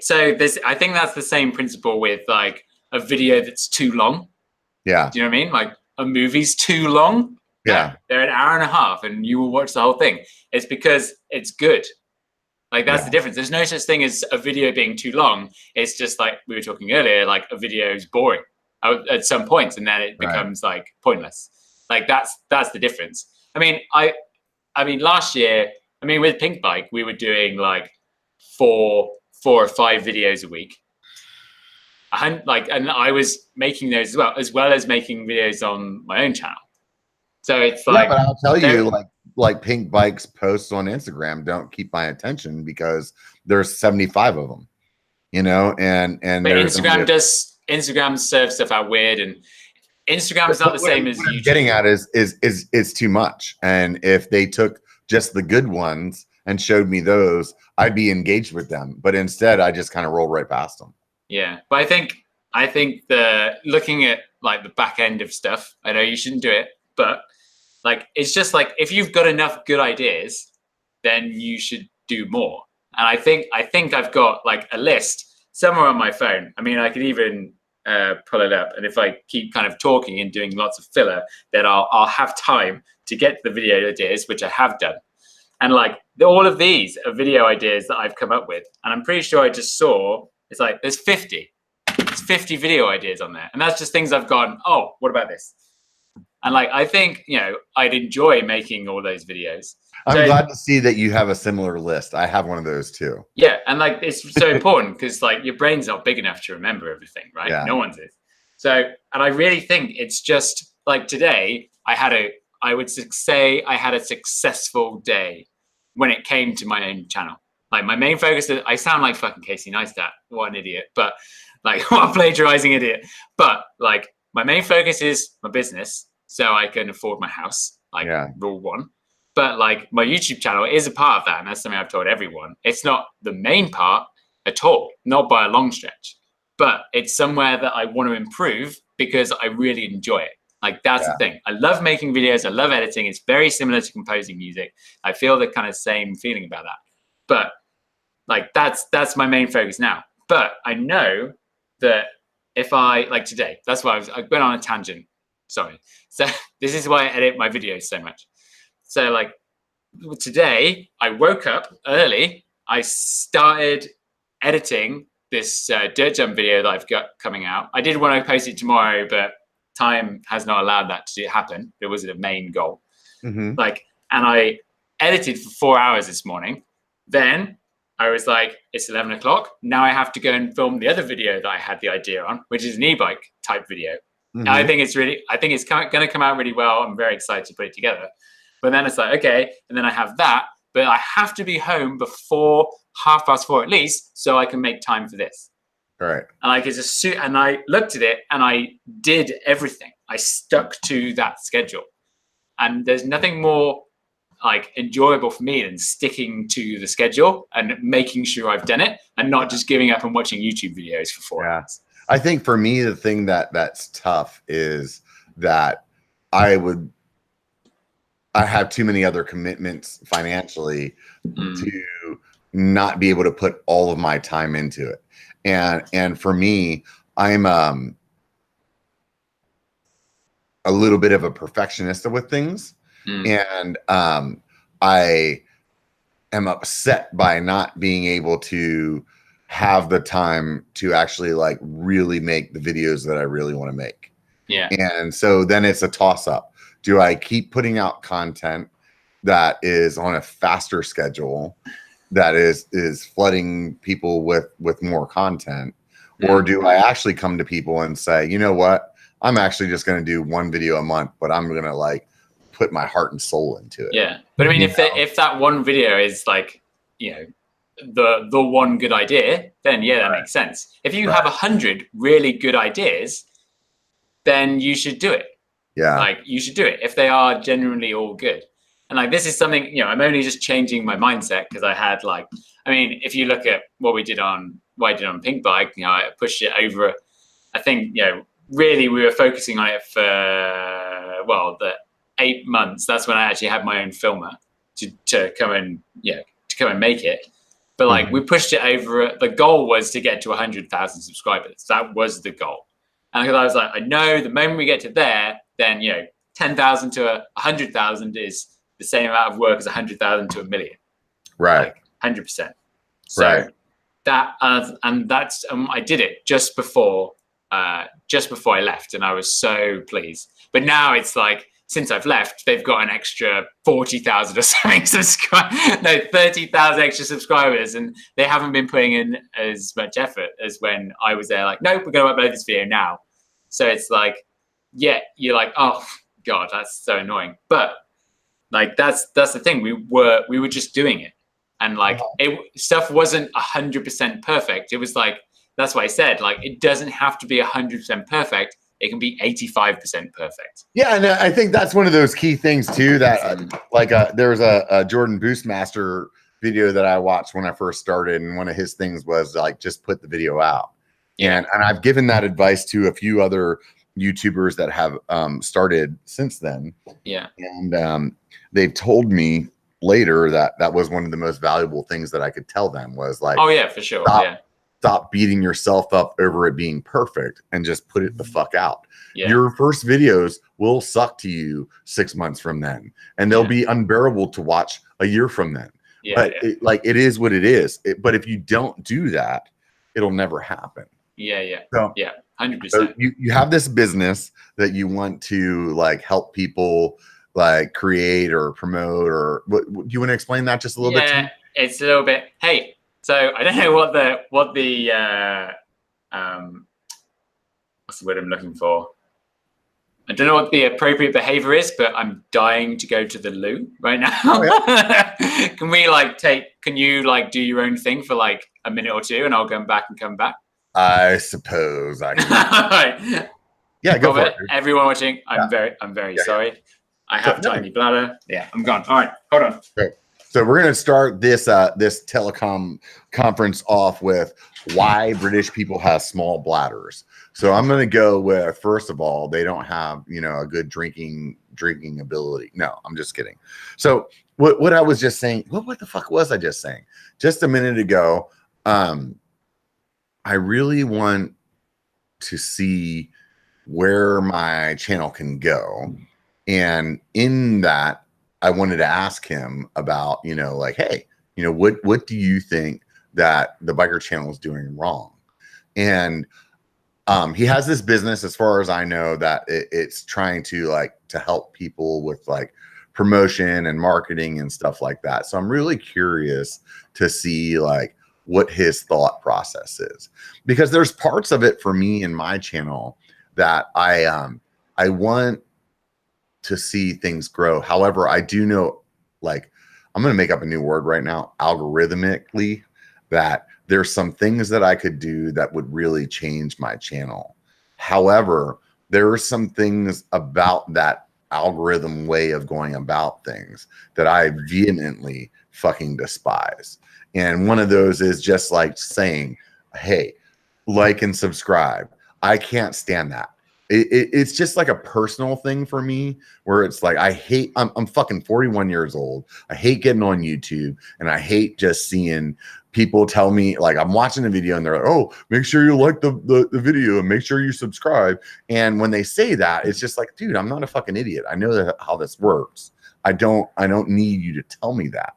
Speaker 2: so this, I think that's the same principle with like a video that's too long.
Speaker 1: Yeah.
Speaker 2: Do you know what I mean? Like a movie's too long.
Speaker 1: Yeah.
Speaker 2: They're an hour and a half and you will watch the whole thing. It's because it's good. Like that's the difference. There's no such thing as a video being too long. It's just like we were talking earlier, like a video is boring at some points, and then it becomes like pointless. Like that's the difference. I mean, last year, I mean, with Pink Bike, we were doing like 4 or 5 videos a week. And I was making those as well as making videos on my own channel. So it's like,
Speaker 1: but I'll tell you, like Pink Bike's posts on Instagram don't keep my attention because there's 75 of them, and
Speaker 2: but
Speaker 1: there's
Speaker 2: Instagram serves stuff out weird, and Instagram is not the same as
Speaker 1: what I'm
Speaker 2: YouTube.
Speaker 1: getting at is too much. And if they took just the good ones and showed me those, I'd be engaged with them. But instead, I just kind of rolled right past them.
Speaker 2: Yeah, but I think the looking at like the back end of stuff, I know you shouldn't do it, but like it's just like if you've got enough good ideas, then you should do more. And I think I've got like a list somewhere on my phone. I mean, I could even pull it up, and if I keep kind of talking and doing lots of filler, then I'll have time to get to the video ideas, which I have done. And like all of these are video ideas that I've come up with, and I'm pretty sure I just saw it's like there's 50 video ideas on there, and that's just things I've gone, oh, what about this? And like I think I'd enjoy making all those videos.
Speaker 1: I'm glad to see that you have a similar list. I have one of those too.
Speaker 2: Yeah, and like it's so important because like your brain's not big enough to remember everything, right?
Speaker 1: Yeah.
Speaker 2: No one's is. So, and I really think it's just like today I would say I had a successful day when it came to my own channel. Like my main focus is, I sound like fucking Casey Neistat, what an idiot, but like what a plagiarizing idiot. But like my main focus is my business, so I can afford my house, like rule one. But like my YouTube channel is a part of that, and that's something I've told everyone. It's not the main part at all, not by a long stretch, but it's somewhere that I want to improve because I really enjoy it. Like that's the thing. I love making videos. I love editing. It's very similar to composing music. I feel the kind of same feeling about that. But like that's my main focus now. But I know that if I like today, that's why I went on a tangent. Sorry. So this is why I edit my videos so much. So like today, I woke up early. I started editing this dirt jump video that I've got coming out. I did want to post it tomorrow, but time has not allowed that to happen. It wasn't a main goal. And I edited for 4 hours this morning. Then I was like, it's 11 o'clock. Now I have to go and film the other video that I had the idea on, which is an e-bike type video. And I think it's going to come out really well. I'm very excited to put it together. But then it's like, okay, and then I have that, but I have to be home before 4:30 at least, so I can make time for this.
Speaker 1: Right.
Speaker 2: And like it's a suit, and I looked at it and I did everything. I stuck to that schedule, and there's nothing more like enjoyable for me than sticking to the schedule and making sure I've done it, and not just giving up and watching YouTube videos for 4 hours.
Speaker 1: I think for me, the thing that's tough is that I have too many other commitments financially to not be able to put all of my time into it. And for me, I'm a little bit of a perfectionist with things. And I am upset by not being able to have the time to actually like really make the videos that I really want to make. Yeah. And so then it's a toss up. Do I keep putting out content that is on a faster schedule, that is flooding people with more content? Or do I actually come to people and say, you know what, I'm actually just going to do one video a month, but I'm going to like put my heart and soul into it.
Speaker 2: Yeah. But I mean, if that one video is like, the one good idea, then that makes sense. If you have 100 really good ideas, then you should do it. Yeah. Like you should do it if they are genuinely all good. And like, this is something, I'm only just changing my mindset because I had like, I mean, if you look at what I did on Pink Bike, I pushed it over, I think, really we were focusing on it for, the 8 months. That's when I actually had my own filmer to come and make it. But like we pushed it over, the goal was to get to 100,000 subscribers. That was the goal. And I was like, I know the moment we get to there, then 10,000 to 100,000 is the same amount of work as 100,000 to 1 million. Right. Like 100%. So that and that's I did it just before I left, and I was so pleased. But now it's like since I've left, they've got an extra 40,000 or something 30,000 extra subscribers, and they haven't been putting in as much effort as when I was there. Like, nope, we're going to upload this video now. So it's like, you're like, oh, God, that's so annoying. But like, that's the thing. We were just doing it. And like, stuff wasn't 100% perfect. It was like, that's why I said, like, it doesn't have to be 100% perfect. It can be 85% perfect.
Speaker 1: Yeah, and I think that's one of those key things too. That there was a Jordan Boostmaster video that I watched when I first started, and one of his things was like, just put the video out.
Speaker 2: Yeah.
Speaker 1: And I've given that advice to a few other YouTubers that have started since then.
Speaker 2: Yeah.
Speaker 1: And they've told me later that was one of the most valuable things that I could tell them was like,
Speaker 2: oh yeah, for sure.
Speaker 1: Stop beating yourself up over it being perfect and just put it the fuck out.
Speaker 2: Yeah.
Speaker 1: Your first videos will suck to you 6 months from then, and they'll be unbearable to watch a year from then. But it is what it is. But if you don't do that, it'll never happen.
Speaker 2: Yeah.
Speaker 1: So,
Speaker 2: 100%.
Speaker 1: So you have this business that you want to like help people like create or promote, or what do you want to explain that just a little bit to me?
Speaker 2: It's a little bit. Hey, so I don't know what the what's the word I'm looking for? I don't know what the appropriate behavior is, but I'm dying to go to the loo right now.
Speaker 1: Oh, yeah.
Speaker 2: Can you like do your own thing for like a minute or two, and I'll come back?
Speaker 1: I suppose I can.
Speaker 2: Right.
Speaker 1: Yeah, go for it.
Speaker 2: Everyone watching, I'm very sorry. I have tiny bladder. Yeah, I'm gone. All right, hold on.
Speaker 1: Okay. So we're going to start this telecom conference off with why British people have small bladders. So I'm going to go with, first of all, they don't have, a good drinking ability. No, I'm just kidding. So what I was just saying, what the fuck was I just saying? Just a minute ago, I really want to see where my channel can go. And in that, I wanted to ask him about, like, hey, what do you think that the biker channel is doing wrong? And he has this business, as far as I know, that it's trying to help people with like promotion and marketing and stuff like that. So I'm really curious to see like what his thought process is, because there's parts of it for me in my channel that I want to see things grow. However, I do know, like, I'm going to make up a new word right now, algorithmically, that there's some things that I could do that would really change my channel. However, there are some things about that algorithm way of going about things that I vehemently fucking despise. And one of those is just like saying, hey, like and subscribe. I can't stand that. It's just like a personal thing for me, where it's like, I'm fucking 41 years old. I hate getting on YouTube, and I hate just seeing people tell me, like, I'm watching a video and they're like, oh, make sure you like the video and make sure you subscribe. And when they say that, it's just like, dude, I'm not a fucking idiot. I know how this works. I don't need you to tell me that.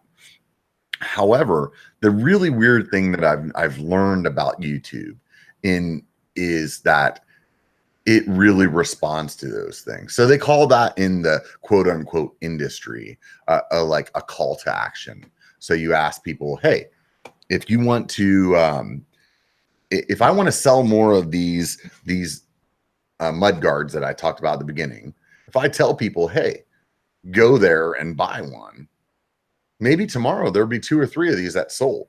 Speaker 1: However, the really weird thing that I've learned about YouTube is that it really responds to those things. So they call that in the quote unquote industry, like a call to action. So you ask people, hey, if you want to, if I want to sell more of these mud guards that I talked about at the beginning, if I tell people, hey, go there and buy one, maybe tomorrow there'll be 2 or 3 of these that sold.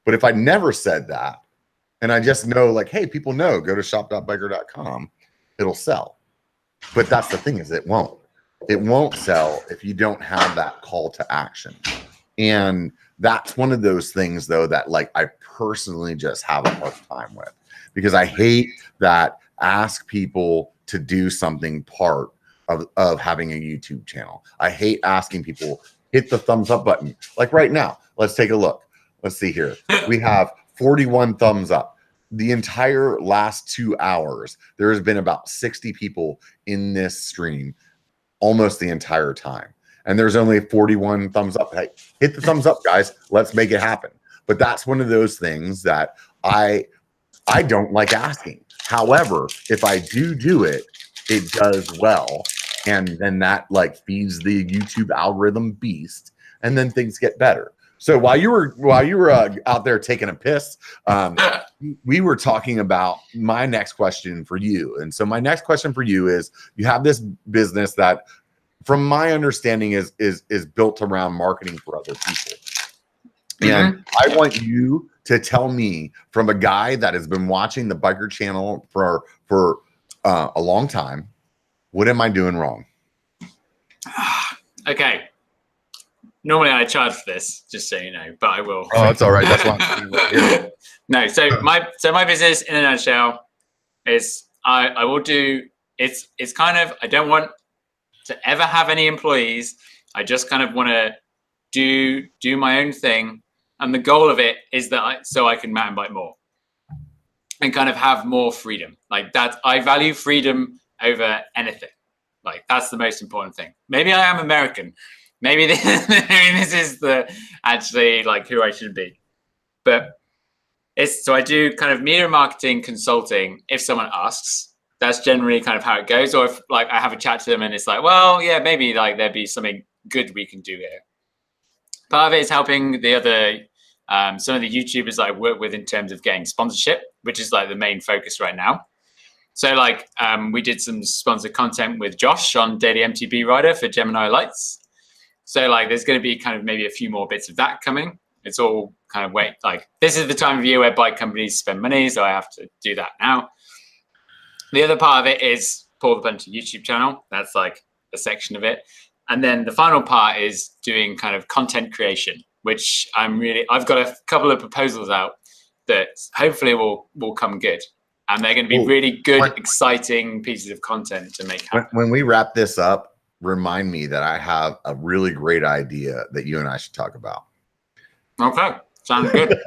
Speaker 1: But if I never said that, and I just know, like, hey, people know, go to shop.b1KER.com, it'll sell. But that's the thing, is it won't sell if you don't have that call to action. And that's one of those things, though, that like I personally just have a hard time with, because I hate that ask people to do something part of having a YouTube channel. I hate asking people, hit the thumbs up button. Like right now, let's take a look. Let's see here. We have 41 thumbs up. The entire last 2 hours, there has been about 60 people in this stream almost the entire time. And there's only 41 thumbs up. Hey, hit the thumbs up, guys. Let's make it happen. But that's one of those things that I don't like asking. However, if I do it, it does well. And then that like feeds the YouTube algorithm beast, and then things get better. So while you were out there taking a piss, we were talking about my next question for you. And so my next question for you is, you have this business that, from my understanding, is built around marketing for other people. And I want you to tell me, from a guy that has been watching the Biker channel for a long time, what am I doing wrong?
Speaker 2: Okay. Normally I charge for this, just so you know, but I will.
Speaker 1: Oh, it's all right. That's why I'm right here.
Speaker 2: No, so my business in a nutshell is I will do it's kind of, I don't want to ever have any employees. I just kind of want to do my own thing, and the goal of it is that so I can mountain bike more and kind of have more freedom. Like that, I value freedom over anything. Like that's the most important thing. Maybe I am American. Maybe this is actually like who I should be. But so I do kind of media marketing consulting if someone asks. That's generally kind of how it goes. Or if like I have a chat to them and it's like, well, yeah, maybe like there'd be something good we can do here. Part of it is helping the other some of the YouTubers that I work with in terms of getting sponsorship, which is like the main focus right now. So like we did some sponsored content with Josh on Daily MTB Rider for Gemini Lights. So like there's going to be kind of maybe a few more bits of that coming. It's all kind of like this is the time of year where bike companies spend money, so I have to do that now. The other part of it is Paul the Punter YouTube channel. That's like a section of it. And then the final part is doing kind of content creation, which I've got a couple of proposals out that hopefully will come good. And they're going to be really good, exciting pieces of content to make happen.
Speaker 1: When we wrap this up, remind me that I have a really great idea that you and I should talk about.
Speaker 2: Okay, sounds good.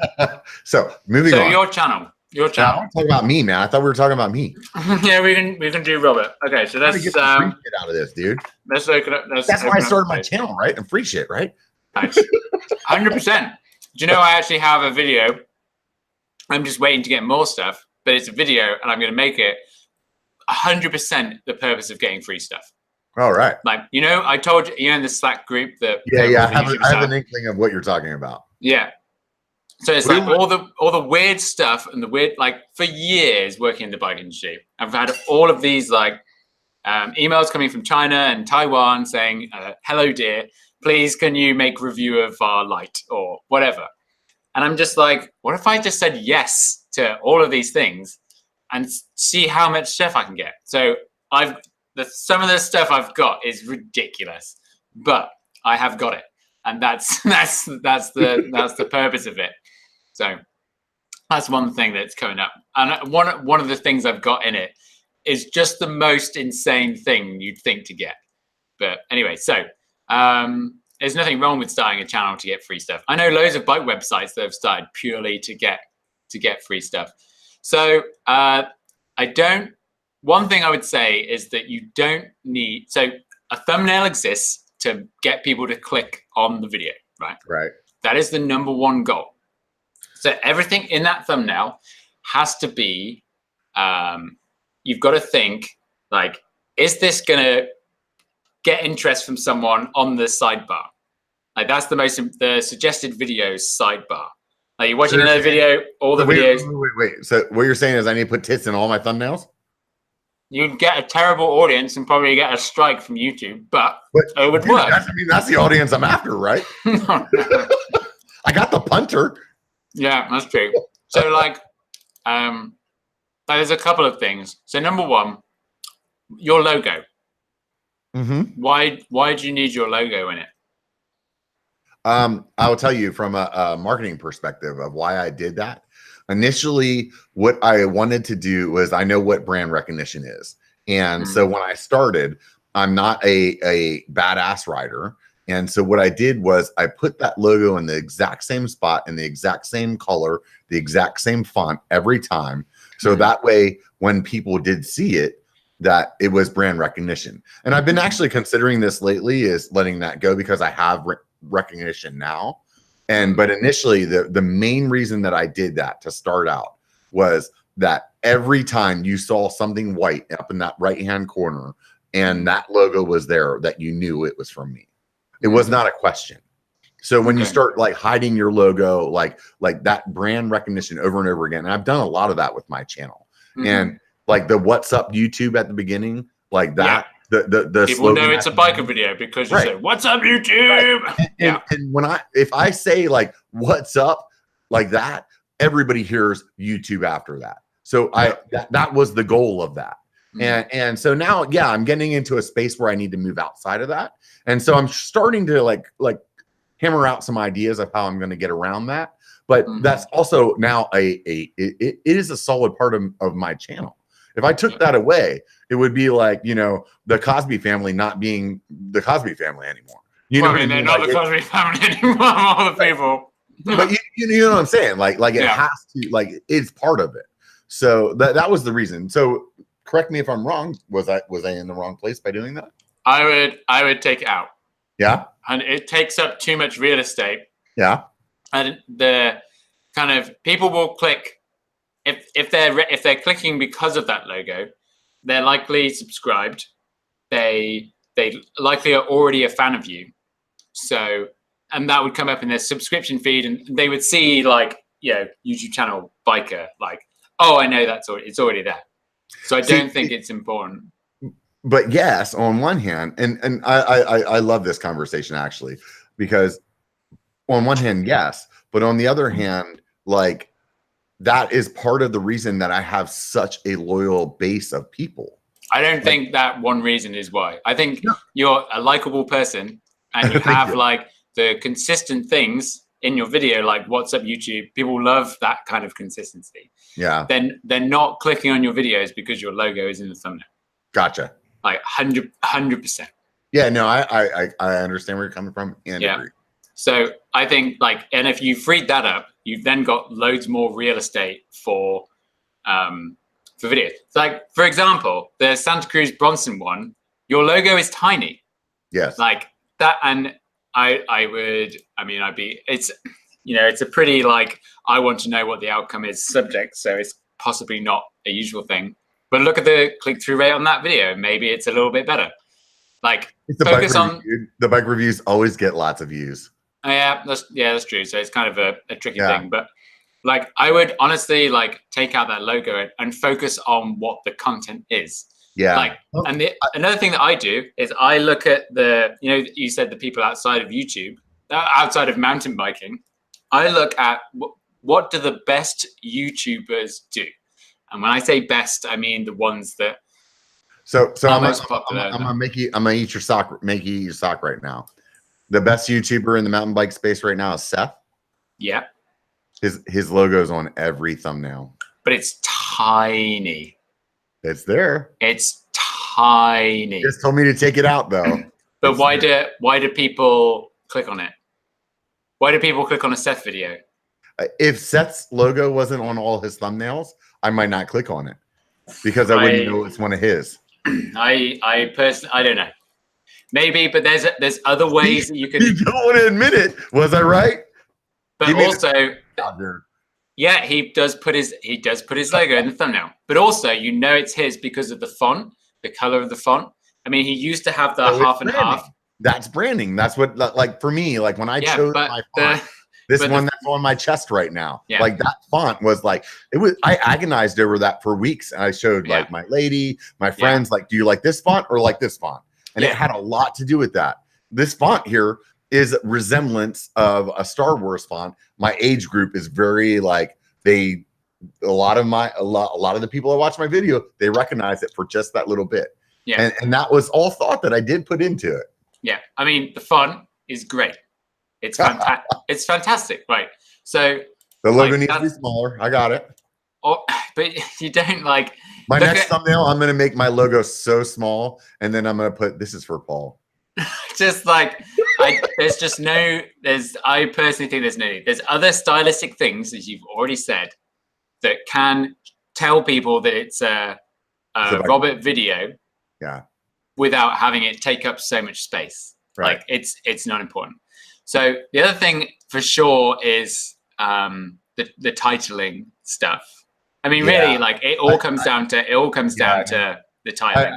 Speaker 1: So moving on.
Speaker 2: So your channel.
Speaker 1: I want to talk about me, man. I thought we were talking about me.
Speaker 2: Yeah, we can do Robert. Okay, so let's
Speaker 1: get some free shit out of this, dude.
Speaker 2: Let's open up.
Speaker 1: That's why I started my channel, right? And free shit, right?
Speaker 2: Nice. 100%. Do you know I actually have a video? I'm just waiting to get more stuff, but it's a video, and I'm going to make it 100% the purpose of getting free stuff.
Speaker 1: All right.
Speaker 2: Like, you know, I told you, in the Slack group that
Speaker 1: I have an inkling of what you're talking about.
Speaker 2: Yeah. So it's like all the weird stuff and the weird, like for years working in the bike industry, I've had all of these like emails coming from China and Taiwan saying, hello, dear, please, can you make review of our light or whatever? And I'm just like, what if I just said yes to all of these things and see how much stuff I can get? So some of the stuff I've got is ridiculous, but I have got it. And that's the purpose of it. So that's one thing that's coming up. And one of the things I've got in it is just the most insane thing you'd think to get. But anyway, so there's nothing wrong with starting a channel to get free stuff. I know loads of bike websites that have started purely to get free stuff. So one thing I would say is that you don't need, so a thumbnail exists to get people to click on the video, right? Right. That is the number one goal. So everything in that thumbnail has to be, you've got to think like, is this going to get interest from someone on the sidebar? Like that's the suggested videos sidebar. Like you're watching another video, all the videos.
Speaker 1: Wait. So what you're saying is I need to put tits in all my thumbnails?
Speaker 2: You'd get a terrible audience and probably get a strike from YouTube, but it would work.
Speaker 1: That's the audience I'm after, right? I got the punter.
Speaker 2: Yeah, that's true. So like there's a couple of things. So number one, your logo. Mm-hmm. Why do you need your logo in it?
Speaker 1: I will tell you from a marketing perspective of why I did that. Initially, what I wanted to do was, I know what brand recognition is. And so when I started, I'm not a badass rider. And so what I did was I put that logo in the exact same spot, in the exact same color, the exact same font every time. So that way, when people did see it, that it was brand recognition. And I've been actually considering this lately, is letting that go, because I have recognition now. But initially, the main reason that I did that to start out was that every time you saw something white up in that right-hand corner and that logo was there, that you knew it was from me. It was not a question. So when you start like hiding your logo, like that brand recognition over and over again, and I've done a lot of that with my channel, and like the "What's Up" YouTube at the beginning, like that. The
Speaker 2: people know it's a biker video because you say "What's up, YouTube?"
Speaker 1: Right. And if I say like "What's up" like that, everybody hears YouTube after that. So that was the goal of that. And so now, I'm getting into a space where I need to move outside of that. And so I'm starting to like hammer out some ideas of how I'm going to get around that. But that's also now it is a solid part of my channel. If I took that away, it would be like, the Cosby family not being the Cosby family anymore.
Speaker 2: They're not the Cosby family anymore, all the people.
Speaker 1: But you know what I'm saying? Like it has to, like, it's part of it. So that was the reason. So correct me if I'm wrong. Was I in the wrong place by doing that?
Speaker 2: I would take it out.
Speaker 1: Yeah.
Speaker 2: And it takes up too much real estate.
Speaker 1: Yeah.
Speaker 2: And the kind of people will click if they're clicking because of that logo, they're likely subscribed. They likely are already a fan of you. So, and that would come up in their subscription feed, and they would see like, YouTube channel Biker, like, oh, I know it's already there. So I don't think it's important.
Speaker 1: But yes, on one hand, and I love this conversation actually, because on one hand, yes, but on the other hand, like, that is part of the reason that I have such a loyal base of people. I
Speaker 2: don't think that one reason is why. I think you're a likable person, and you have like the consistent things in your video, like "What's up, YouTube?" People love that kind of consistency.
Speaker 1: Yeah.
Speaker 2: Then they're not clicking on your videos because your logo is in the thumbnail.
Speaker 1: Gotcha.
Speaker 2: Like 100%.
Speaker 1: Yeah, no, I understand where you're coming from and agree.
Speaker 2: So I think and if you freed that up, you've then got loads more real estate for videos. Like, for example, the Santa Cruz Bronson one, your logo is tiny.
Speaker 1: Yes.
Speaker 2: Like that, and it's a pretty like, I want to know what the outcome is subject, so it's possibly not a usual thing. But look at the click-through rate on that video. Maybe it's a little bit better. Like, focus on
Speaker 1: the bike reviews always get lots of views.
Speaker 2: Yeah, that's true. So it's kind of a tricky thing. But like, I would honestly like take out that logo and focus on what the content is.
Speaker 1: Yeah.
Speaker 2: Like, and another thing that I do is I look at you said the people outside of YouTube, outside of mountain biking. I look at what do the best YouTubers do. And when I say best, I mean the ones that are most popular.
Speaker 1: I'm gonna eat your sock right now. The best YouTuber in the mountain bike space right now is Seth.
Speaker 2: Yeah.
Speaker 1: His logo's on every thumbnail.
Speaker 2: But it's tiny.
Speaker 1: It's there.
Speaker 2: It's tiny.
Speaker 1: You just told me to take it out though.
Speaker 2: But why do people click on it? Why do people click on a Seth video?
Speaker 1: If Seth's logo wasn't on all his thumbnails, I might not click on it because I wouldn't know it's one of his.
Speaker 2: I personally, I don't know. Maybe, but there's other ways that you can.
Speaker 1: You don't want to admit it. Was I right?
Speaker 2: But also, he does put his logo in the thumbnail. But also, it's his because of the font, the color of the font. I mean, he used to have the half and half.
Speaker 1: That's branding. That's what, like, for me, like when I chose my font. This one that's on my chest right now. Yeah. Like that font was like, I agonized over that for weeks. And I showed like my lady, my friends, like, do you like this font or like this font? And it had a lot to do with that. This font here is resemblance of a Star Wars font. My age group is very like, a lot of the people that watch my video, they recognize it for just that little bit. Yeah. And that was all thought that I did put into it.
Speaker 2: Yeah. I mean, the font is great. It's fantastic. It's fantastic, right? So
Speaker 1: the logo needs to be smaller. I got it.
Speaker 2: Oh, but you don't like
Speaker 1: my next thumbnail. I'm going to make my logo so small, and then I'm going to put "This is for Paul."
Speaker 2: Just like I personally think there's no need. There's other stylistic things, as you've already said, that can tell people that it's a Robert video.
Speaker 1: Yeah.
Speaker 2: Without having it take up so much space. Right. Like it's not important. So the other thing for sure is the titling stuff. I mean, really, like it all comes down to the titling.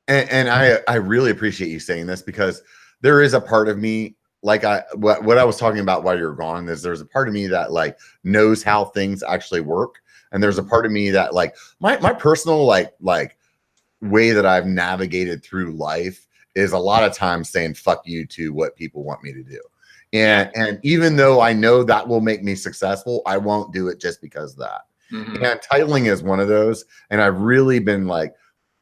Speaker 1: I really appreciate you saying this because there is a part of me like what I was talking about while you're gone is there's a part of me that like knows how things actually work. And there's a part of me that like my personal like way that I've navigated through life is a lot of times saying fuck you to what people want me to do. And even though I know that will make me successful, I won't do it just because of that. And titling is one of those. And I've really been like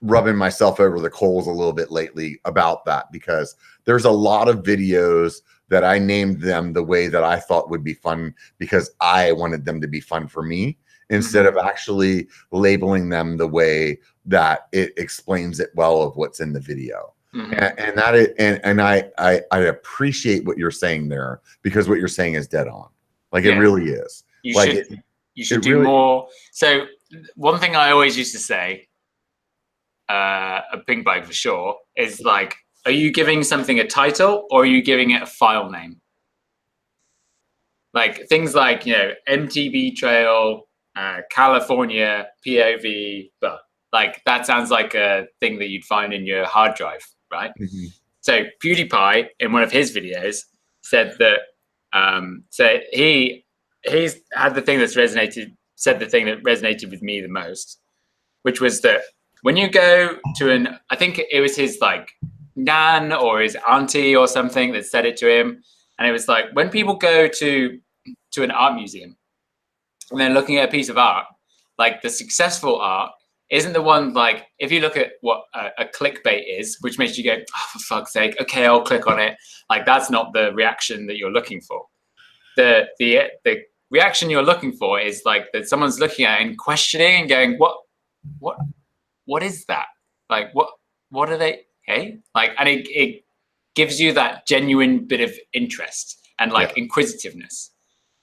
Speaker 1: rubbing myself over the coals a little bit lately about that, because there's a lot of videos that I named them the way that I thought would be fun because I wanted them to be fun for me, instead of actually labeling them the way that it explains it well of what's in the video. And that is, and I appreciate what you're saying there, because what you're saying is dead on. Like it really is.
Speaker 2: You should do more. So one thing I always used to say, a pink bike for sure, is like, are you giving something a title or are you giving it a file name? Like things like, you know, MTB trail, California, POV, but like that sounds like a thing that you'd find in your hard drive, right? So PewDiePie in one of his videos said that, so he's had the thing that's said the thing that resonated with me the most, which was that when you go to I think it was his like nan or his auntie or something that said it to him. And it was like, when people go to an art museum and they're looking at a piece of art, like the successful art isn't the one, like if you look at what a clickbait is, which makes you go, oh, for fuck's sake, okay, I'll click on it. Like that's not the reaction that you're looking for. The reaction you're looking for is like that someone's looking at it and questioning and going, what is that? Like, what are they? Hey, like, and it gives you that genuine bit of interest and like inquisitiveness.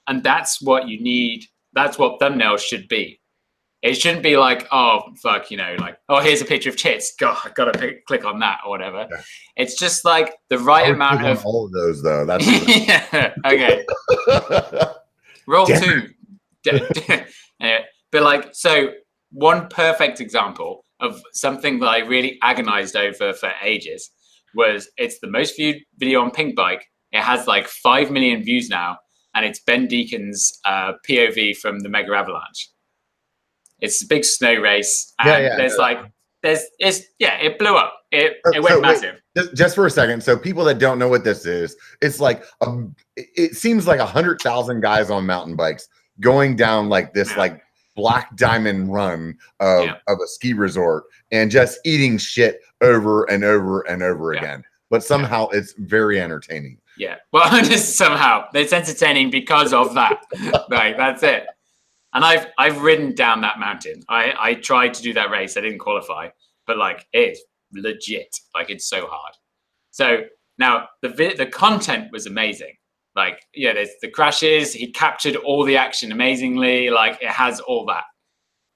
Speaker 2: And that's what you need. That's what thumbnails should be. It shouldn't be like, oh, fuck, you know, like, oh, here's a picture of tits. God, I got to click on that or whatever. Yeah. It's just like the right amount of
Speaker 1: all of those though. That's
Speaker 2: yeah. Okay. Roll two. But like, so one perfect example of something that I really agonized over for ages was, it's the most viewed video on Pink Bike. It has like 5 million views now, and it's Ben Deacon's POV from the Mega Avalanche. It's a big snow race, and it blew up. It went massive.
Speaker 1: Wait, just for a second, so people that don't know what this is, it's like it seems like 100,000 guys on mountain bikes going down like this, like black diamond run of a ski resort and just eating shit over and over and over again. But somehow it's very entertaining.
Speaker 2: Yeah. Well, just somehow it's entertaining because of that. Like that's it. And I've ridden down that mountain. I tried to do that race. I didn't qualify, but like it's legit. Like it's so hard. So now the content was amazing. Like, yeah, there's the crashes. He captured all the action amazingly. Like it has all that.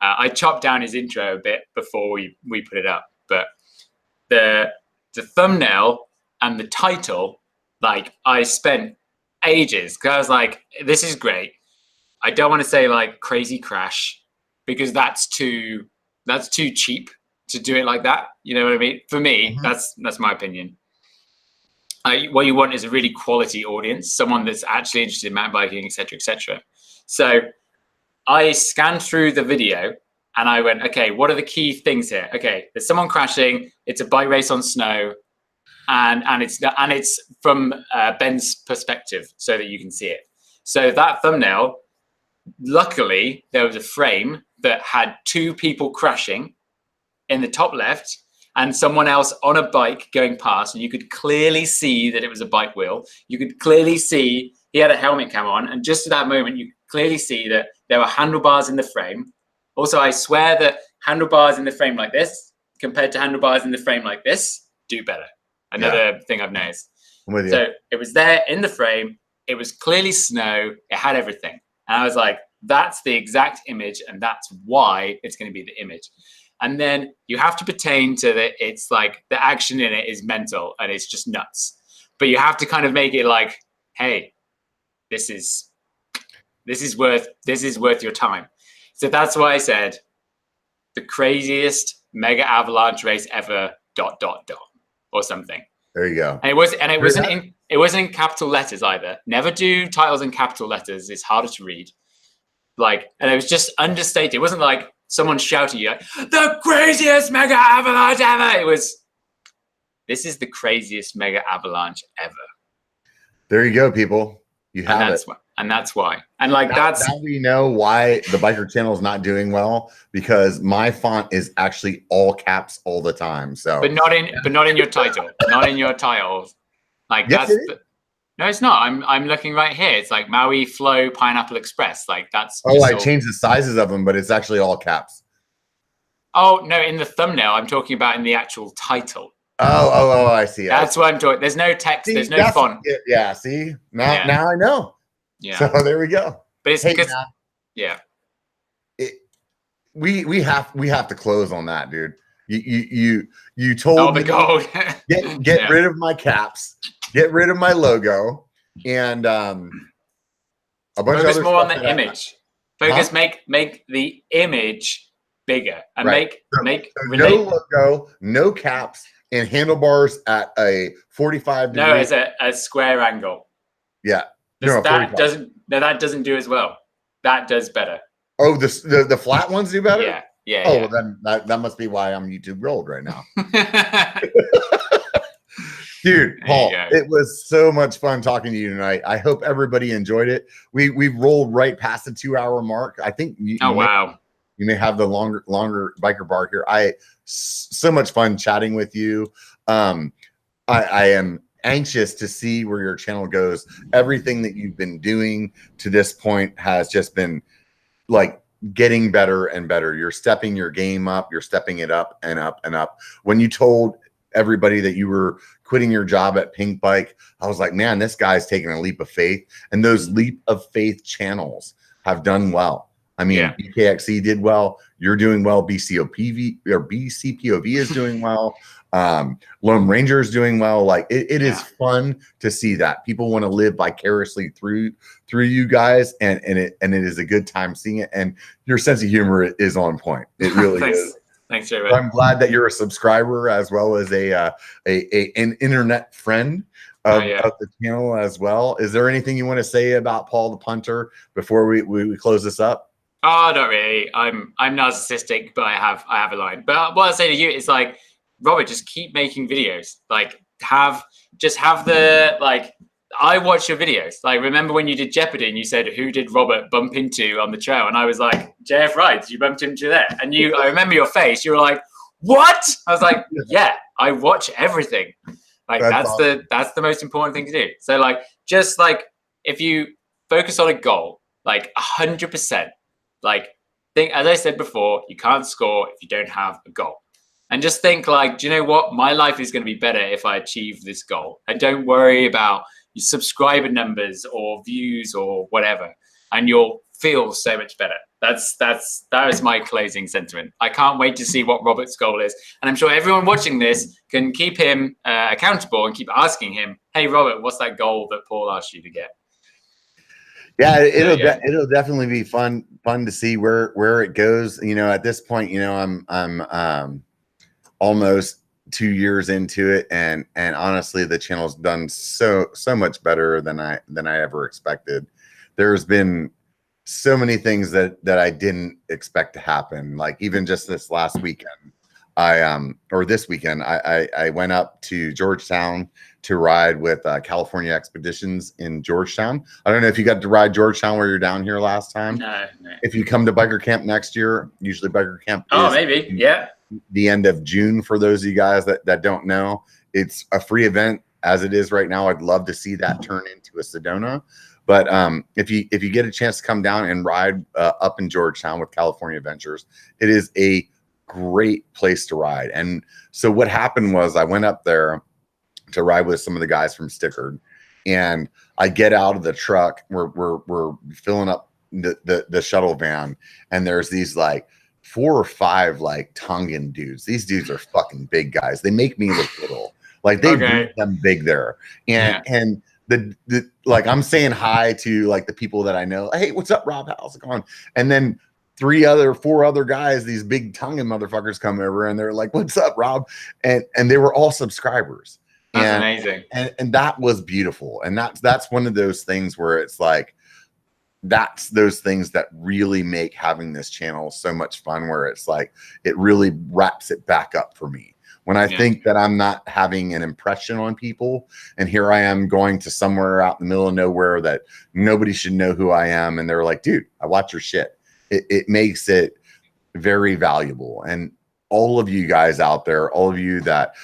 Speaker 2: I chopped down his intro a bit before we put it up, but the thumbnail and the title, like I spent ages because I was like, this is great. I don't want to say like crazy crash because that's too cheap to do it like that. You know what I mean? For me, that's my opinion. What you want is a really quality audience, someone that's actually interested in mountain biking, etc., etc. So I scanned through the video and I went, okay, what are the key things here? Okay, there's someone crashing. It's a bike race on snow, and it's from Ben's perspective so that you can see it. So that thumbnail, luckily, there was a frame that had 2 people crashing in the top left and someone else on a bike going past, and you could clearly see that it was a bike wheel. You could clearly see he had a helmet cam on, and just at that moment, you could clearly see that there were handlebars in the frame. Also, I swear that handlebars in the frame like this compared to handlebars in the frame like this do better. Another thing I've noticed. So it was there in the frame. It was clearly snow. It had everything. And I was like, that's the exact image, and that's why it's going to be the image. And then you have to pertain to that. It's like the action in it is mental and it's just nuts. But you have to kind of make it like, hey, this is worth your time. So that's why I said the craziest mega avalanche race ever ... or something.
Speaker 1: There you go.
Speaker 2: And it It wasn't in capital letters either. Never do titles in capital letters. It's harder to read. Like, and it was just understated. It wasn't like someone shouting you like, the craziest mega avalanche ever. It was, this is the craziest mega avalanche ever.
Speaker 1: There you go, people. You have it.
Speaker 2: And that's why. And like
Speaker 1: now we know why the Biker channel is not doing well, because my font is actually all caps all the time. So,
Speaker 2: but not in your title. Not in your title. Like
Speaker 1: yes,
Speaker 2: no, it's not. I'm looking right here. It's like Maui Flow Pineapple Express. Like that's.
Speaker 1: Oh, I changed the sizes of them, but it's actually all caps.
Speaker 2: Oh no! In the thumbnail, I'm talking about in the actual title.
Speaker 1: Oh! I see.
Speaker 2: That's what I'm talking. There's no text.
Speaker 1: See,
Speaker 2: there's no font.
Speaker 1: Yeah. See now I know.
Speaker 2: Yeah.
Speaker 1: So there we go.
Speaker 2: But it's because
Speaker 1: we have to close on that, dude. You told me
Speaker 2: goal.
Speaker 1: get rid of my caps, get rid of my logo, and a bunch
Speaker 2: focus
Speaker 1: of
Speaker 2: more on the image. Focus, make the image bigger, and make
Speaker 1: no logo, no caps, and handlebars at a 45 degree.
Speaker 2: No, it's a square angle.
Speaker 1: Yeah.
Speaker 2: That doesn't do as well. That does better.
Speaker 1: Oh, the flat ones do better?
Speaker 2: Yeah.
Speaker 1: Oh, well, then that must be why I'm YouTube Gold right now. Dude, Paul, it was so much fun talking to you tonight. I hope everybody enjoyed it. We rolled right past the 2-hour mark. I think
Speaker 2: wow.
Speaker 1: You may have the longer biker bar here. So much fun chatting with you. I am anxious to see where your channel goes. Everything that you've been doing to this point has just been like getting better and better. You're stepping your game up. You're stepping it up and up and up. When you told everybody that you were quitting your job at Pink Bike, I was like, man, this guy's taking a leap of faith. And those leap of faith channels have done well. I mean, BKXE did well. You're doing well. BCPOV is doing well. Lone Ranger is doing well. Like it is fun to see that people want to live vicariously through you guys, and it is a good time seeing it. And your sense of humor is on point. It really is.
Speaker 2: Thanks, Jeremy.
Speaker 1: I'm glad that you're a subscriber as well as an internet friend of the channel as well. Is there anything you want to say about Paul the Punter before we close this up?
Speaker 2: Oh, not really. I'm narcissistic, but I have a line. But what I say to you is like, Robert, just keep making videos. Like have the like. I watch your videos. Like remember when you did Jeopardy and you said who did Robert bump into on the trail, and I was like JF Wright. You bumped into there, and I remember your face. You were like, what? I was like, yeah, I watch everything. Like that's awesome. That's the most important thing to do. So like just like if you focus on a goal, like 100%. Like think, as I said before, you can't score if you don't have a goal. And just think like, do you know what? My life is going to be better if I achieve this goal. And don't worry about your subscriber numbers or views or whatever. And you'll feel so much better. That is my closing sentiment. I can't wait to see what Robert's goal is. And I'm sure everyone watching this can keep him accountable and keep asking him, hey, Robert, what's that goal that Paul asked you to get?
Speaker 1: Yeah, it'll definitely be fun to see where it goes. You know, at this point, you know, I'm almost 2 years into it, and honestly, the channel's done so much better than I ever expected. There's been so many things that I didn't expect to happen. Like even just this last weekend, this weekend, I went up to Georgetown to ride with California Expeditions in Georgetown. I don't know if you got to ride Georgetown where you're down here last time.
Speaker 2: No.
Speaker 1: If you come to Biker Camp next year, usually Biker Camp
Speaker 2: maybe. Yeah.
Speaker 1: The end of June for those of you guys that don't know. It's a free event as it is right now. I'd love to see that turn into a Sedona. But if you get a chance to come down and ride up in Georgetown with California Adventures, it is a great place to ride. And so what happened was I went up there to ride with some of the guys from Stickered, and I get out of the truck. We're filling up the shuttle van, and there's these like 4 or 5 like Tongan dudes. These dudes are fucking big guys. They make me look little. Like they make them big there. And the like I'm saying hi to like the people that I know. Hey, what's up, Rob? How's it going? And then 4 other guys, these big Tongan motherfuckers come over and they're like, what's up, Rob? And they were all subscribers.
Speaker 2: That's amazing.
Speaker 1: And that was beautiful. And that's one of those things where it's like, that's those things that really make having this channel so much fun, where it's like, it really wraps it back up for me. When I think that I'm not having an impression on people, and here I am going to somewhere out in the middle of nowhere that nobody should know who I am. And they're like, dude, I watch your shit. It makes it very valuable. And all of you guys out there, all of you that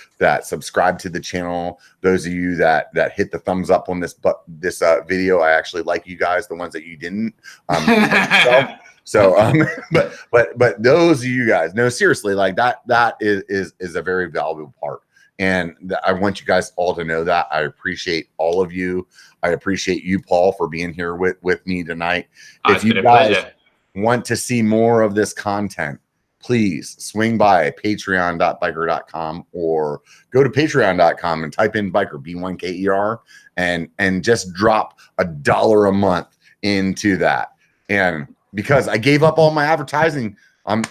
Speaker 1: subscribe to the channel, those of you that hit the thumbs up on this video, I actually like you guys. The ones that you didn't, but those of you guys, no, seriously, like that is a very valuable part. And I want you guys all to know that. I appreciate all of you. I appreciate you, Paul, for being here with me tonight. If you guys want to see more of this content, please swing by patreon.biker.com or go to patreon.com and type in biker, B1KER, and just drop $1 a month into that. And because I gave up all my advertising, I'm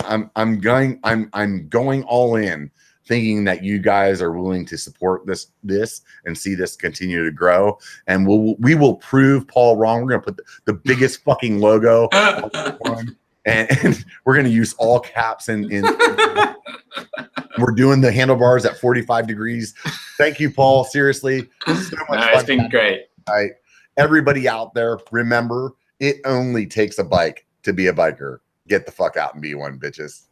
Speaker 1: going all in, thinking that you guys are willing to support this and see this continue to grow. And we will prove Paul wrong. We're gonna put the biggest fucking logo on this one. And we're going to use all caps in we're doing the handlebars at 45 degrees. Thank you, Paul. Seriously. So much fun.
Speaker 2: It's been great.
Speaker 1: Everybody out there, remember, it only takes a bike to be a biker. Get the fuck out and be one, bitches.